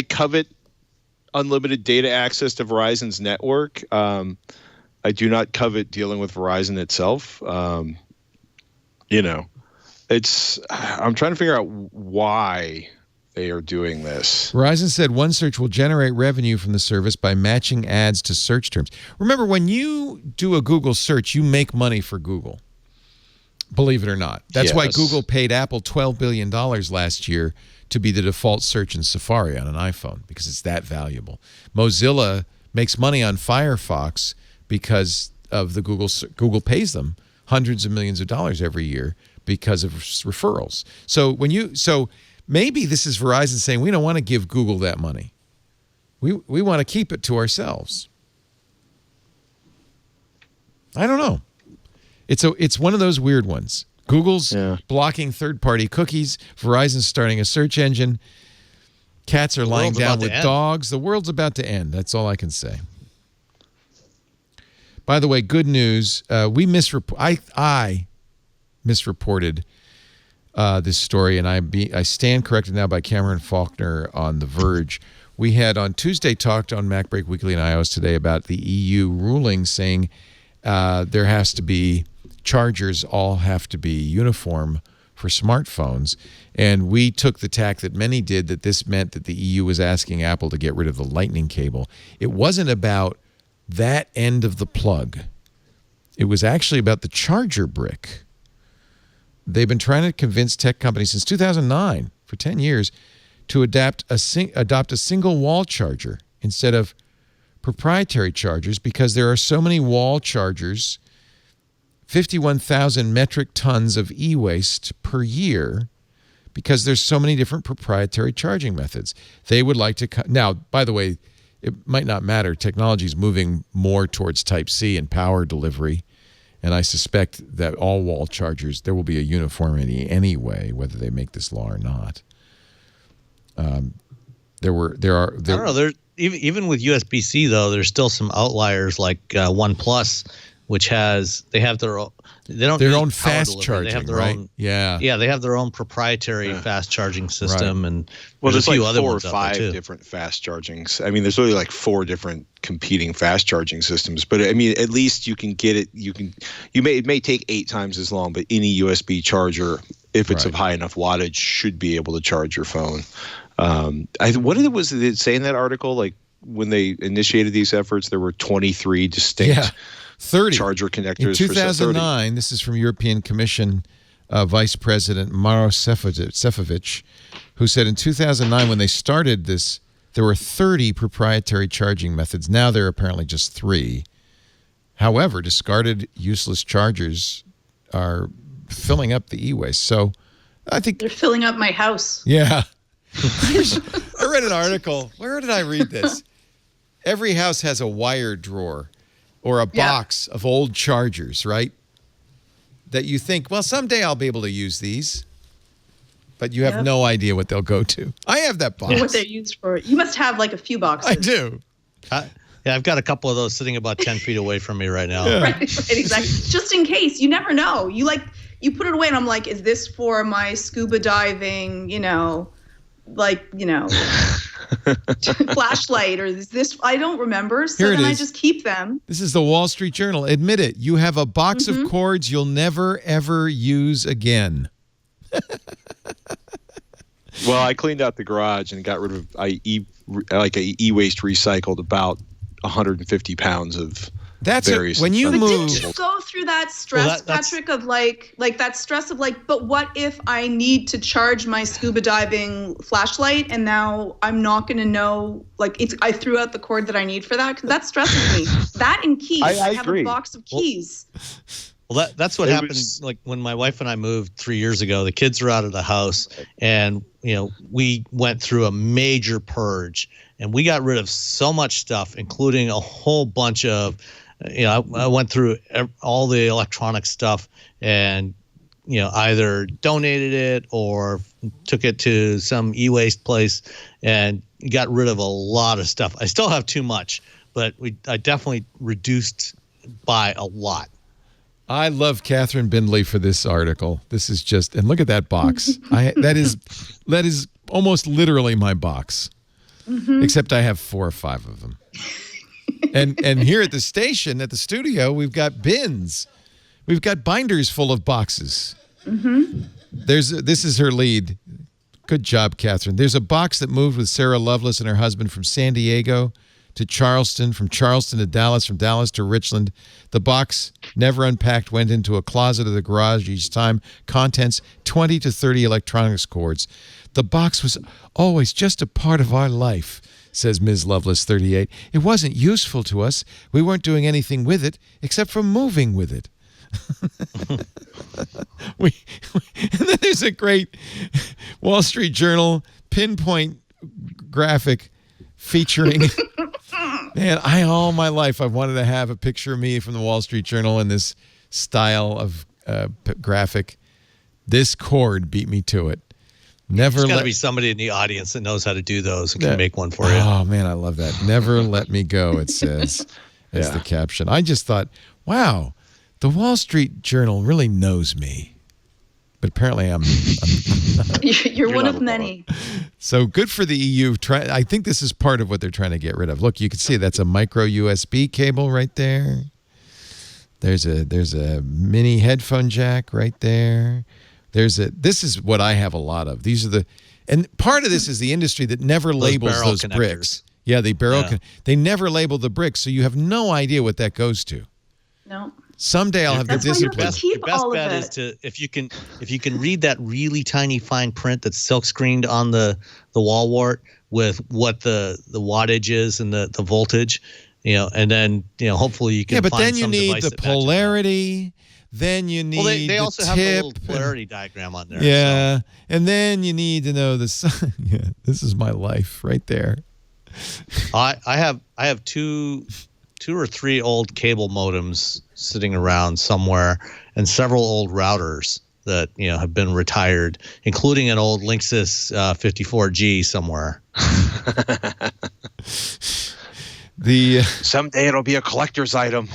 covet unlimited data access to Verizon's network. I do not covet dealing with Verizon itself. I'm trying to figure out why they are doing this. Verizon said OneSearch will generate revenue from the service by matching ads to search terms. Remember, when you do a Google search, you make money for Google. Believe it or not. That's why Google paid Apple $12 billion last year to be the default search in Safari on an iPhone, because it's that valuable. Mozilla makes money on Firefox because of the Google pays them hundreds of millions of dollars every year because of referrals. So maybe this is Verizon saying we don't want to give Google that money. We want to keep it to ourselves. I don't know. It's one of those weird ones. Google's blocking third-party cookies. Verizon's starting a search engine. Cats are lying down with dogs. The world's about to end. That's all I can say. By the way, good news. I misreported this story, and I stand corrected now by Cameron Faulkner on The Verge. We had on Tuesday talked on MacBreak Weekly and iOS Today about the EU ruling saying there has to be chargers all have to be uniform for smartphones. And we took the tack that many did, that this meant that the EU was asking Apple to get rid of the lightning cable. It wasn't about that end of the plug. It was actually about the charger brick. They've been trying to convince tech companies since 2009 for 10 years to adopt a single wall charger instead of proprietary chargers because there are so many wall chargers, 51,000 metric tons of e-waste per year because there's so many different proprietary charging methods. They would like to now, by the way, it might not matter. Technology is moving more towards Type-C and power delivery, and I suspect that all wall chargers, there will be a uniformity anyway, whether they make this law or not. I don't know. Even with USB-C though, there's still some outliers like OnePlus, which they have their own. They don't their use own power fast delivery. charging, They have their right? own. Yeah, they have their own proprietary fast charging system, and there's a few like other 4 or ones 5 different fast chargings. I mean, there's really like 4 different competing fast charging systems. But I mean, at least you can get it. It may take 8 times as long, but any USB charger, if it's of high enough wattage, should be able to charge your phone. What did it say in that article? Like when they initiated these efforts, there were 23 distinct 30 charger connectors. In 2009, this is from European Commission Vice President Maro Sefcovic, who said in 2009 when they started this, there were 30 proprietary charging methods. Now there are apparently just 3. However, discarded useless chargers are filling up the e-waste. So I think they're filling up my house. Yeah. I read an article. Where did I read this? Every house has a wire drawer or a box of old chargers, right? That you think, well, someday I'll be able to use these. But you have no idea what they'll go to. I have that box. Or what they're used for. You must have like a few boxes. I do. I've got a couple of those sitting about 10 feet away from me right now. Yeah. Right, exactly. Just in case. You never know. You put it away and I'm like, is this for my scuba diving, flashlight, or is this, I don't remember. So then I just keep them. This is the Wall Street Journal. Admit it. You have a box of cords you'll never, ever use again. Well, I cleaned out the garage and got rid of e-waste recycled about 150 pounds of various. When you move, didn't you go through that stress, Patrick, of like that stress of like, but what if I need to charge my scuba diving flashlight and now I'm not going to know, I threw out the cord that I need for that, because that stresses me. That and keys. I have a box of keys. Well, that's what happened. Like when my wife and I moved 3 years ago, the kids were out of the house, and we went through a major purge, and we got rid of so much stuff, including a whole bunch of. I went through all the electronic stuff and, either donated it or took it to some e-waste place and got rid of a lot of stuff. I still have too much, but I definitely reduced by a lot. I love Catherine Bindley for this article. This is just, and look at that box. That is almost literally my box, except I have 4 or 5 of them. And here at the station, at the studio, we've got bins. We've got binders full of boxes. This is her lead. Good job, Catherine. There's a box that moved with Sarah Lovelace and her husband from San Diego to Charleston, from Charleston to Dallas, from Dallas to Richland. The box, never unpacked, went into a closet of the garage each time. Contents, 20 to 30 electronics cords. The box was always just a part of our life, says Ms. Lovelace, 38. It wasn't useful to us. We weren't doing anything with it except for moving with it. And then there's a great Wall Street Journal pinpoint graphic featuring... Man, all my life I've wanted to have a picture of me from the Wall Street Journal in this style of graphic. This cord beat me to it. There's got to be somebody in the audience that knows how to do those and can make one for you. Oh, man, I love that. Never let me go, it says, as the caption. I just thought, wow, the Wall Street Journal really knows me. But apparently I'm You're one of many. So good for the EU. I think this is part of what they're trying to get rid of. Look, you can see that's a micro USB cable right there. There's a mini headphone jack right there. This is what I have a lot of. And part of this is the industry that never labels those bricks. Yeah, they never label the bricks, so you have no idea what that goes to. No. Someday I'll have the That's why you have to discipline. keep The best all of bet it. is to if you can read that really tiny fine print that's silk screened on the wall wart with what the wattage is and the voltage, and then hopefully you can. Yeah, but find then you some need device the that matches that. polarity. Then you need Well, they the also tip. have a little polarity diagram on there. Yeah, and then you need to know the sun. Yeah, this is my life right there. I have two or three old cable modems sitting around somewhere, and several old routers that have been retired, including an old Linksys 54G somewhere. Someday it'll be a collector's item.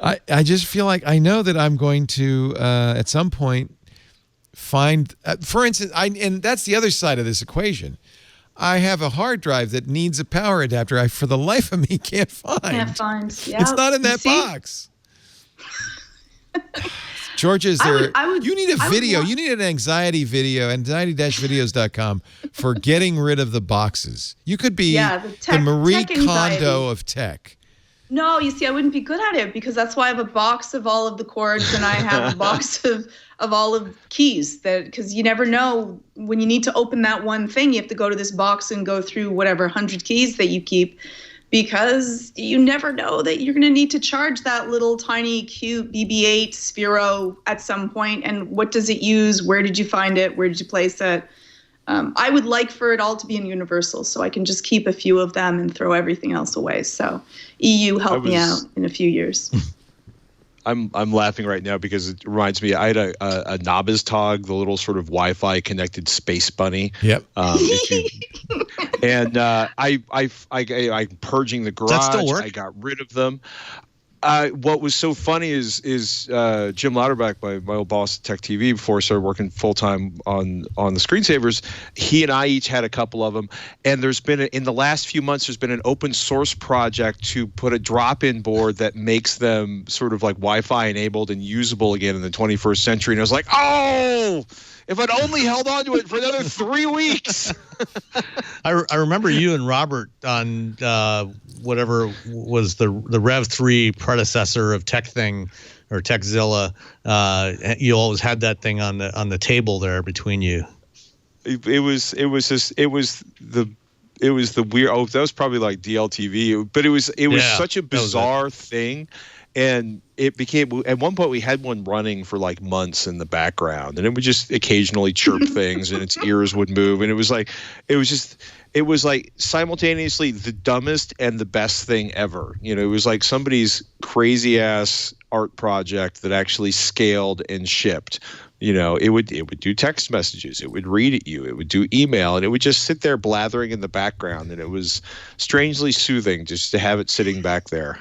I just feel like I know that I'm going to at some point find, for instance, and that's the other side of this equation. I have a hard drive that needs a power adapter. I, for the life of me, can't find. Yeah. It's not in that box. Georgia, is there? You need a video. You need an anxiety video, anxiety-videos.com for getting rid of the boxes. You could be the Marie Kondo of tech. No, you see, I wouldn't be good at it because that's why I have a box of all of the cords and I have a box of all of keys, because you never know when you need to open that one thing, you have to go to this box and go through whatever 100 keys that you keep, because you never know that you're going to need to charge that little tiny cute BB-8 Sphero at some point. And what does it use? Where did you find it? Where did you place it? I would like for it all to be in universal so I can just keep a few of them and throw everything else away. So EU help me out in a few years. I'm laughing right now because it reminds me. I had a NOBUS Tog, the little sort of Wi-Fi connected space bunny. Yep. And I'm purging the garage. Does that still work? I got rid of them. What was so funny is Jim Lauterbach, my old boss at Tech TV, before I started working full time on the screensavers, he and I each had a couple of them. And there's been in the last few months, there's been an open source project to put a drop-in board that makes them sort of like Wi-Fi enabled and usable again in the 21st century. And I was like, oh, if I'd only held on to it for another 3 weeks. I remember you and Robert on whatever was the Rev 3 predecessor of TechThing or TechZilla. You always had that thing on the table there between you. It was the weird. Oh, that was probably like DLTV, but it was such a bizarre thing. And it became, at one point we had one running for like months in the background, and it would just occasionally chirp things and its ears would move. And it was like simultaneously the dumbest and the best thing ever. It was like somebody's crazy ass art project that actually scaled and shipped. It would do text messages, it would read at you, it would do email, and it would just sit there blathering in the background. And it was strangely soothing just to have it sitting back there.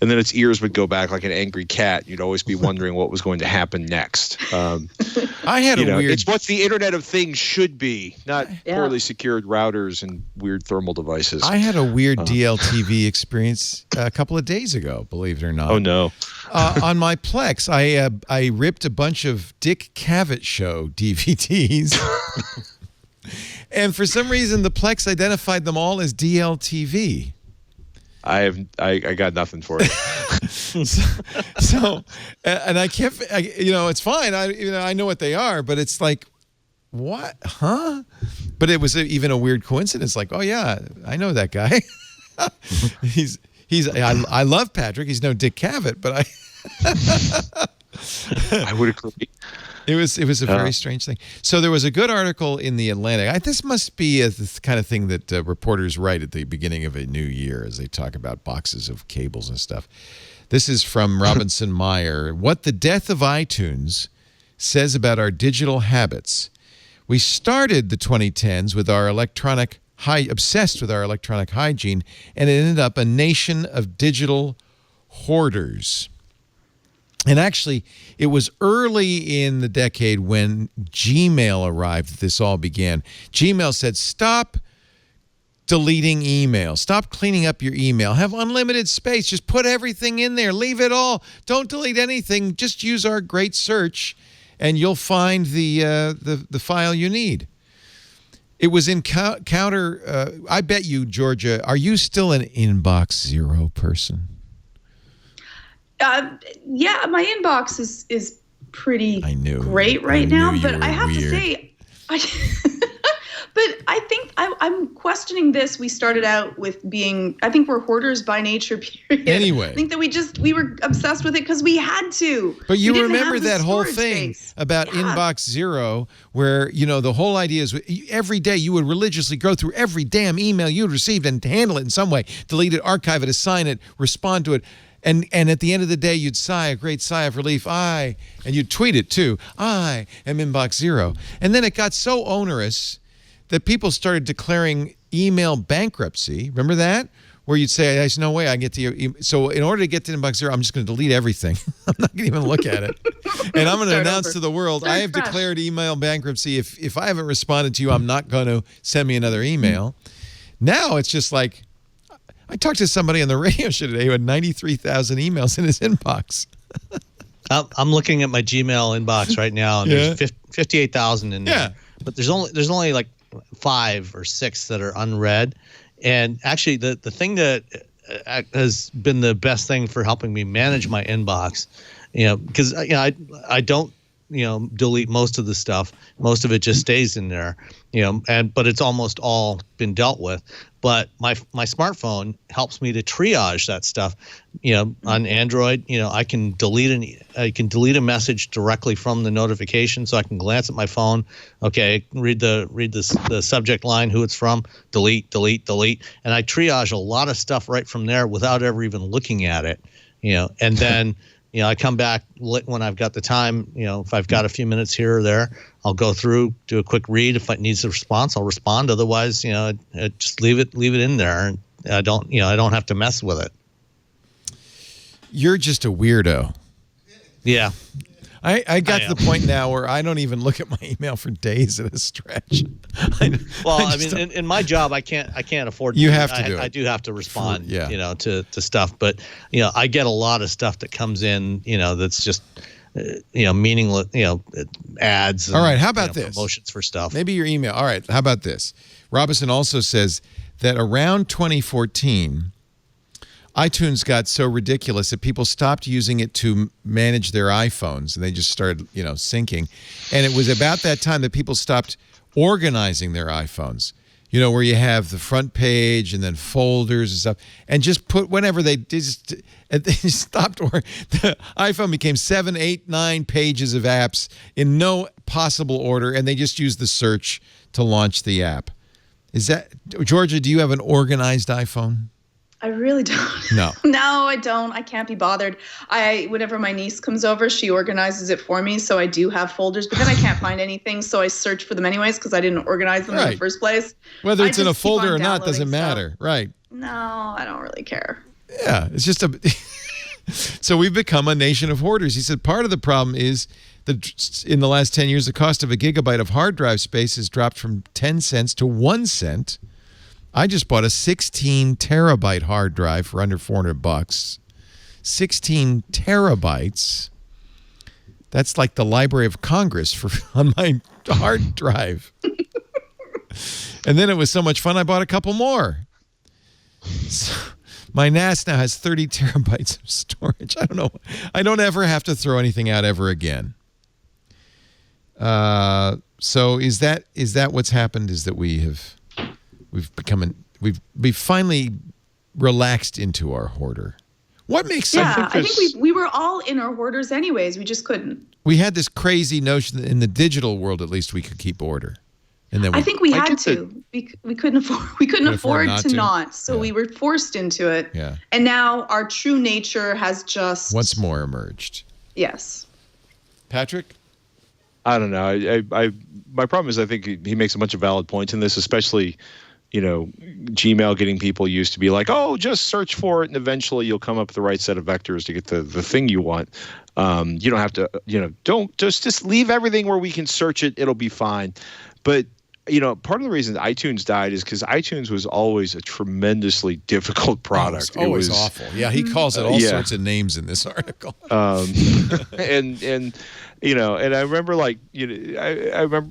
And then its ears would go back like an angry cat. You'd always be wondering what was going to happen next. I had a weird... It's what the Internet of Things should be, not poorly secured routers and weird thermal devices. I had a weird DLTV experience a couple of days ago, believe it or not. Oh, no. On my Plex, I ripped a bunch of Dick Cavett Show DVDs. And for some reason, the Plex identified them all as DLTV. I got nothing for it. so and I kept, it's fine. I know what they are, but it's like, what? Huh? But it was even a weird coincidence. Like, oh yeah, I know that guy. I love Patrick. He's no Dick Cavett, but I would agree. It was a very strange thing. So there was a good article in the Atlantic. This must be the kind of thing that reporters write at the beginning of a new year as they talk about boxes of cables and stuff. This is from Robinson Meyer. What the death of iTunes says about our digital habits. We started the 2010s with our obsessed with our electronic hygiene, and it ended up a nation of digital hoarders. And actually, it was early in the decade when Gmail arrived that this all began. Gmail said, stop deleting email. Stop cleaning up your email. Have unlimited space. Just put everything in there. Leave it all. Don't delete anything. Just use our great search, and you'll find the file you need. It was in counter. I bet you, Georgia, are you still an inbox zero person? Yeah, my inbox is pretty great right now, but I have to say, but I think I'm questioning this. We started out with I think we're hoarders by nature, period. Anyway. I think that we were obsessed with it because we had to. But you remember that whole thing about Inbox Zero, where, the whole idea is every day you would religiously go through every damn email you had received and handle it in some way, delete it, archive it, assign it, respond to it. And at the end of the day, you'd sigh a great sigh of relief. And you'd tweet it too. I am Inbox Zero. And then it got so onerous that people started declaring email bankruptcy. Remember that? Where you'd say, there's no way I get to your email. So in order to get to Inbox Zero, I'm just going to delete everything. I'm not going to even look at it. And I'm going to announce to the world, I have declared email bankruptcy. If I haven't responded to you, I'm not going to send me another email. Now it's just like, I talked to somebody on the radio show today who had 93,000 emails in his inbox. I'm looking at my Gmail inbox right now, and there's 58,000 in there. Yeah. But there's only like 5 or 6 that are unread. And actually, the thing that has been the best thing for helping me manage my inbox, because I don't delete most of the stuff. Most of it just stays in there, but it's almost all been dealt with. But my smartphone helps me to triage that stuff. On Android, I can delete a message directly from the notification, so I can glance at my phone. Okay, read the subject line, who it's from, delete, and I triage a lot of stuff right from there without ever even looking at it. And then. I come back when I've got the time, if I've got a few minutes here or there, I'll go through, do a quick read. If it needs a response, I'll respond. Otherwise, just leave it in there. And I don't have to mess with it. You're just a weirdo. Yeah. I got to the point now where I don't even look at my email for days at a stretch. In my job, I can't afford. You have to do it. I do have to respond, to stuff. But I get a lot of stuff that comes in, that's just, meaningless, ads. And, all right, how about this? Promotions for stuff. Maybe your email. All right, how about this? Robinson also says that around 2014. iTunes got so ridiculous that people stopped using it to manage their iPhones, and they just started, syncing. And it was about that time that people stopped organizing their iPhones, where you have the front page and then folders and stuff, and just put whenever they stopped, or the iPhone became 7, 8, 9 pages of apps in no possible order, and they just used the search to launch the app. Is that, Georgia, do you have an organized iPhone? I really don't. No. No, I don't. I can't be bothered. Whenever my niece comes over, she organizes it for me. So I do have folders, but then I can't find anything. So I search for them anyways because I didn't organize them in the first place. Whether it's in a folder or not doesn't matter. Right. No, I don't really care. Yeah. It's just so we've become a nation of hoarders. He said part of the problem is that in the last 10 years, the cost of a gigabyte of hard drive space has dropped from 10 cents to 1 cent. I just bought a 16 terabyte hard drive for under $400. 16 terabytes. That's like the Library of Congress on my hard drive. And then it was so much fun, I bought a couple more. So my NAS now has 30 terabytes of storage. I don't know. I don't ever have to throw anything out ever again. So is that what's happened? Is that we've finally relaxed into our hoarder. What makes I think we were all in our hoarders anyways. We just couldn't. We had this crazy notion that in the digital world, at least, we could keep order, and then I think we had to. We couldn't afford. We couldn't afford to not. So we were forced into it. Yeah. And now our true nature has just once more emerged. Yes. Patrick? I don't know. My problem is I think he makes a bunch of valid points in this, especially, Gmail getting people used to be like, oh, just search for it and eventually you'll come up with the right set of vectors to get the thing you want. You don't have to, don't just leave everything where we can search it. It'll be fine. But, part of the reason iTunes died is because iTunes was always a tremendously difficult product. It was awful. Yeah, he calls it all sorts of names in this article. And I remember I remember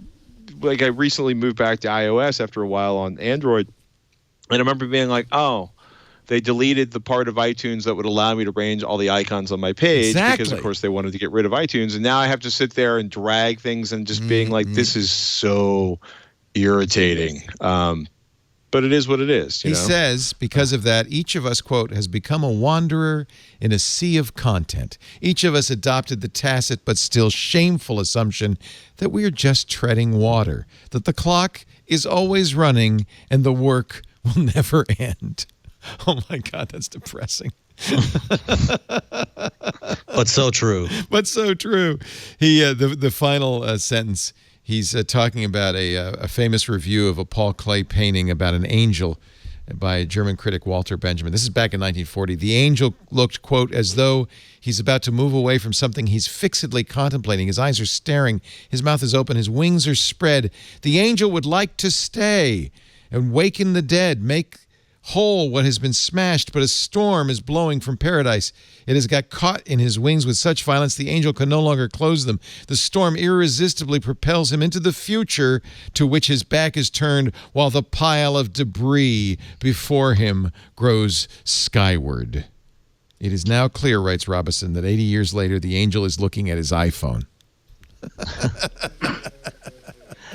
I recently moved back to iOS after a while on Android, and I remember being like, oh, they deleted the part of iTunes that would allow me to arrange all the icons on my page because, of course, they wanted to get rid of iTunes. And now I have to sit there and drag things and just being like, this is so irritating. But it is what it is. He says, because of that, each of us, quote, has become a wanderer in a sea of content. Each of us adopted the tacit but still shameful assumption that we are just treading water, that the clock is always running and the work will never end. Oh, my God, that's depressing. But so true. But so true. He the final sentence, he's talking about a famous review of a Paul Klee painting about an angel by a German critic, Walter Benjamin. This is back in 1940. The angel looked, quote, as though he's about to move away from something he's fixedly contemplating. His eyes are staring. His mouth is open. His wings are spread. The angel would like to stay and waken the dead, make whole what has been smashed, but a storm is blowing from paradise. It has got caught in his wings with such violence the angel can no longer close them. The storm irresistibly propels him into the future to which his back is turned, while the pile of debris before him grows skyward. It is now clear, writes Robison, that 80 years later the angel is looking at his iPhone.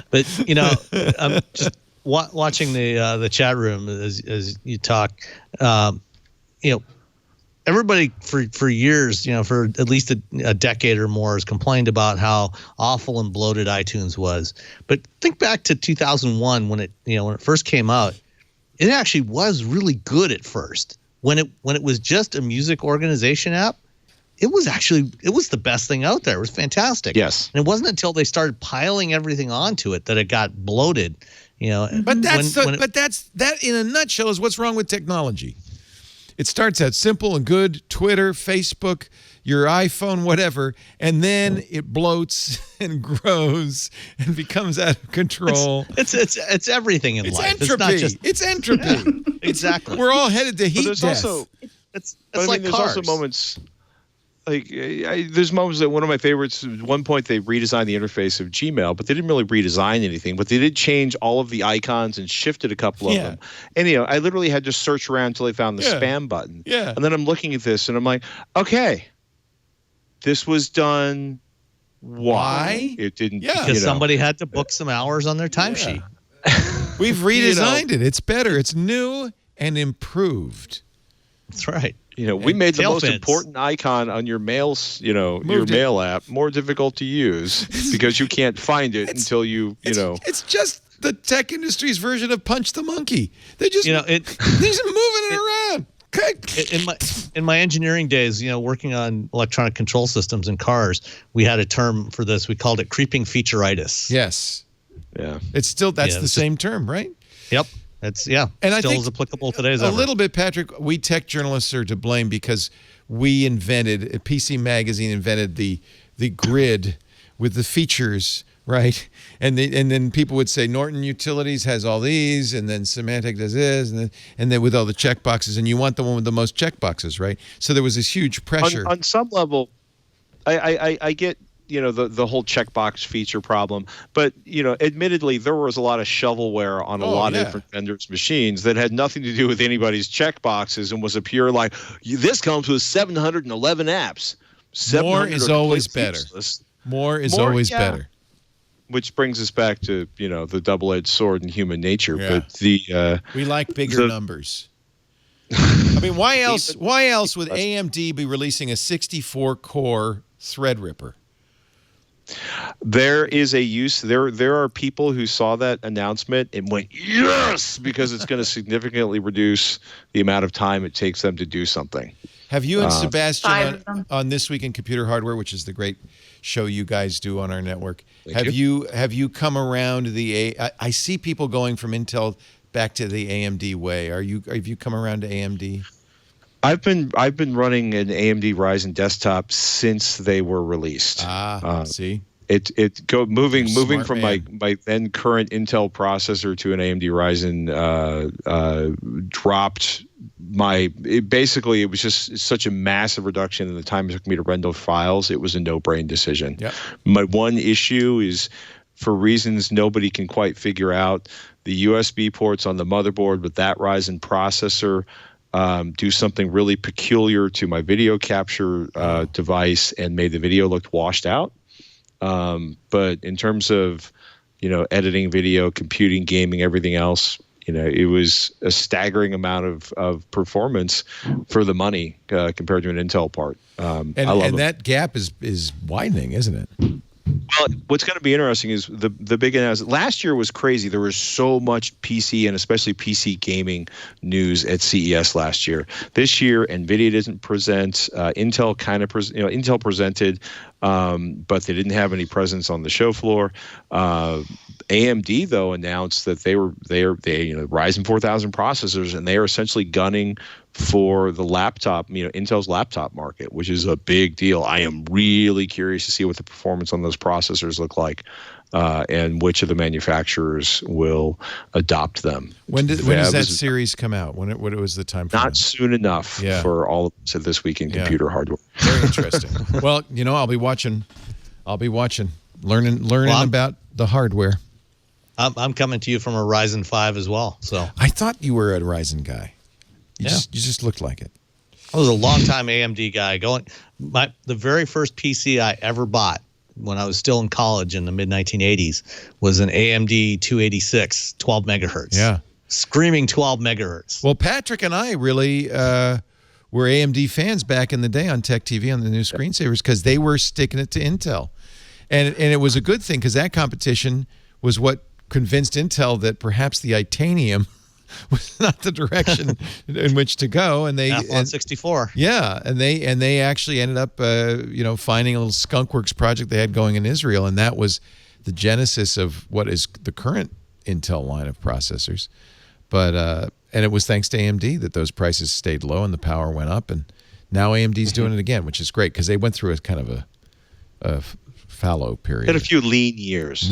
But, just watching the chat room as you talk, everybody for years, for at least a decade or more, has complained about how awful and bloated iTunes was. But think back to 2001 when it first came out. It actually was really good at first. When it was just a music organization app, it was the best thing out there. It was fantastic. Yes. And it wasn't until they started piling everything onto it that it got bloated. But that in a nutshell is what's wrong with technology. It starts out simple and good, Twitter, Facebook, your iPhone, whatever, and then it bloats and grows and becomes out of control. It's everything in life. Entropy. It's entropy. Yeah, exactly. We're all headed to heat there's death. Also, it's there's like cars. also moments. Like there's moments that one of my favorites. At one point, they redesigned the interface of Gmail, but they didn't really redesign anything. But they did change all of the icons and shifted a couple of them. And I literally had to search around until I found the spam button. Yeah. And then I'm looking at this and I'm like, okay, this was done. Why? It didn't. Yeah. Because somebody had to book some hours on their timesheet. We've redesigned it. It's better. It's new and improved. That's right. We made the most important icon on your mail, your mail app more difficult to use because you can't find it until you. It's just the tech industry's version of Punch the Monkey. They just they're just moving it around. In my engineering days, working on electronic control systems in cars, we had a term for this. We called it creeping featureitis. Yes. Yeah. It's still the same term, right? Yep. It's and I still think is applicable today as a ever. little bit, Patrick. We tech journalists are to blame because we invented PC Magazine invented the grid with the features, right? And then people would say Norton Utilities has all these, and then Symantec does this, and then with all the check boxes, and you want the one with the most check boxes, right? So there was this huge pressure. On some level, I get. The whole checkbox feature problem. But, admittedly, there was a lot of shovelware on a lot of different vendors' machines that had nothing to do with anybody's checkboxes and was a pure this comes with 711 apps. More is always better. More is always better. Which brings us back to, the double-edged sword in human nature. Yeah. But we like bigger numbers. I mean, why else would AMD be releasing a 64-core Threadripper? There is a use. There are people who saw that announcement and went, yes, because it's going to significantly reduce the amount of time it takes them to do something. Have you and Sebastian on This Week in Computer Hardware, which is the great show you guys do on our network, have you come around I see people going from Intel back to the AMD way. Have you come around to AMD? I've been running an AMD Ryzen desktop since they were released. See, moving from my then current Intel processor to an AMD Ryzen dropped basically it was just such a massive reduction in the time it took me to render files. It was a no-brain decision. Yep. My one issue is, for reasons nobody can quite figure out, the USB ports on the motherboard with that Ryzen processor do something really peculiar to my video capture device and made the video look washed out. But in terms of, editing video, computing, gaming, everything else, it was a staggering amount of performance for the money compared to an Intel part. And that gap is widening, isn't it? Well, what's going to be interesting is the big announcement. Last year was crazy. There was so much PC and especially PC gaming news at CES last year. This year, NVIDIA didn't present. Intel Intel presented, but they didn't have any presence on the show floor. AMD though announced that they Ryzen 4000 processors, and they are essentially gunning for the laptop, Intel's laptop market, which is a big deal. I am really curious to see what the performance on those processors look like, and which of the manufacturers will adopt them. When does that series come out? What was the time frame? Not soon enough for all of us at This Week in Computer Hardware. Very interesting. Well, I'll be watching, learning about the hardware. I'm coming to you from a Ryzen 5 as well. So I thought you were a Ryzen guy. You just looked like it. I was a longtime AMD guy. The very first PC I ever bought when I was still in college in the mid 1980s was an AMD 286, 12 megahertz. Yeah, screaming 12 megahertz. Well, Patrick and I really were AMD fans back in the day on Tech TV on the new screensavers because they were sticking it to Intel, and it was a good thing because that competition was what convinced Intel that perhaps the Itanium was not the direction in which to go, and they Athlon 64. Yeah, and they actually ended up finding a little skunkworks project they had going in Israel, and that was the genesis of what is the current Intel line of processors. But and it was thanks to AMD that those prices stayed low and the power went up, and now AMD's doing it again, which is great because they went through a kind of a fallow period. Had a few lean years.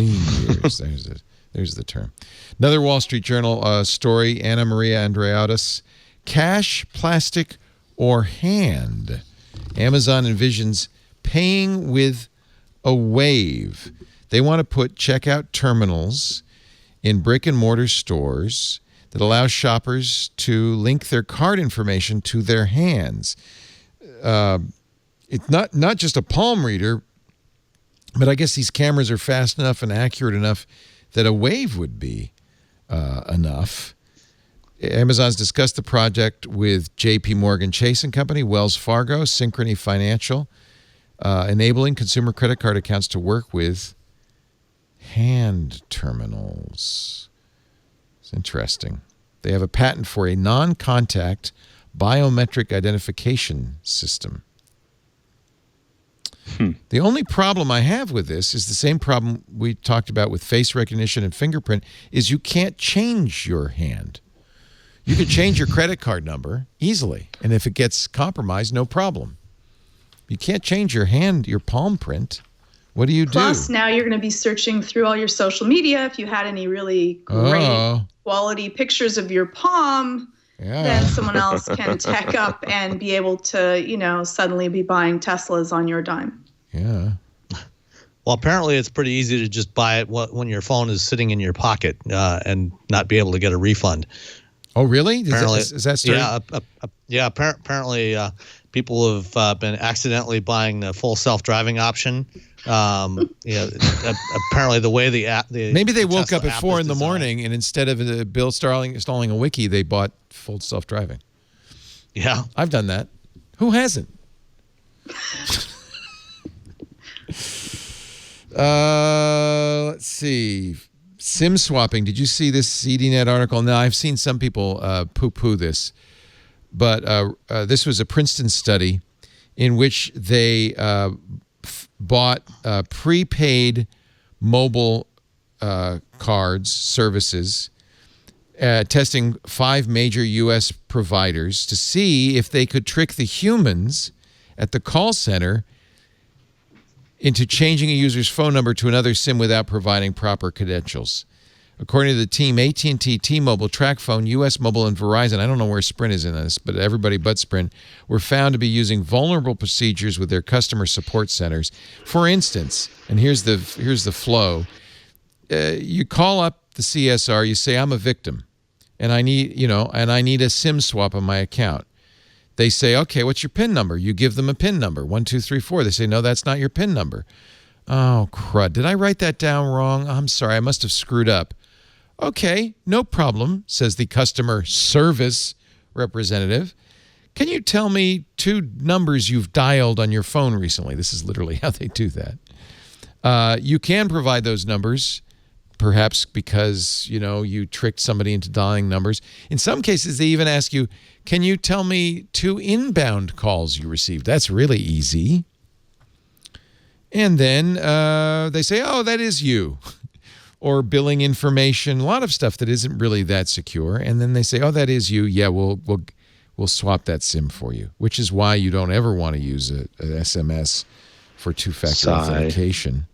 There's the term. Another Wall Street Journal story, Anna Maria Andreadis, cash, plastic, or hand. Amazon envisions paying with a wave. They want to put checkout terminals in brick-and-mortar stores that allow shoppers to link their card information to their hands. It's not just a palm reader, but I guess these cameras are fast enough and accurate enough that a wave would be enough. Amazon's discussed the project with J.P. Morgan Chase & Company, Wells Fargo, Synchrony Financial, enabling consumer credit card accounts to work with hand terminals. It's interesting. They have a patent for a non-contact biometric identification system. The only problem I have with this is the same problem we talked about with face recognition and fingerprint, is you can't change your hand. You can change your credit card number easily, and if it gets compromised, no problem. You can't change your hand, your palm print. What do you do? Plus, now you're going to be searching through all your social media. If you had any really great quality pictures of your palm, then someone else can tech up and be able to, suddenly be buying Teslas on your dime. Yeah. Well, apparently it's pretty easy to just buy it when your phone is sitting in your pocket and not be able to get a refund. Oh, really? Is that story? Yeah. Apparently, people have been accidentally buying the full self-driving option. Apparently the way the app, maybe they woke up at 4 a.m. and instead of installing a wiki, they bought full self-driving. Yeah, I've done that. Who hasn't? Let's see. SIM swapping. Did you see this CDNet article? Now, I've seen some people poo-poo this, but this was a Princeton study in which they bought prepaid mobile cards, services, testing 5 major U.S. providers to see if they could trick the humans at the call center into changing a user's phone number to another SIM without providing proper credentials. According to the team, AT&T, T-Mobile, TracFone, U.S. Mobile, and Verizon, I don't know where Sprint is in this, but everybody but Sprint, were found to be using vulnerable procedures with their customer support centers. For instance, and here's the flow, you call up the CSR, you say, I'm a victim. and I need a SIM swap on my account. They say, okay, what's your PIN number? You give them a PIN number, 1234. They say, no, that's not your PIN number. Oh, crud. Did I write that down wrong? I'm sorry. I must have screwed up. Okay, no problem, says the customer service representative. Can you tell me 2 numbers you've dialed on your phone recently? This is literally how they do that. You can provide those numbers, perhaps because, you tricked somebody into dialing numbers. In some cases, they even ask you, can you tell me 2 inbound calls you received? That's really easy. And then they say, oh, that is you. Or billing information, a lot of stuff that isn't really that secure. And then they say, oh, that is you. Yeah, we'll swap that SIM for you, which is why you don't ever want to use an SMS for 2-factor authentication.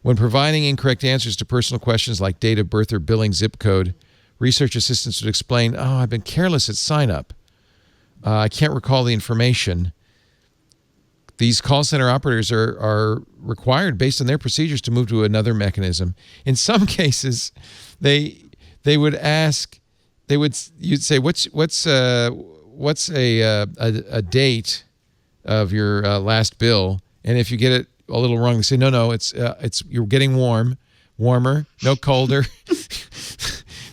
When providing incorrect answers to personal questions like date of birth or billing zip code, research assistants would explain, oh, I've been careless at sign up. I can't recall the information. These call center operators are required, based on their procedures, to move to another mechanism. In some cases, you'd say, what's a date of your last bill? And if you get it a little wrong, they say, no, it's you're getting warmer, no colder.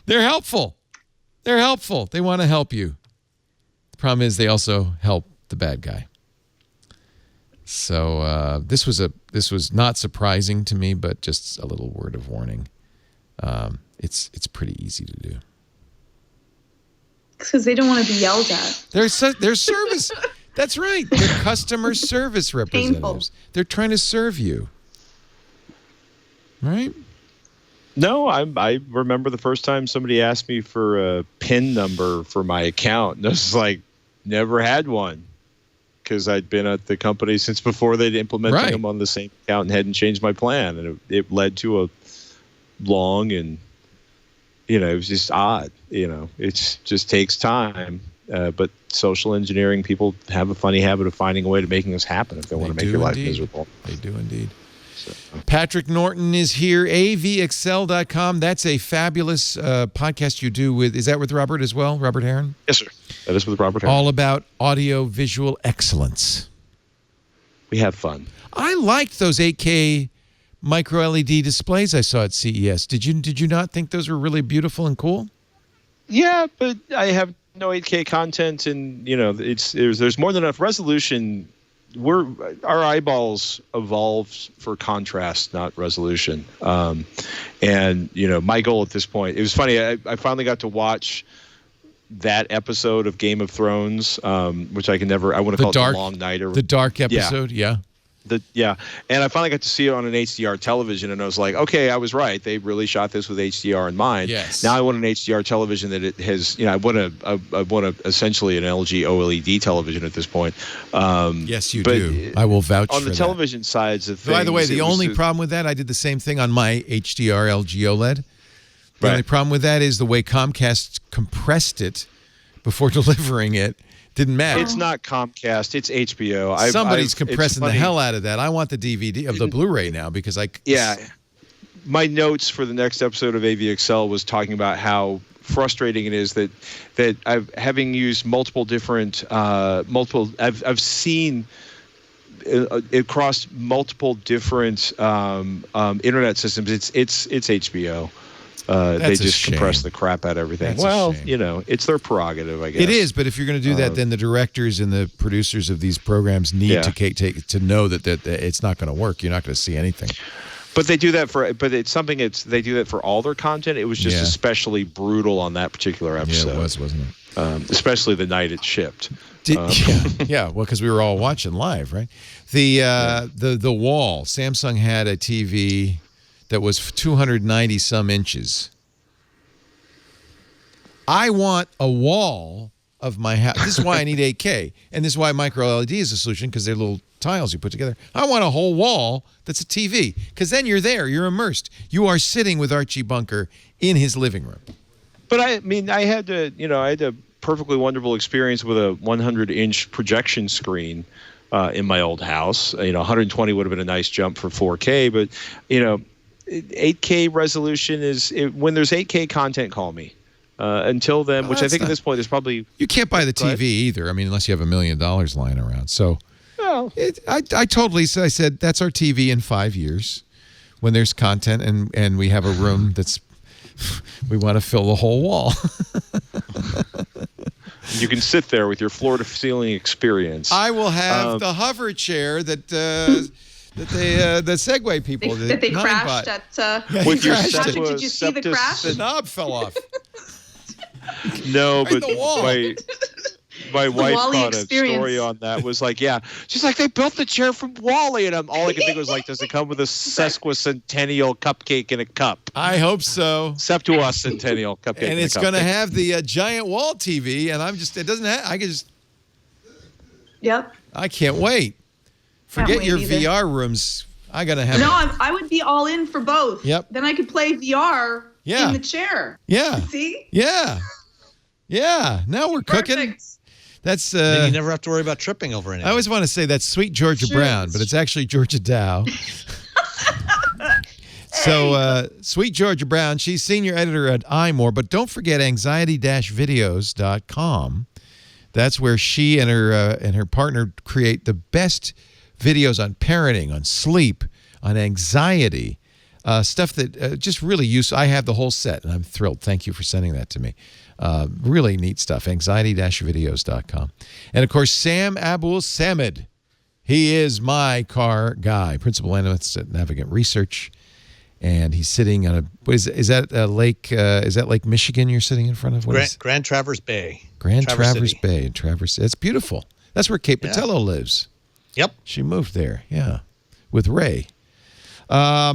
They're helpful. They want to help you. The problem is they also help the bad guy. So this was not surprising to me, but just a little word of warning. It's pretty easy to do. Because they don't want to be yelled at. They're service. That's right. They're customer service representatives. Painful. They're trying to serve you. Right? No, I remember the first time somebody asked me for a PIN number for my account, and I was like, never had one. Because I'd been at the company since before they'd implemented them on the same account and hadn't changed my plan. And it led to a long and, it was just odd. It just takes time. But social engineering, people have a funny habit of finding a way to making this happen if they want to make your life miserable. They do indeed. So. Patrick Norton is here, avxl.com. That's a fabulous podcast you do with, is that with Robert as well, Robert Heron? Yes, sir. That is with Robert Heron. All about audio-visual excellence. We have fun. I liked those 8K micro-LED displays I saw at CES. Did you not think those were really beautiful and cool? Yeah, but I have no 8K content, and there's more than enough resolution. Our eyeballs evolved for contrast, not resolution. And my goal at this point, it was funny. I finally got to watch that episode of Game of Thrones, which I want to call it the long night, or the dark episode. Yeah. And I finally got to see it on an HDR television, and I was like, okay, I was right. They really shot this with HDR in mind. Yes. Now I want an HDR television that it has. I want essentially an LG OLED television at this point. Yes, you do. I will vouch for that. On the television sides of things. By the way, the only problem with that, I did the same thing on my HDR LG OLED. The only problem with that is the way Comcast compressed it before delivering it. Didn't matter. It's not Comcast. It's HBO. Somebody's compressing the hell out of that. I want the DVD of the Blu-ray now because my notes for the next episode of AVXL was talking about how frustrating it is that having used multiple different I've seen across multiple different internet systems. It's HBO. They just compress the crap out of everything. It's their prerogative, I guess. It is, but if you're going to do that, then the directors and the producers of these programs need to know that it's not going to work. You're not going to see anything. But they do that they do that for all their content. It was just especially brutal on that particular episode. Yeah, it was, wasn't it? Especially the night it shipped. Well, because we were all watching live, right? The wall. Samsung had a TV that was 290 some inches. I want a wall of my house. This is why I need 8K, and this is why micro LED is a solution, because they're little tiles you put together. I want a whole wall that's a TV, because then you're there, you're immersed. You are sitting with Archie Bunker in his living room. But I had a perfectly wonderful experience with a 100-inch projection screen in my old house. 120 would have been a nice jump for 4K, but 8K resolution is when there's 8K content, call me. Until then, which I think at this point there's probably... You can't buy the TV either. I mean, unless you have $1 million lying around. So I said, that's our TV in 5 years when there's content and we have a room that's... We want to fill the whole wall. You can sit there with your floor-to-ceiling experience. I will have the hover chair that the Segway people that they crashed at. With your did you see the crash? The knob fell off. No, right but my wife got a story on that. Was like, she's like, they built the chair from Wall-E, and all I could think was like, does it come with a sesquicentennial cupcake in a cup? I hope so. Septuacentennial cupcake. And it's going to have the giant wall TV, and it doesn't have. I can just. Yep. I can't wait. Forget your either. VR rooms. I gotta have. No, I would be all in for both. Yep. Then I could play VR in the chair. Yeah. See? Yeah. Yeah. Now we're cooking. Perfect. That's then you never have to worry about tripping over anything. I always want to say that's Sweet Georgia Brown, but it's actually Georgia Dow. So Sweet Georgia Brown, she's senior editor at iMore, but don't forget anxiety-videos.com. That's where she and her partner create the best videos on parenting, on sleep, on anxiety, stuff that just really useful. I have the whole set, and I'm thrilled. Thank you for sending that to me. Really neat stuff, anxiety-videos.com. And, of course, Sam Abul-Samad. He is my car guy, principal analyst at Navigant Research. And he's sitting on is that Lake Michigan you're sitting in front of? Grand Traverse Bay. Grand Traverse Bay in Traverse. It's beautiful. That's where Kate Patello lives. Yep. She moved there, with Ray. Our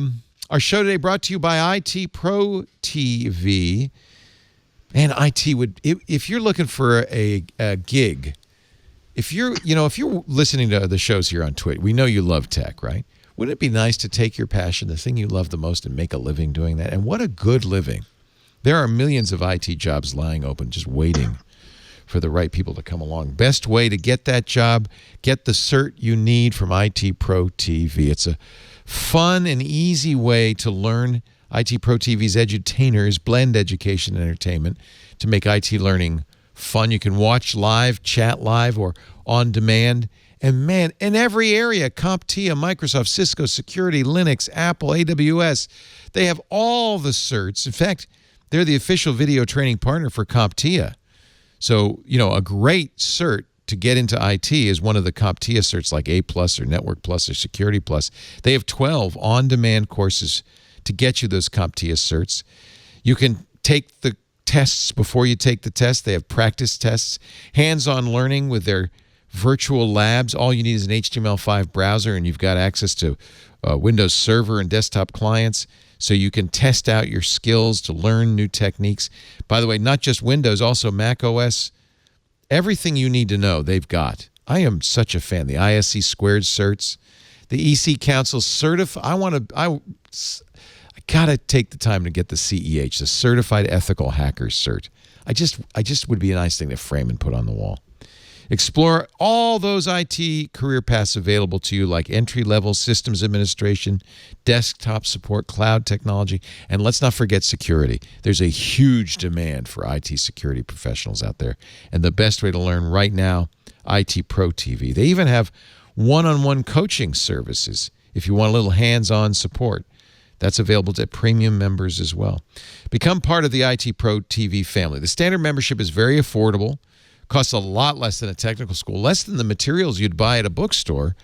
show today brought to you by IT Pro TV. And IT would, if you're looking for a gig, if you're listening to the shows here on Twit, we know you love tech, right? Wouldn't it be nice to take your passion, the thing you love the most, and make a living doing that? And what a good living. There are millions of IT jobs lying open, just waiting for the right people to come along. Best way to get that job, get the cert you need from IT Pro TV. It's a fun and easy way to learn. IT Pro TV's edutainers blend education and entertainment to make IT learning fun. You can watch live, chat live, or on demand. And man, in every area, CompTIA, Microsoft, Cisco, Security, Linux, Apple, AWS, they have all the certs. In fact, they're the official video training partner for CompTIA. So, a great cert to get into IT is one of the CompTIA certs like A+ or Network Plus or Security Plus. They have 12 on-demand courses to get you those CompTIA certs. You can take the tests before you take the test. They have practice tests, hands-on learning with their virtual labs. All you need is an HTML5 browser, and you've got access to Windows Server and desktop clients, so you can test out your skills to learn new techniques. By the way, not just Windows, also Mac OS. Everything you need to know, they've got. I am such a fan. The ISC squared certs, the EC Council I got to take the time to get the CEH, the Certified Ethical Hackers cert. I just would be a nice thing to frame and put on the wall. Explore all those IT career paths available to you, like entry-level systems administration, desktop support, cloud technology, and let's not forget security. There's a huge demand for IT security professionals out there, and the best way to learn right now, IT Pro TV. They even have one-on-one coaching services if you want a little hands-on support. That's available to premium members as well. Become part of the IT Pro TV family. The standard membership is very affordable, costs a lot less than a technical school, less than the materials you'd buy at a bookstore,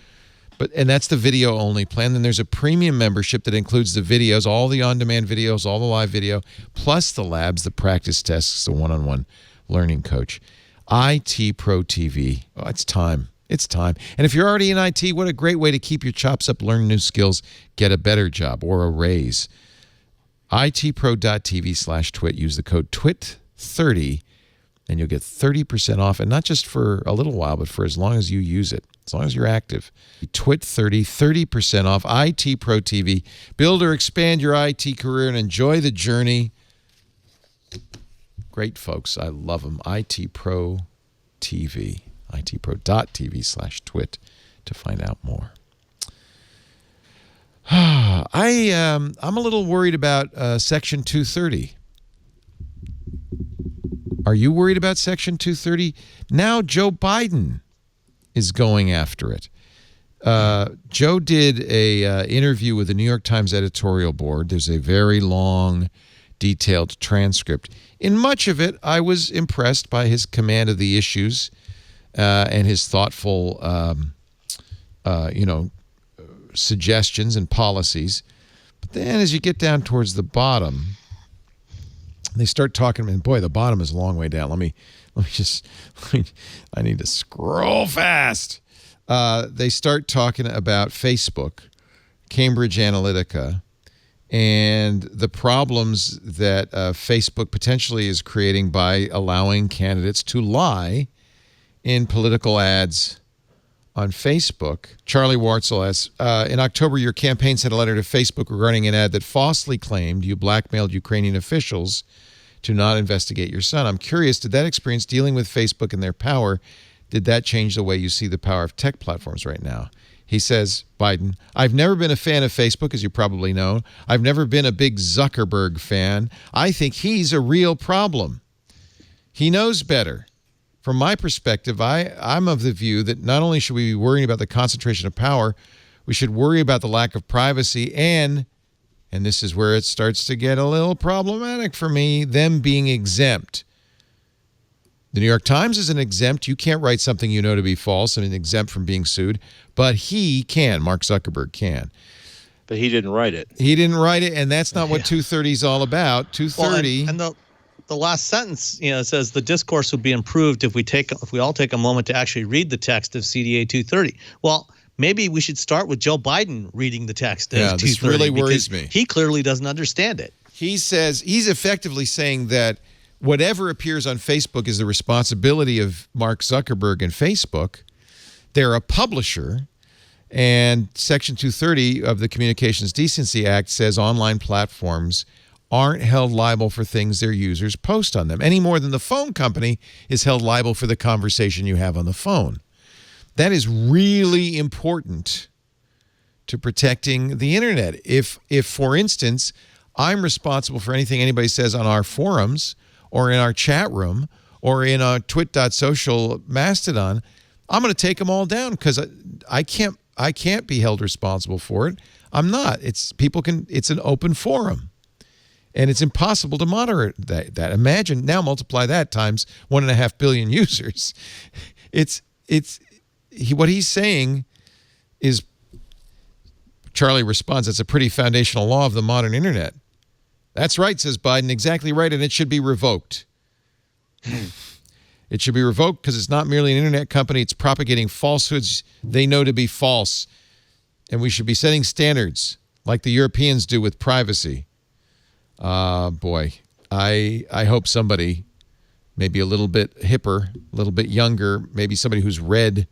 and that's the video-only plan. Then there's a premium membership that includes the videos, all the on-demand videos, all the live video, plus the labs, the practice tests, the one-on-one learning coach. IT Pro TV. Oh, it's time. It's time. And if you're already in IT, what a great way to keep your chops up, learn new skills, get a better job or a raise. itpro.tv/twit. Use the code TWIT30 and you'll get 30% off. And not just for a little while, but for as long as you use it, as long as you're active. TWIT30, 30% off. IT Pro TV. Build or expand your IT career and enjoy the journey. Great folks. I love them. IT Pro TV. itpro.tv/twit to find out more. I'm a little worried about Section 230. Are you worried about Section 230? Now Joe Biden is going after it. Joe did a interview with the New York Times editorial board. There's a very long, detailed transcript. In much of it, I was impressed by his command of the issues and his thoughtful, suggestions and policies. But then as you get down towards the bottom, they start talking, and boy, the bottom is a long way down. I need to scroll fast. They start talking about Facebook, Cambridge Analytica, and the problems that Facebook potentially is creating by allowing candidates to lie in political ads on Facebook. Charlie Wartzel asks, in October, your campaign sent a letter to Facebook regarding an ad that falsely claimed you blackmailed Ukrainian officials to not investigate your son. I'm curious, did that experience dealing with Facebook and their power, did that change the way you see the power of tech platforms right now? He says, Biden, I've never been a fan of Facebook, as you probably know. I've never been a big Zuckerberg fan. I think he's a real problem. He knows better. From my perspective, I'm of the view that not only should we be worrying about the concentration of power, we should worry about the lack of privacy and this is where it starts to get a little problematic for me, them being exempt. The New York Times isn't exempt. You can't write something you know to be false and exempt from being sued, but he can. Mark Zuckerberg can. But he didn't write it. He didn't write it, and that's not what 230 is all about. 230. Well, and the last sentence, says the discourse would be improved if we all take a moment to actually read the text of CDA 230. Well, maybe we should start with Joe Biden reading the text of 230. This really worries me. He clearly doesn't understand it. He says he's effectively saying that whatever appears on Facebook is the responsibility of Mark Zuckerberg and Facebook. They're a publisher, and Section 230 of the Communications Decency Act says online platforms aren't held liable for things their users post on them, any more than the phone company is held liable for the conversation you have on the phone. That is really important to protecting the internet. If for instance, I'm responsible for anything anybody says on our forums or in our chat room or in our twit.social Mastodon, I'm going to take them all down because I can't be held responsible for it. I'm not. It's an open forum. And it's impossible to moderate that. Imagine, now multiply that times 1.5 billion users. What he's saying is, Charlie responds, it's a pretty foundational law of the modern internet. That's right, says Biden, exactly right, and it should be revoked. It should be revoked because it's not merely an internet company, it's propagating falsehoods they know to be false. And we should be setting standards like the Europeans do with privacy. Boy, I hope somebody, maybe a little bit hipper, a little bit younger, maybe somebody who's read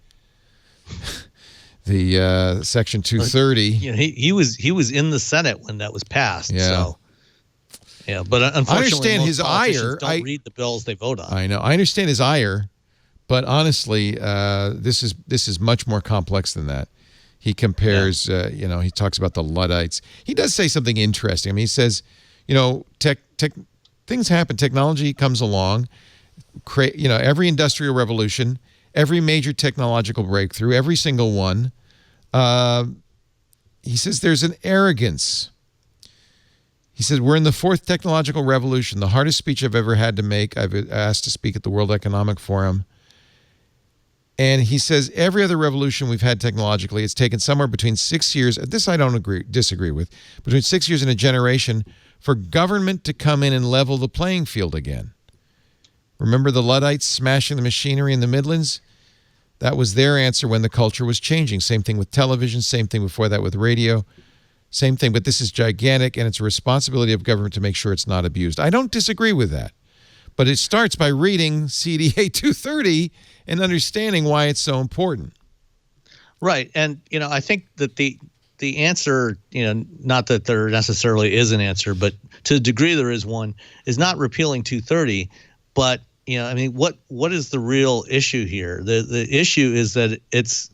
the Section 230. He was in the Senate when that was passed. Yeah. So, yeah, but unfortunately, I understand his ire. Don't read the bills they vote on. I know. I understand his ire, but honestly, this is much more complex than that. He compares, he talks about the Luddites. He does say something interesting. I mean, he says, things happen. Technology comes along. Every industrial revolution, every major technological breakthrough, every single one. He says there's an arrogance. He says, we're in the fourth technological revolution, the hardest speech I've ever had to make. I've asked to speak at the World Economic Forum. And he says every other revolution we've had technologically, it's taken somewhere between 6 years, this I don't disagree with, between 6 years and a generation for government to come in and level the playing field again. Remember the Luddites smashing the machinery in the Midlands? That was their answer when the culture was changing. Same thing with television, same thing before that with radio, same thing. But this is gigantic, and it's a responsibility of government to make sure it's not abused. I don't disagree with that. But it starts by reading CDA 230 and understanding why it's so important. Right. And, I think that the answer, not that there necessarily is an answer, but to the degree there is one, is not repealing 230, but what is the real issue here? The issue is that it's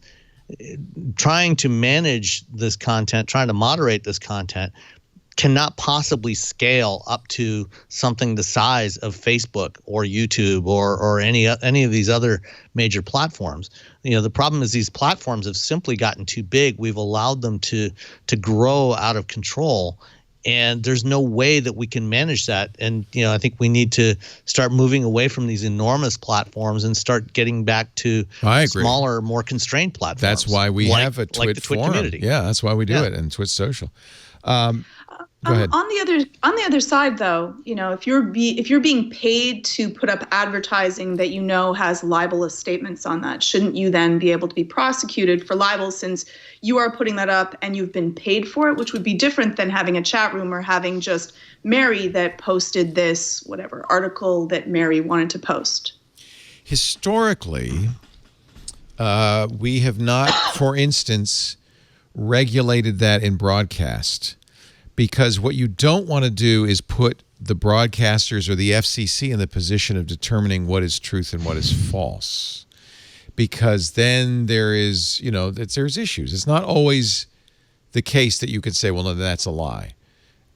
trying to manage this content, trying to moderate this content, cannot possibly scale up to something the size of Facebook or YouTube or any of these other major platforms. The problem is these platforms have simply gotten too big. We've allowed them to grow out of control, and there's no way that we can manage that. And I think we need to start moving away from these enormous platforms and start getting back to smaller, more constrained platforms. That's why we have a Twit like the Twit forum. community. Yeah, that's why we do it, and Twit Social. Go ahead. On the other side, though, if you're being paid to put up advertising that has libelous statements on that, shouldn't you then be able to be prosecuted for libel since you are putting that up and you've been paid for it, which would be different than having a chat room or having just Mary that posted this whatever article that Mary wanted to post? Historically, we have not, for instance, regulated that in broadcast. Because what you don't want to do is put the broadcasters or the FCC in the position of determining what is truth and what is false. Because then there's issues. It's not always the case that you could say, well, no, that's a lie.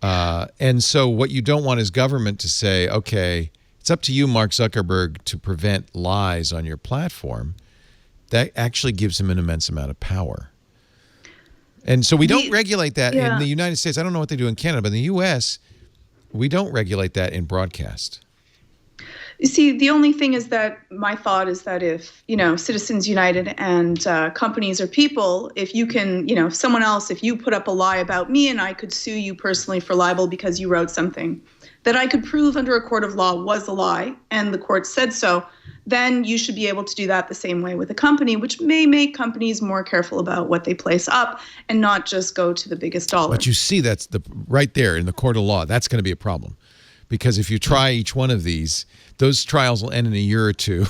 And so what you don't want is government to say, okay, it's up to you, Mark Zuckerberg, to prevent lies on your platform. That actually gives him an immense amount of power. And so we don't regulate that in the United States. I don't know what they do in Canada, but in the U.S., we don't regulate that in broadcast. You see, the only thing is that my thought is that if, Citizens United and companies or people, if you can, if you put up a lie about me and I could sue you personally for libel because you wrote something that I could prove under a court of law was a lie and the court said so, then you should be able to do that the same way with a company, which may make companies more careful about what they place up and not just go to the biggest dollar. But you see, that's right there in the court of law. That's going to be a problem. Because if you try each one of these, those trials will end in a year or two,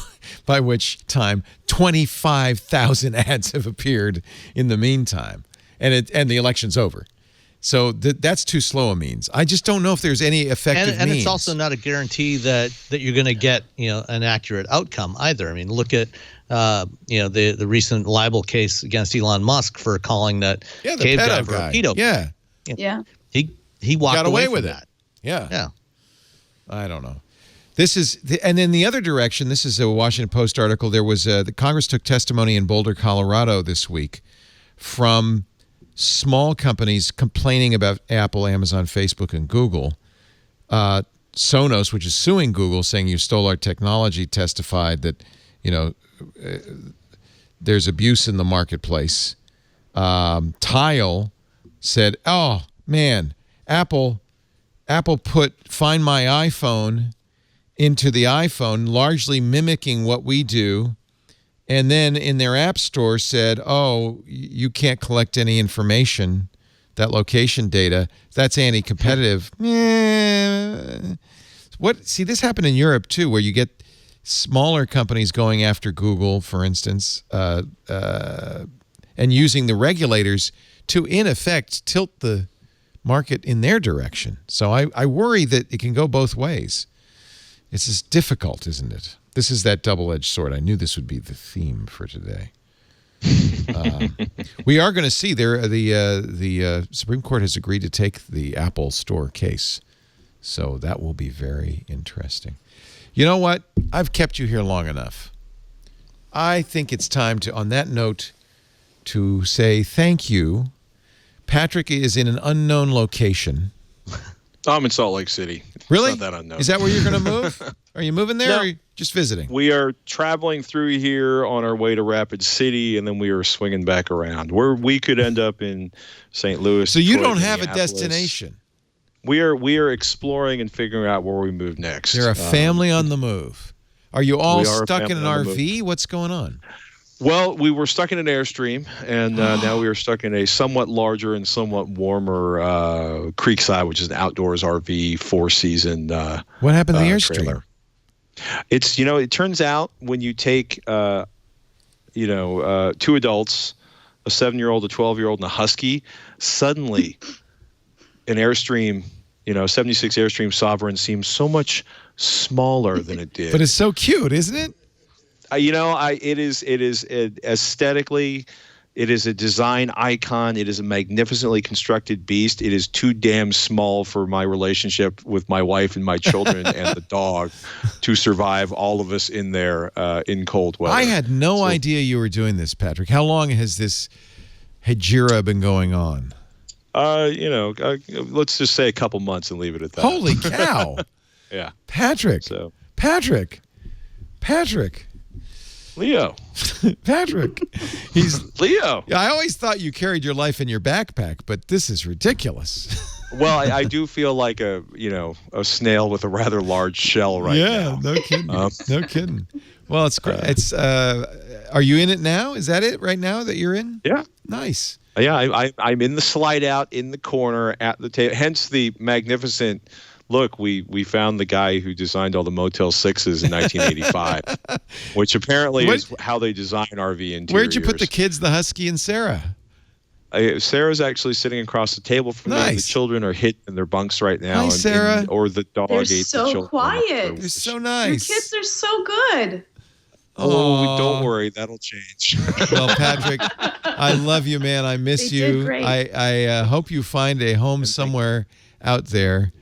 by which time 25,000 ads have appeared in the meantime, and the election's over. So that's too slow a means. I just don't know if there's any effective means. And it's also not a guarantee that you're going to get an accurate outcome either. I mean, look at the recent libel case against Elon Musk for calling that cave diver a pedo. Yeah. He walked away with that. Yeah. I don't know. This is and in the other direction. This is a Washington Post article. There was the Congress took testimony in Boulder, Colorado this week from small companies complaining about Apple, Amazon, Facebook, and Google. Sonos, which is suing Google, saying you stole our technology, testified that there's abuse in the marketplace. Tile said, "Oh man, Apple put Find My iPhone into the iPhone, largely mimicking what we do." And then in their app store said, "Oh, you can't collect any information, that location data. That's anti-competitive." See, this happened in Europe too, where you get smaller companies going after Google, for instance, and using the regulators to, in effect, tilt the market in their direction. So I worry that it can go both ways. It's just difficult, isn't it? This is that double-edged sword. I knew this would be the theme for today. We are going to see the Supreme Court has agreed to take the Apple Store case. So that will be very interesting. You know what? I've kept you here long enough. I think it's time to, on that note, to say thank you. Patrick is in an unknown location. I'm in Salt Lake City. Really? It's not that unknown. Is that where you're going to move? Are you moving there No. or are you just visiting? We are traveling through here on our way to Rapid City, and then we are swinging back around. We could end up in St. Louis. So you Detroit, don't have a Minneapolis. destination. We are exploring and figuring out where we move next. You're a family on the move. Are you all we are a stuck in an family on the RV? What's going on? Well, we were stuck in an Airstream, and now we are stuck in a somewhat larger and somewhat warmer Creekside, which is an outdoors RV, 4-season. What happened to the Airstream? Trailer. It's it turns out when you take two adults, a 7-year-old, a 12-year-old, and a husky, suddenly an Airstream, 76 Airstream Sovereign seems so much smaller than it did. But it's so cute, isn't it? It is aesthetically, It is a design icon. It is a magnificently constructed beast. It is too damn small for my relationship with my wife and my children and the dog to survive all of us in there in cold weather. I had no idea you were doing this, Patrick. How long has this Hejira been going on? Let's just say a couple months and leave it at that. Holy cow. Yeah. Patrick. Leo. Patrick. He's Leo. Yeah, I always thought you carried your life in your backpack, but this is ridiculous. Well, I do feel like a snail with a rather large shell now. Yeah, no kidding. No kidding. Well, it's great. It's are you in it now? Is that it right now that you're in? Yeah. Nice. Yeah, I'm in the slide out in the corner at the table. Hence the magnificent look. We found the guy who designed all the Motel 6s in 1985, which apparently is how they design RV interiors. Where'd you put the kids, the Husky and Sarah? Sarah's actually sitting across the table from me. The children are hidden in their bunks right now. Hi, Sarah. Or the dog They're ate the so children. quiet. They're so nice. Your kids are so good. Oh, don't worry. That'll change. Well, Patrick, I love you, man. I miss They you. did great. I hope you find a home somewhere out there.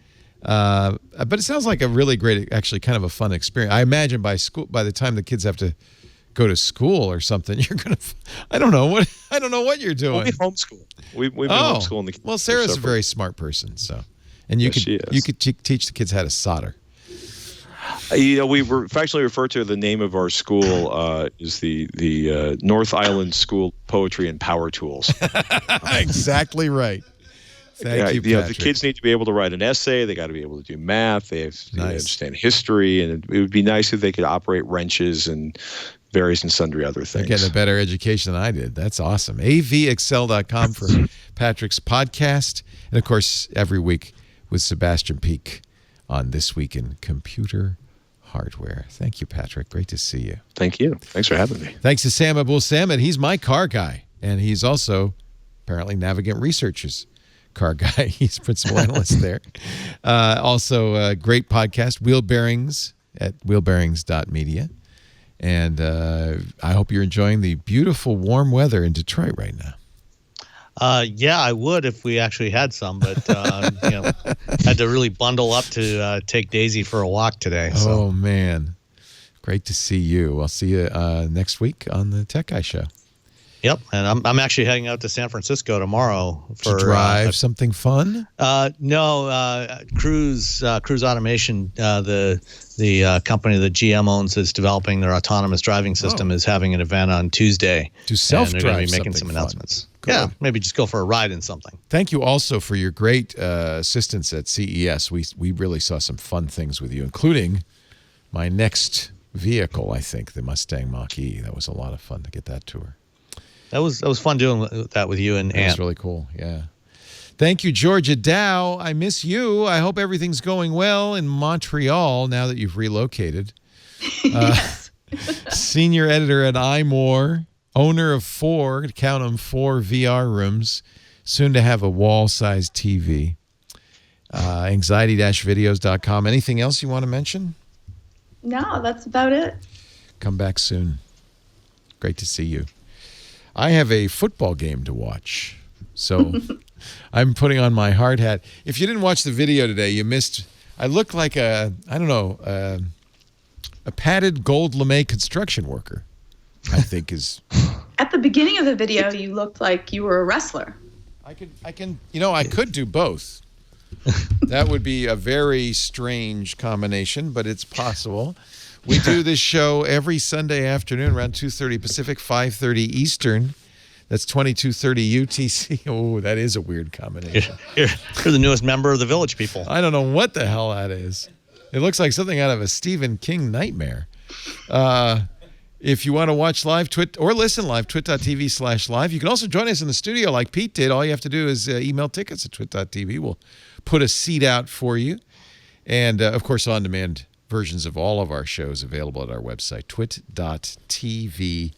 But it sounds like a really great, actually kind of a fun experience. I imagine by the time the kids have to go to school or something, you're going to, I don't know what you're doing. We homeschool. We've been homeschooling the kids. Well, Sarah's a very smart person, so. And you could teach the kids how to solder. We were affectionately referred to the name of our school is the North Island School of Poetry and Power Tools. Exactly right. Thank you, Patrick. The kids need to be able to write an essay. They got to be able to do math. They have to understand history, and it would be nice if they could operate wrenches and various and sundry other things. They're getting a better education than I did. That's awesome. avexcel.com for Patrick's podcast, and of course every week with Sebastian Peak on This Week in Computer Hardware. Thank you, Patrick. Great to see you. Thank you. Thanks for having me. Thanks to Sam Abul-Samad. He's my car guy, and he's also apparently Navigant Research's car guy. He's principal analyst there. Also, a great podcast, Wheel Bearings at wheelbearings.media. And I hope you're enjoying the beautiful warm weather in Detroit right now. Yeah, I would if we actually had some, but had to really bundle up to take Daisy for a walk today. So. Oh man, great to see you. I'll see you next week on the Tech Guy Show. Yep, and I'm actually heading out to San Francisco tomorrow for to drive something fun. No, Cruise Automation, the company that GM owns is developing their autonomous driving system, is having an event on Tuesday. To self-drive, and they're going to be making some announcements. Cool. Yeah, maybe just go for a ride in something. Thank you also for your great assistance at CES. We really saw some fun things with you, including my next vehicle, I think, the Mustang Mach-E. That was a lot of fun to get that tour. That was fun doing that with you and Ant. That's really cool. Yeah. Thank you, Georgia Dow. I miss you. I hope everything's going well in Montreal now that you've relocated. Yes. Senior editor at iMore, owner of 4 VR rooms, soon to have a wall-sized TV. Anxiety-videos.com. Anything else you want to mention? No, that's about it. Come back soon. Great to see you. I have a football game to watch, so I'm putting on my hard hat. If you didn't watch the video today, you missed. I look like a padded gold lame construction worker, I think is. At the beginning of the video, you looked like you were a wrestler. I could do both. That would be a very strange combination, but it's possible. We do this show every Sunday afternoon around 2:30 Pacific, 5:30 Eastern. That's 22:30 UTC. Oh, that is a weird combination. You're the newest member of the Village People. I don't know what the hell that is. It looks like something out of a Stephen King nightmare. If you want to watch live or listen live, twit.tv/live. You can also join us in the studio like Pete did. All you have to do is email tickets at twit.tv. We'll put a seat out for you. And, of course, on-demand versions of all of our shows available at our website, twit.tv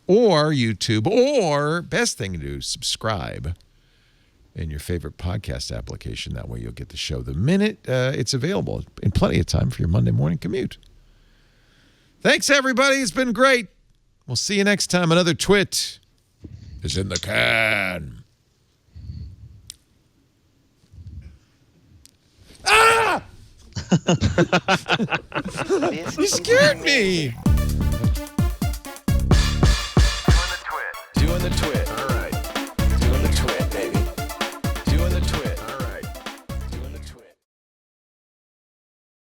or YouTube, or best thing to do, subscribe in your favorite podcast application. That way you'll get the show the minute it's available in plenty of time for your Monday morning commute. Thanks, everybody. It's been great. We'll see you next time. Another Twit. is in the can. Ah! You scared me. Doing the twit.